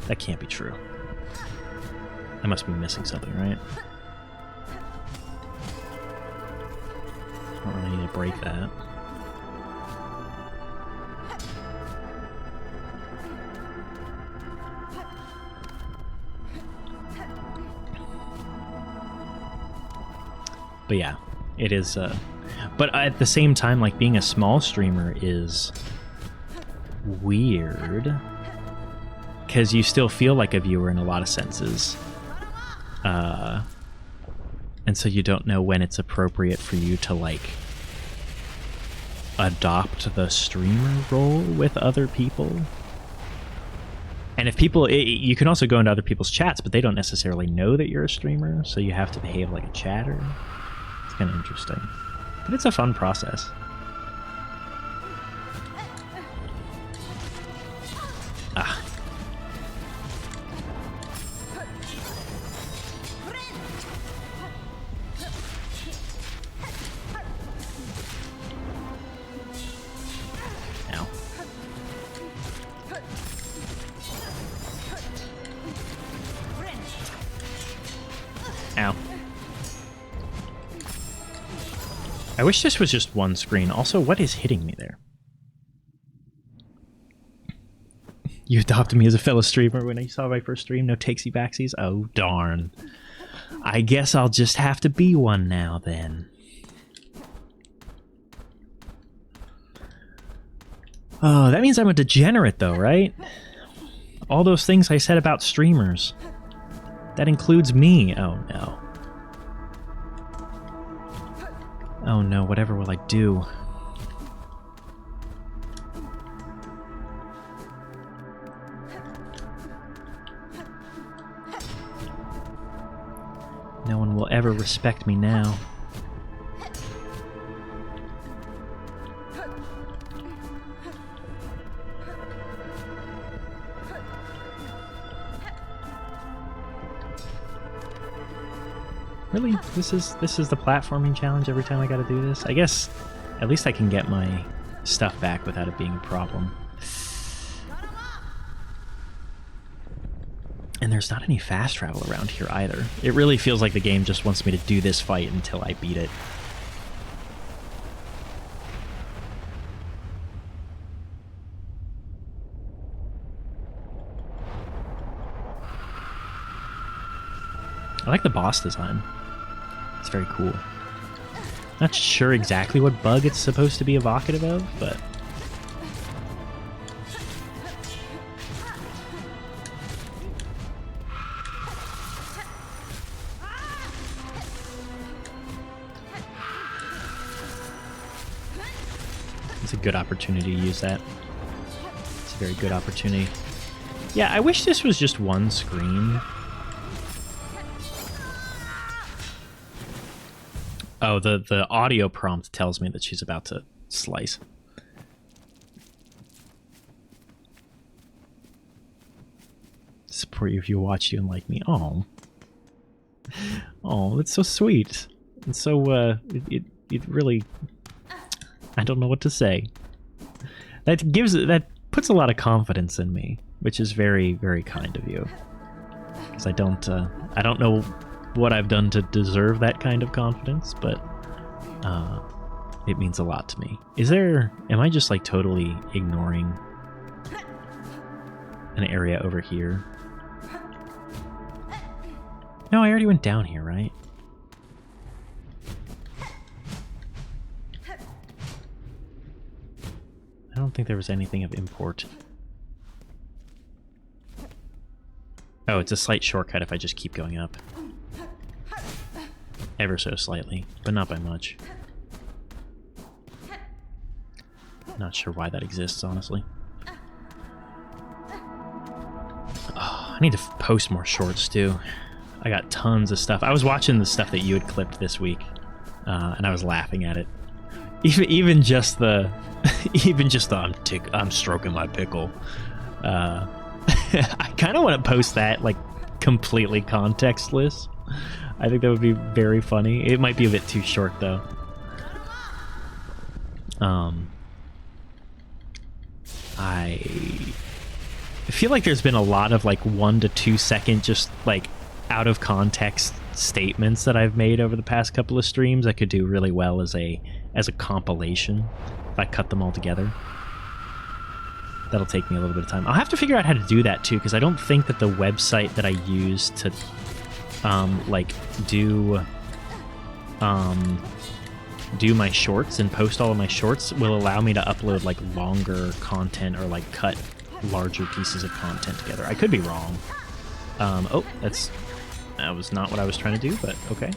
That can't be true. I must be missing something, right? I don't really need to break that. But yeah, it is... but at the same time, like, being a small streamer is weird. Because you still feel like a viewer in a lot of senses. And so you don't know when it's appropriate for you to, like, adopt the streamer role with other people. And if people... you can also go into other people's chats, but they don't necessarily know that you're a streamer, so you have to behave like a chatter. It's kind of interesting. But it's a fun process. Ah. Ow. Ow. I wish this was just one screen. Also, what is hitting me there? You adopted me as a fellow streamer when I saw my first stream. No takesy backsies. Oh, darn. I guess I'll just have to be one now, then. Oh, that means I'm a degenerate, though, right? All those things I said about streamers. That includes me. Oh, no. Oh, no. Whatever will I do? No one will ever respect me now. Really? This is the platforming challenge every time I gotta do this? I guess at least I can get my stuff back without it being a problem. And there's not any fast travel around here either. It really feels like the game just wants me to do this fight until I beat it. I like the boss design. It's very cool. Not sure exactly what bug it's supposed to be evocative of, but... it's a good opportunity to use that. It's a very good opportunity. Yeah, I wish this was just one screen. Oh, the audio prompt tells me that she's about to slice. Support you if you watch you and like me. Oh. Oh, that's so sweet. And so, it really... I don't know what to say. That puts a lot of confidence in me, which is very, very kind of you. Because I don't know what I've done to deserve that kind of confidence, but it means a lot to me. Am I just like totally ignoring an area over here? No, I already went down here, right? I don't think there was anything of import. Oh, it's a slight shortcut if I just keep going up. Ever so slightly, but not by much. Not sure why that exists, honestly. Oh, I need to post more shorts, too. I got tons of stuff. I was watching the stuff that you had clipped this week, and I was laughing at it. Even just the... even just the I'm stroking my pickle. I kind of want to post that, like, completely contextless. I think that would be very funny. It might be a bit too short, though. I feel like there's been a lot of, like, 1 to 2 second just, like, out of context statements that I've made over the past couple of streams. I could do really well as a compilation if I cut them all together. That'll take me a little bit of time. I'll have to figure out how to do that too, because I don't think that the website that I use to like do my shorts and post all of my shorts will allow me to upload like longer content or like cut larger pieces of content together. I could be wrong. Oh, that was not what I was trying to do, but okay.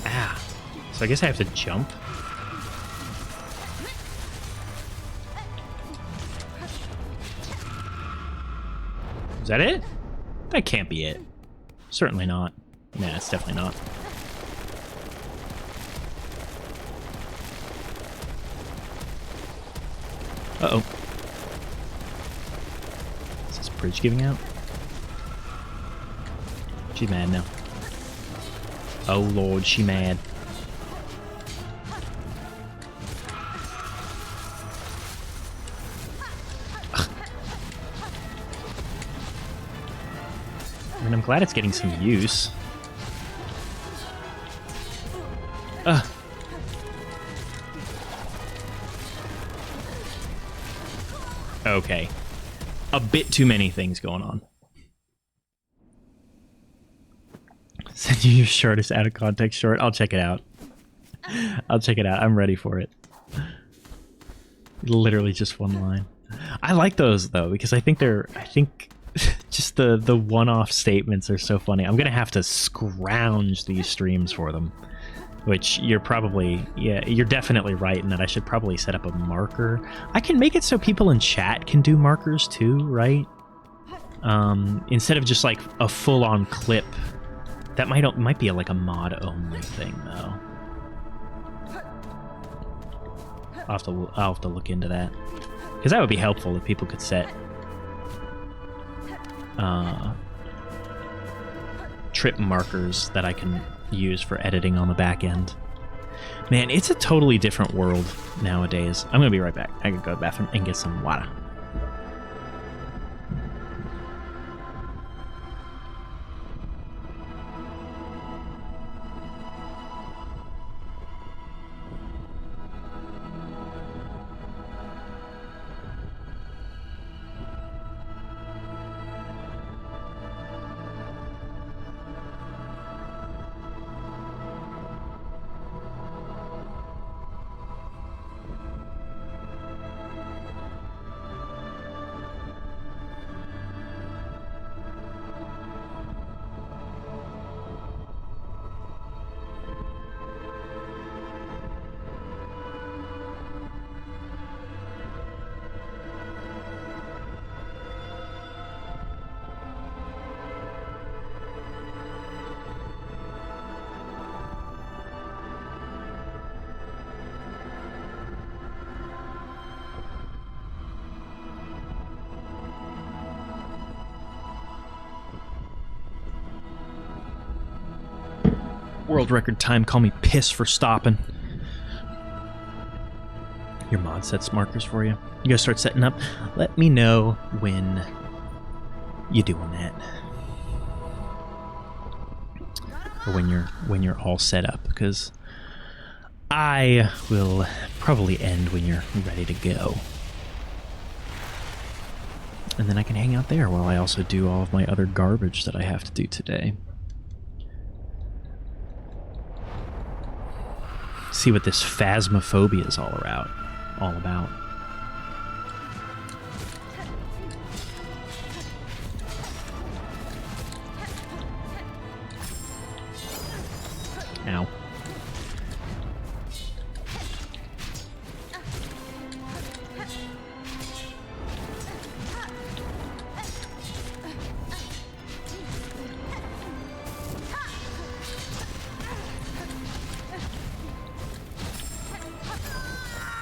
Ah, so I guess I have to jump. Is that it? That can't be it. Certainly not. Nah, it's definitely not. Uh-oh. Is this bridge giving out? She's mad now. Oh lord, she mad. I mean, I'm glad it's getting some use. Okay. A bit too many things going on. Send you your shortest out of context short. I'll check it out. I'll check it out. I'm ready for it. Literally just one line. I like those though, because I think just the one-off statements are so funny. I'm gonna have to scrounge these streams for them, which you're probably, yeah, you're definitely right in that I should probably set up a marker. I can make it so people in chat can do markers too, right? Instead of just like a full-on clip. That might be like a mod-only thing though. I'll have to look into that, because that would be helpful if people could set trip markers that I can use for editing on the back end. Man, it's a totally different world nowadays. I'm gonna be right back. I could go to the bathroom and get some water. World record time. Call me piss for stopping. Your mod sets markers for you. You guys start setting up. Let me know when you're doing that. Or when you're all set up, because I will probably end when you're ready to go. And then I can hang out there while I also do all of my other garbage that I have to do today. See what this phasmophobia is all about. Ow.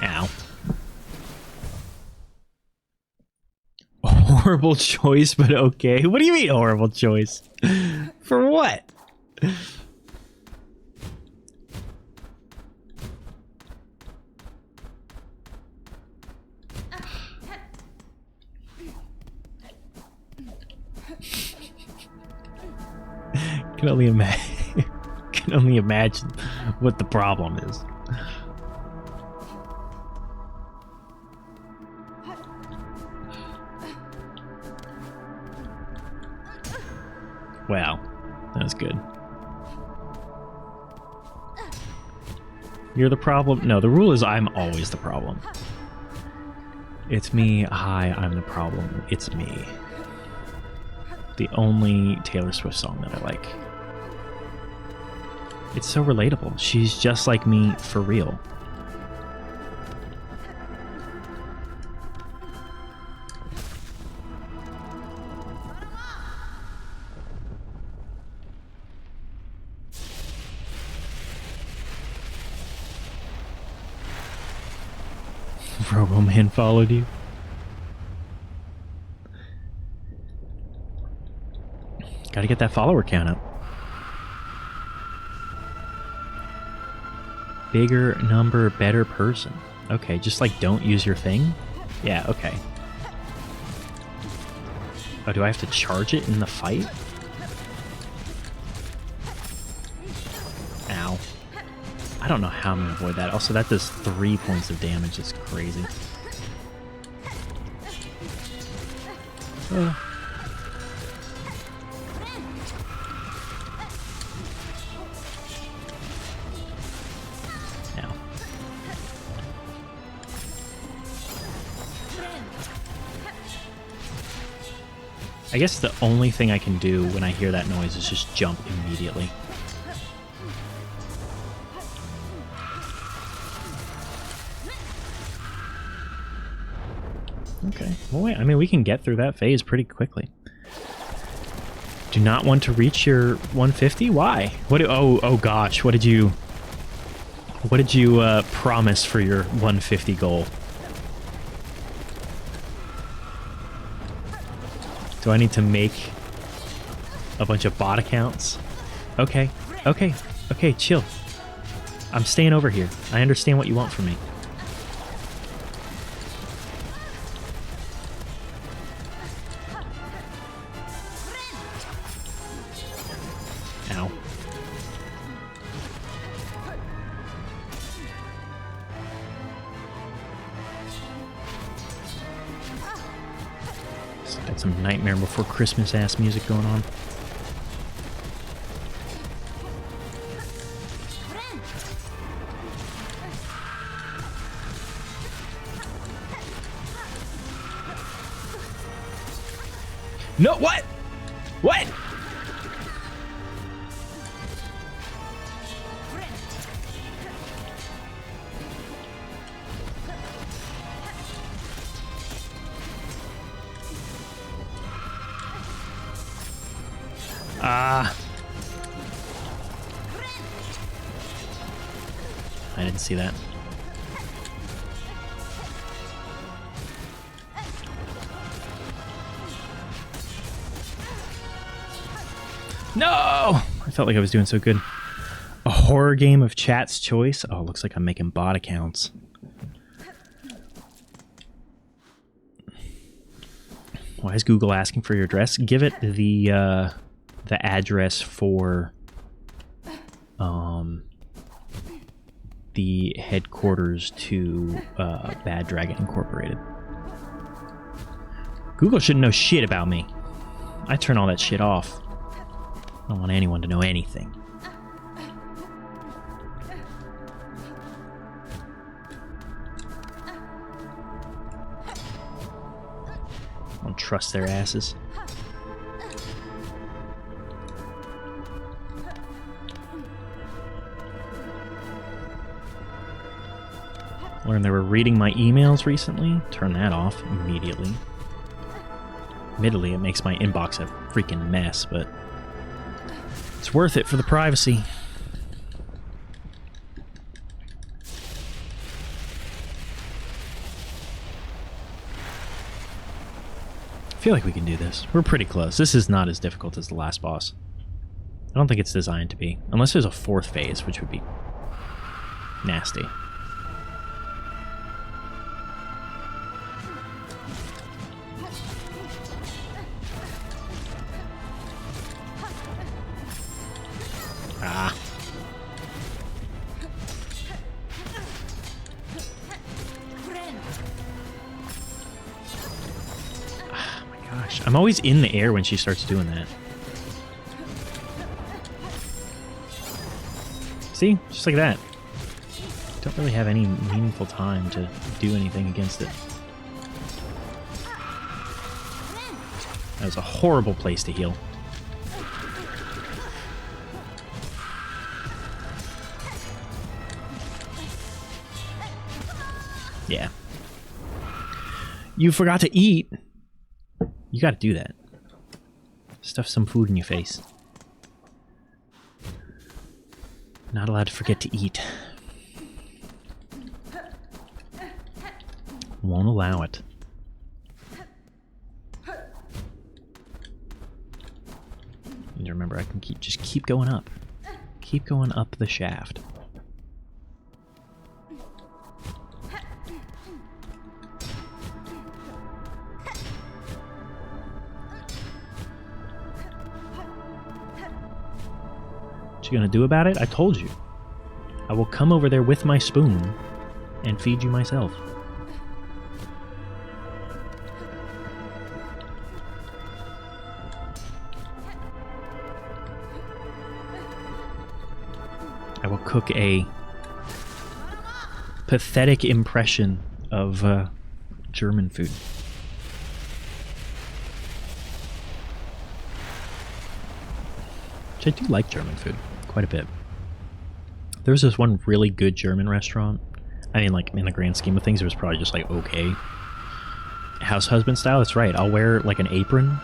Ow. Horrible choice, but okay. What do you mean horrible choice? For what? Can only imagine what the problem is. Wow, that was good. You're the problem? No, the rule is I'm always the problem. It's me, hi, I'm the problem. It's me. The only Taylor Swift song that I like. It's so relatable. She's just like me for real. Roboman followed you. Gotta get that follower count up. Bigger number, better person. Okay, just like don't use your thing? Yeah, okay. Oh, do I have to charge it in the fight? Ow. I don't know how I'm gonna avoid that. Also, that does 3 points of damage. It's crazy. Oh. I guess the only thing I can do when I hear that noise is just jump immediately. Okay. Well, wait. I mean, we can get through that phase pretty quickly. Do not want to reach your 150? Why? What? Oh gosh. What did you promise for your 150 goal? Do I need to make a bunch of bot accounts? Okay, chill. I'm staying over here. I understand what you want from me. Ow. Got some Nightmare Before Christmas ass music going on. No, what? What? I didn't see that. No! I felt like I was doing so good. horror game of chat's choice. Oh, looks like I'm making bot accounts. Why is Google asking for your address? Give it the address for the headquarters to Bad Dragon Incorporated. Google shouldn't know shit about me. I turn all that shit off. I don't want anyone to know anything. I don't trust their asses. Learned they were reading my emails recently. Turn that off immediately. Admittedly, it makes my inbox a freaking mess, but it's worth it for the privacy. I feel like we can do this. We're pretty close. This is not as difficult as the last boss. I don't think it's designed to be. Unless there's a fourth phase, which would be nasty. Ah. Oh my gosh. I'm always in the air when she starts doing that. See? Just like that. Don't really have any meaningful time to do anything against it. That was a horrible place to heal. Yeah. You forgot to eat. You gotta do that. Stuff some food in your face. Not allowed to forget to eat. Won't allow it. Need to remember I can just keep going up. Keep going up the shaft. What you gonna do about it? I told you. I will come over there with my spoon and feed you myself. I will cook a pathetic impression of German food. Which I do like German food quite a bit. There's this one really good German restaurant. I mean, like, in the grand scheme of things, it was probably just like, okay. House husband style, that's right. I'll wear like an apron.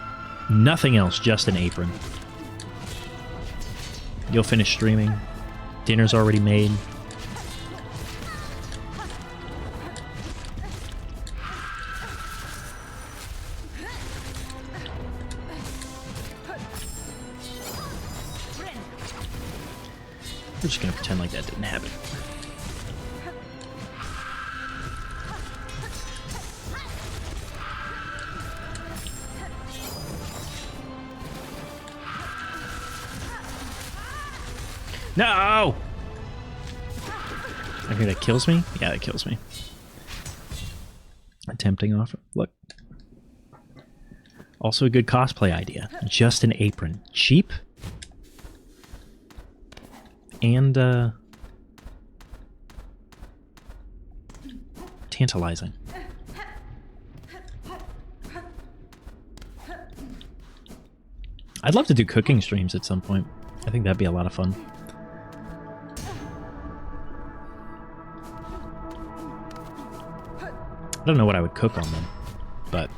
Nothing else, just an apron. You'll finish streaming. Dinner's already made. We're just gonna pretend like that didn't happen. No! I think that kills me? Yeah, that kills me. Attempting offer. Look. Also a good cosplay idea. Just an apron. Cheap. And, tantalizing. I'd love to do cooking streams at some point. I think that'd be a lot of fun. I don't know what I would cook on them, but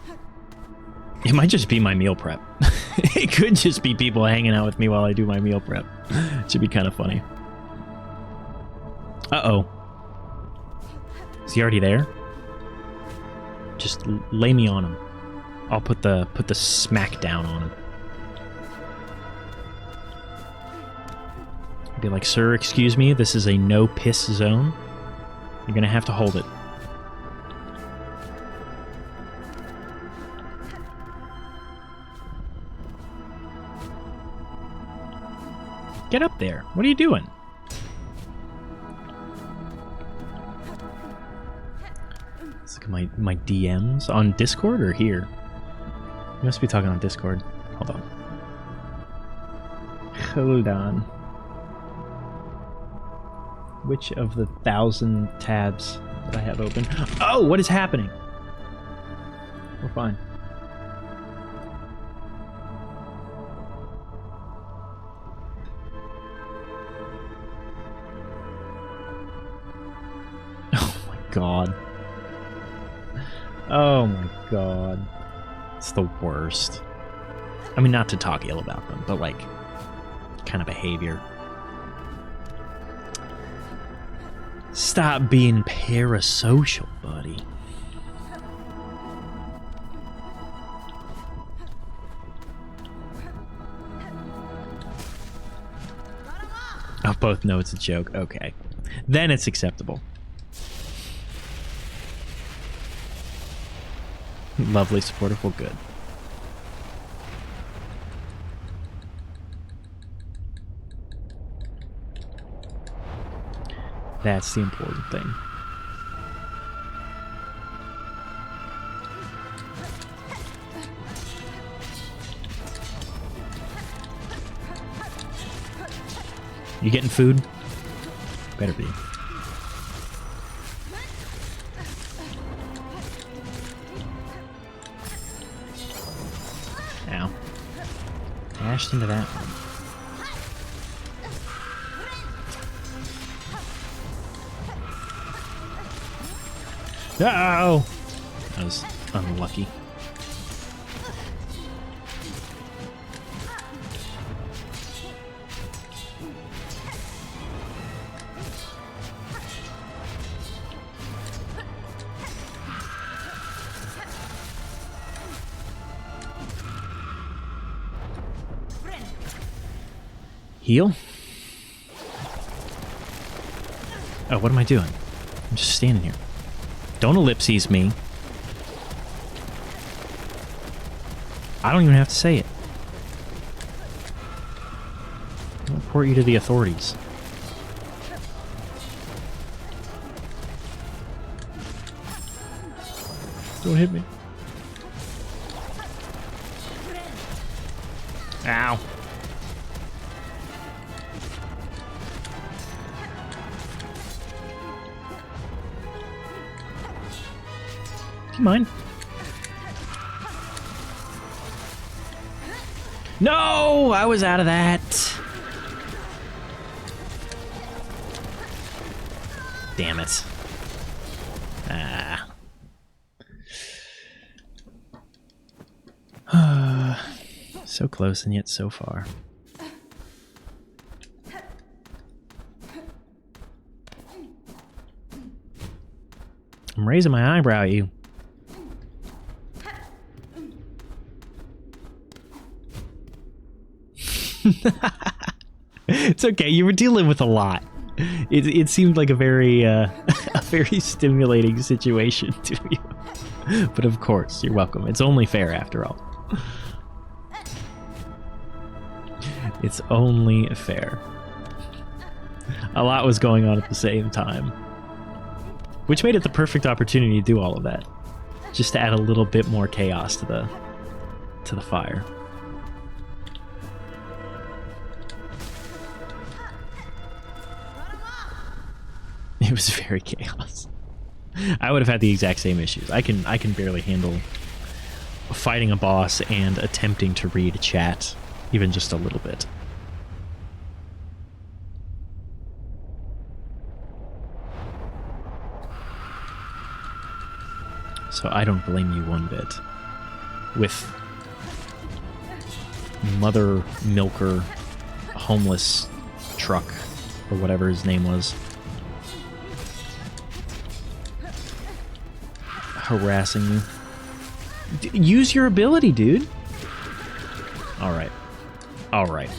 it might just be my meal prep. It could just be people hanging out with me while I do my meal prep. It should be kind of funny. Uh-oh. Is he already there? Just lay me on him. I'll put the smack down on him. be like, sir, excuse me, this is a no piss zone. You're gonna have to hold it. Get up there. What are you doing? Let's look at my DMs on Discord or here. You must be talking on Discord. Hold on. Hold on. Which of the 1,000 tabs that I have open? Oh, what is happening? We're fine. God. Oh my god. It's the worst. I mean, not to talk ill about them, but like, kind of behavior. Stop being parasocial, buddy. Oh, both know it's a joke. Okay. Then it's acceptable. Lovely, supportive, well, good. That's the important thing. You getting food? Better be. Ow. Dashed into that one. Oh! That was unlucky. Heal? Oh, what am I doing? I'm just standing here. Don't ellipses me. I don't even have to say it. I'll report you to the authorities. Don't hit me. Ow. Do you mind? No! I was out of that. Damn it. So close and yet so far. I'm raising my eyebrow at you. It's okay. You were dealing with a lot. It seemed like a very a very stimulating situation to you. But of course, you're welcome. It's only fair after all. It's only fair. A lot was going on at the same time, which made it the perfect opportunity to do all of that, just to add a little bit more chaos to the fire. It was very chaos. I would have had the exact same issues. I can barely handle fighting a boss and attempting to read chat, even just a little bit. So I don't blame you one bit. With Mother Milker, homeless truck, or whatever his name was, harassing you. Use your ability, dude. Alright. Alright.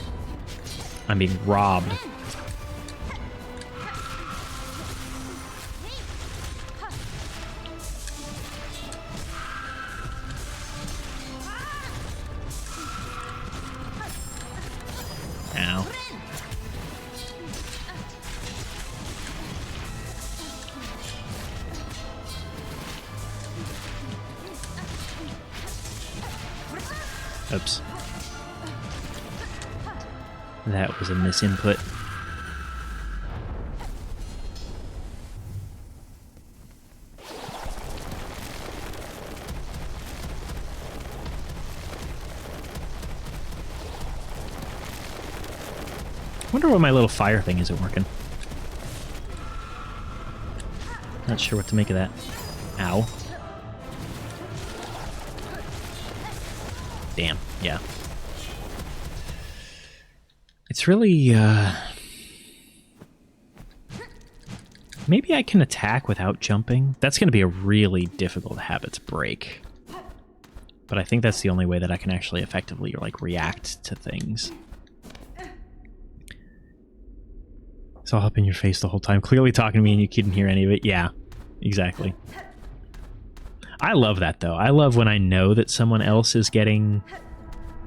I'm being robbed Oops. That was a misinput. I wonder why my little fire thing isn't working. Not sure what to make of that. Ow. Damn, yeah. It's really, maybe I can attack without jumping. That's going to be a really difficult habit to break. But I think that's the only way that I can actually effectively, like, react to things. It's all up in your face the whole time. Clearly talking to me and you couldn't hear any of it. Yeah, exactly. I love that, though. I love when I know that someone else is getting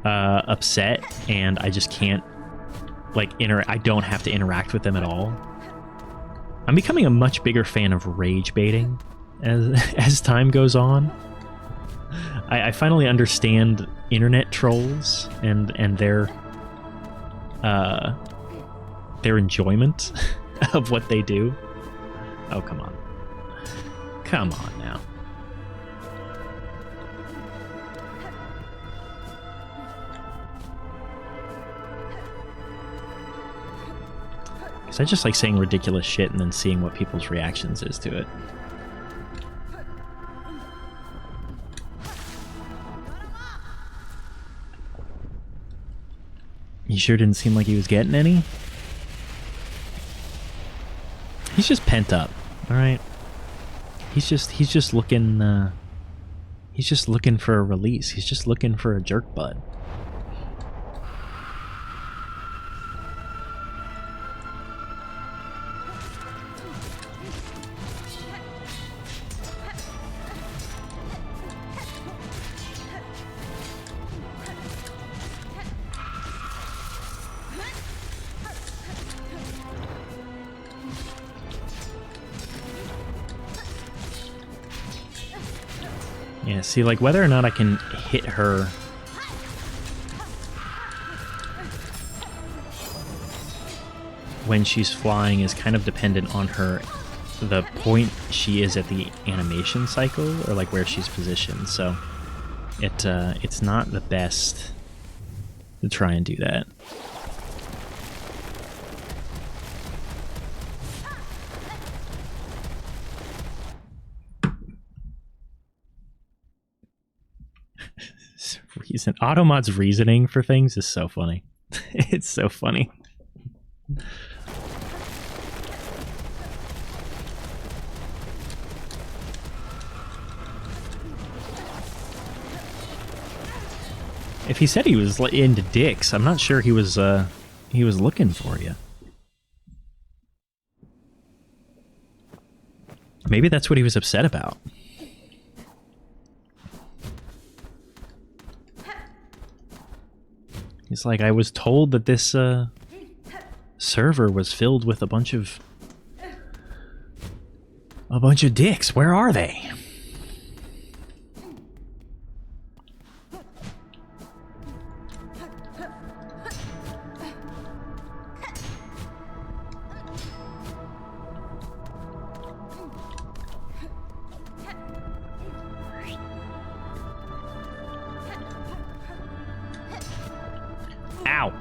upset and I just can't, like, I don't have to interact with them at all. I'm becoming a much bigger fan of rage baiting as time goes on. I finally understand internet trolls and their enjoyment of what they do. Oh, come on. Come on now. Because I just like saying ridiculous shit and then seeing what people's reactions is to it. He sure didn't seem like he was getting any. He's just pent up, all right. He's just looking. He's just looking for a release. He's just looking for a jerk butt. Yeah, see, like, whether or not I can hit her when she's flying is kind of dependent on the point she is at the animation cycle, or like where she's positioned. So it's not the best to try and do that. Automod's reasoning for things is so funny. It's so funny. If he said he was into dicks, I'm not sure he was looking for you. Maybe that's what he was upset about. He's like, I was told that this server was filled with a bunch of dicks. Where are they? Ow.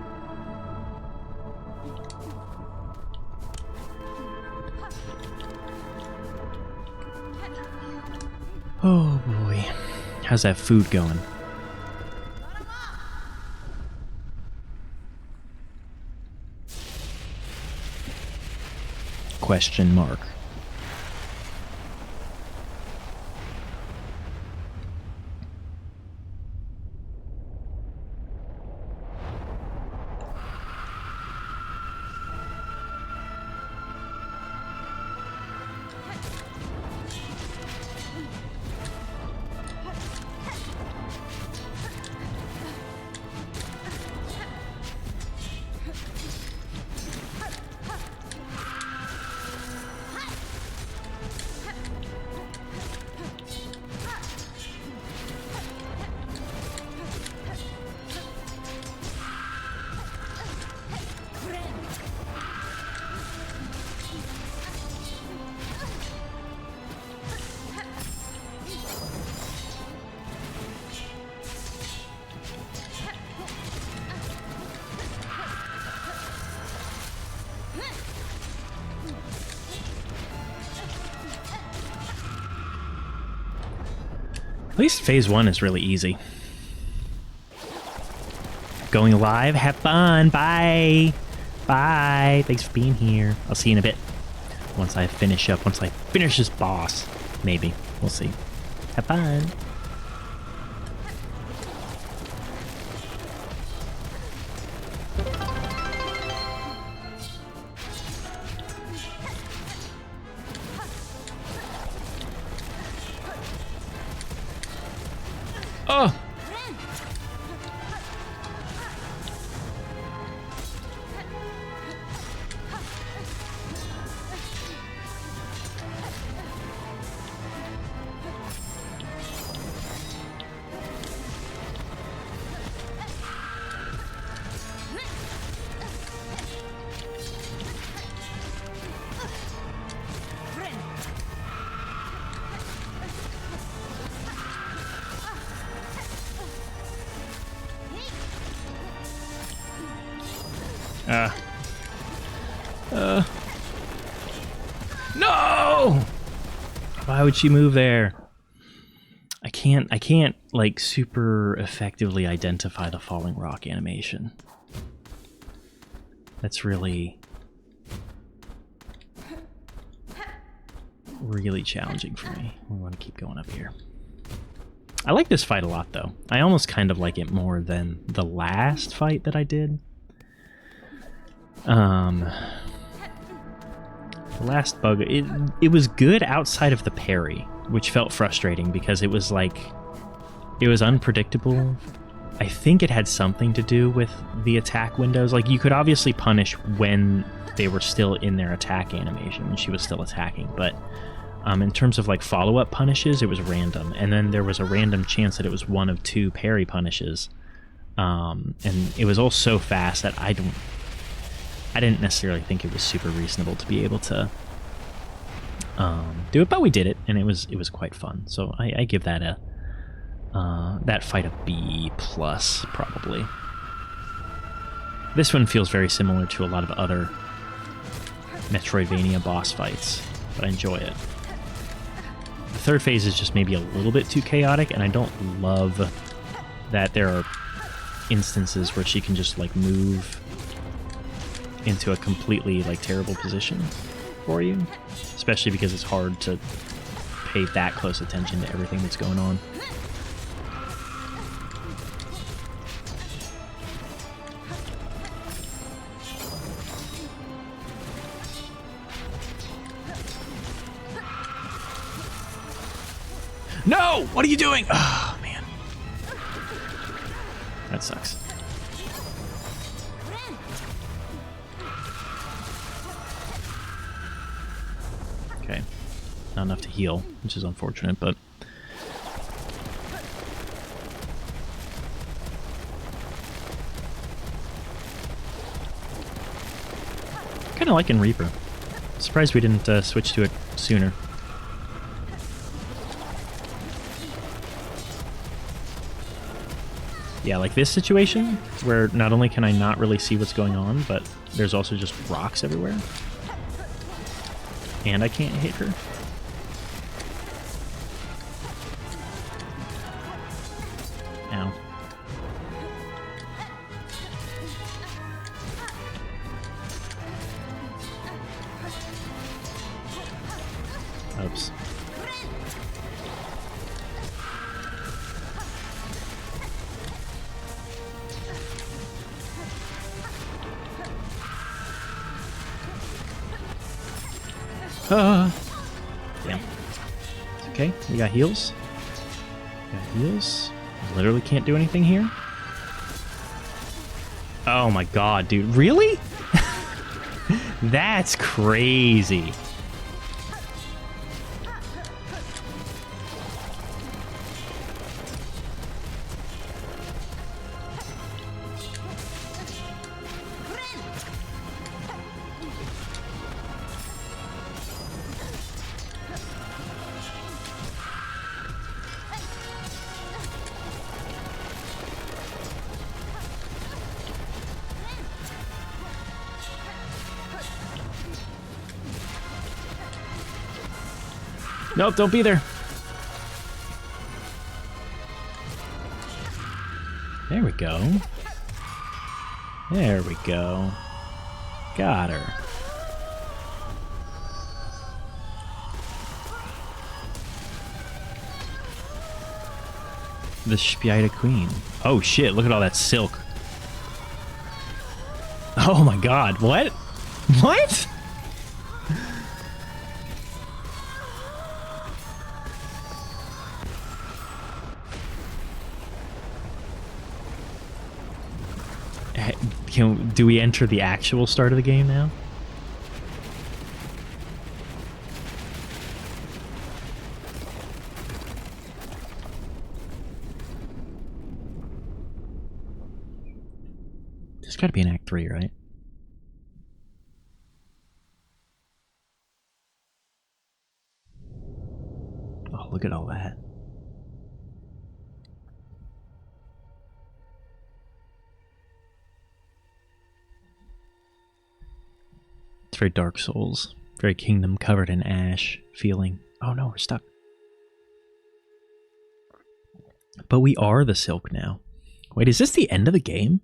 Oh boy. How's that food going? Question mark. At least phase 1 is really easy. Going live, have fun, bye! Bye, thanks for being here. I'll see you in a bit. Once I finish this boss. Maybe, we'll see. Have fun. Oh! No! Why would she move there? I can't like super effectively identify the falling rock animation. That's really challenging for me. We want to keep going up here. I like this fight a lot though. I almost kind of like it more than the last fight that I did. The last bug, it was good outside of the parry, which felt frustrating because it was like, it was unpredictable. I think it had something to do with the attack windows. Like, you could obviously punish when they were still in their attack animation, when she was still attacking, but in terms of like follow-up punishes, it was random. And then there was a random chance that it was one of 2 parry punishes. And it was all so fast that I didn't necessarily think it was super reasonable to be able to do it, but we did it, and it was quite fun. So I give that that fight a B+, probably. This one feels very similar to a lot of other Metroidvania boss fights, but I enjoy it. The third phase is just maybe a little bit too chaotic, and I don't love that there are instances where she can just like move into a completely like terrible position for you, especially because it's hard to pay that close attention to everything that's going on. No! What are you doing? Oh, man. That sucks. Okay. Not enough to heal, which is unfortunate, but... Kinda liking Reaper. Surprised we didn't switch to it sooner. Yeah, like this situation, where not only can I not really see what's going on, but there's also just rocks everywhere. And I can't hit her. Ow. Oops. Damn. It's okay, we got heals. Got heals. I literally can't do anything here. Oh my god, dude. Really? That's crazy. Nope, don't be there. There we go. There we go. Got her. The Spider Queen. Oh shit, look at all that silk. Oh my god, what? What? Do we enter the actual start of the game now? There's got to be an Act 3, right? Oh, look at all that. It's very Dark Souls. Very Kingdom covered in ash feeling. Oh no, we're stuck. But we are the Silk now. Wait, is this the end of the game?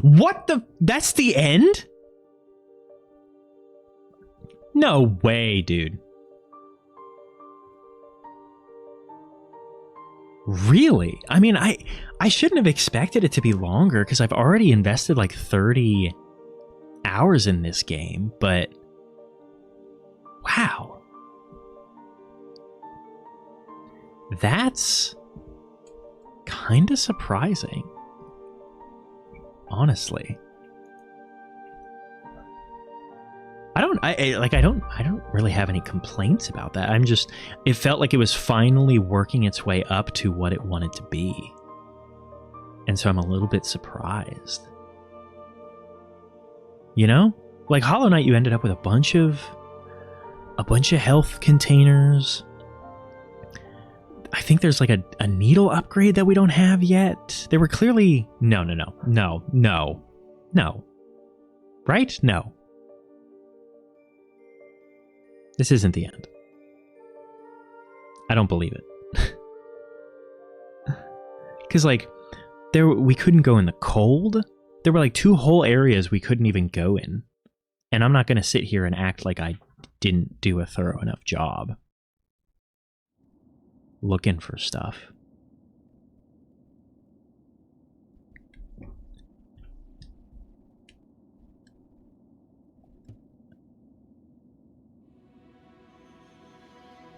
What the? That's the end? No way, dude. Really? I mean, I shouldn't have expected it to be longer because I've already invested like 30 hours in this game, but wow. That's kind of surprising. Honestly. I don't really have any complaints about that. It felt like it was finally working its way up to what it wanted to be. And so I'm a little bit surprised. You know? Like Hollow Knight, you ended up with a bunch of health containers. I think there's like a needle upgrade that we don't have yet. There were clearly... No. Right? No. This isn't the end. I don't believe it. Because, like, we couldn't go in the cold. There were, like, 2 whole areas we couldn't even go in. And I'm not going to sit here and act like I didn't do a thorough enough job looking for stuff.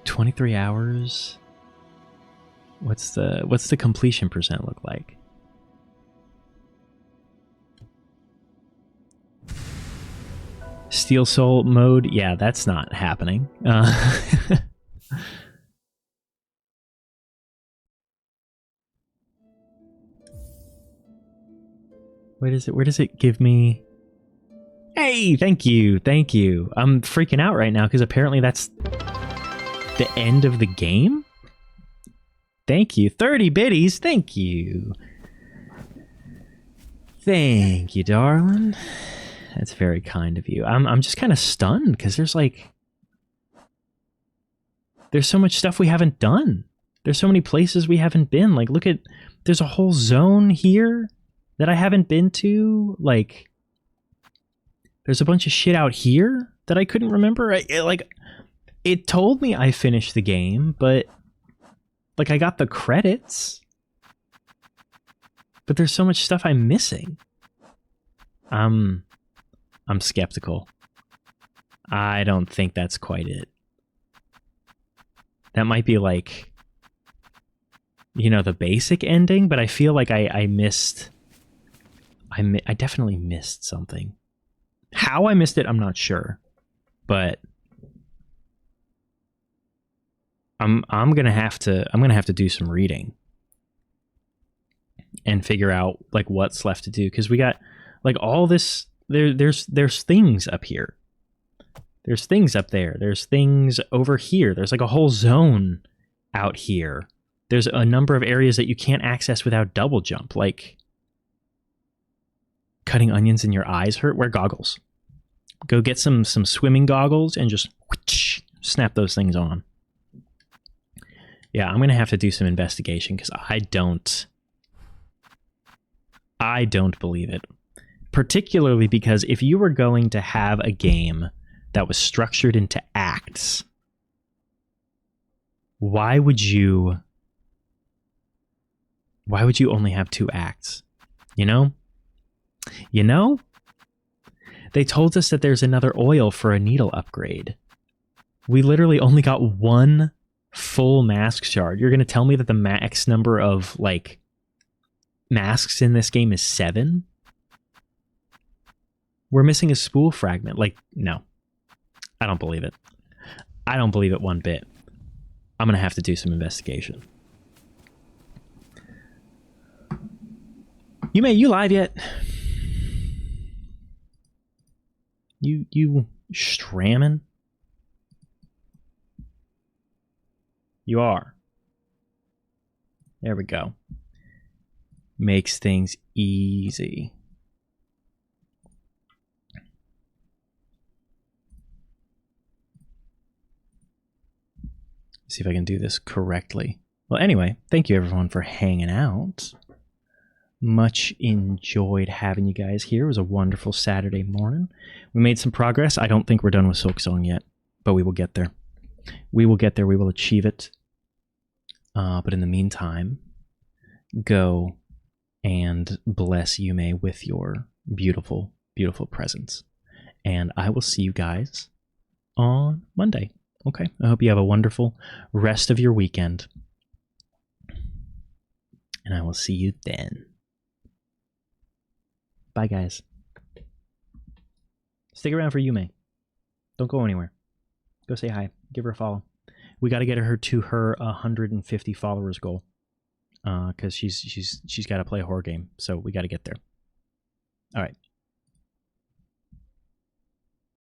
$23 hours. What's the completion percent look like? Steel Soul mode? Yeah, that's not happening. Where does it give me? Hey, thank you. I'm freaking out right now because apparently that's the end of the game? Thank you. 30 biddies. Thank you. Thank you, darling. That's very kind of you. I'm just kind of stunned because there's so much stuff we haven't done. There's so many places we haven't been. Like, look at, there's a whole zone here that I haven't been to. Like, there's a bunch of shit out here that I couldn't remember. It told me I finished the game, but like I got the credits. But there's so much stuff I'm missing. I'm skeptical. I don't think that's quite it. That might be like, you know, the basic ending, but I feel like I definitely missed something. How I missed it, I'm not sure. But I'm gonna have to do some reading and figure out like what's left to do, because we got like all this. There's things up here. There's things up there. There's things over here. There's like a whole zone out here. There's a number of areas that you can't access without double jump. Like, cutting onions and your eyes hurt, wear goggles. Go get some swimming goggles and just whoosh, snap those things on. Yeah, I'm going to have to do some investigation because I don't believe it. Particularly because if you were going to have a game that was structured into acts, why would you only have 2 acts? You know? They told us that there's another oil for a needle upgrade. We literally only got 1 full mask shard. You're going to tell me that the max number of, like, masks in this game is 7? We're missing a spool fragment. Like, no. I don't believe it. I don't believe it one bit. I'm going to have to do some investigation. You live yet? You stramming? You are. There we go. Makes things easy. See if I can do this correctly. Well, anyway, thank you everyone for hanging out. Much enjoyed having you guys here. It was a wonderful Saturday morning. We made some progress. I don't think we're done with Silksong yet, but we will get there. We will get there. We will achieve it. But in the meantime, go and bless Yume with your beautiful, beautiful presence. And I will see you guys on Monday. Okay? I hope you have a wonderful rest of your weekend. And I will see you then. Bye, guys. Stick around for Yume. Don't go anywhere. Go say hi. Give her a follow. We got to get her to her 150 followers goal. Because she's got to play a horror game. So we got to get there. All right.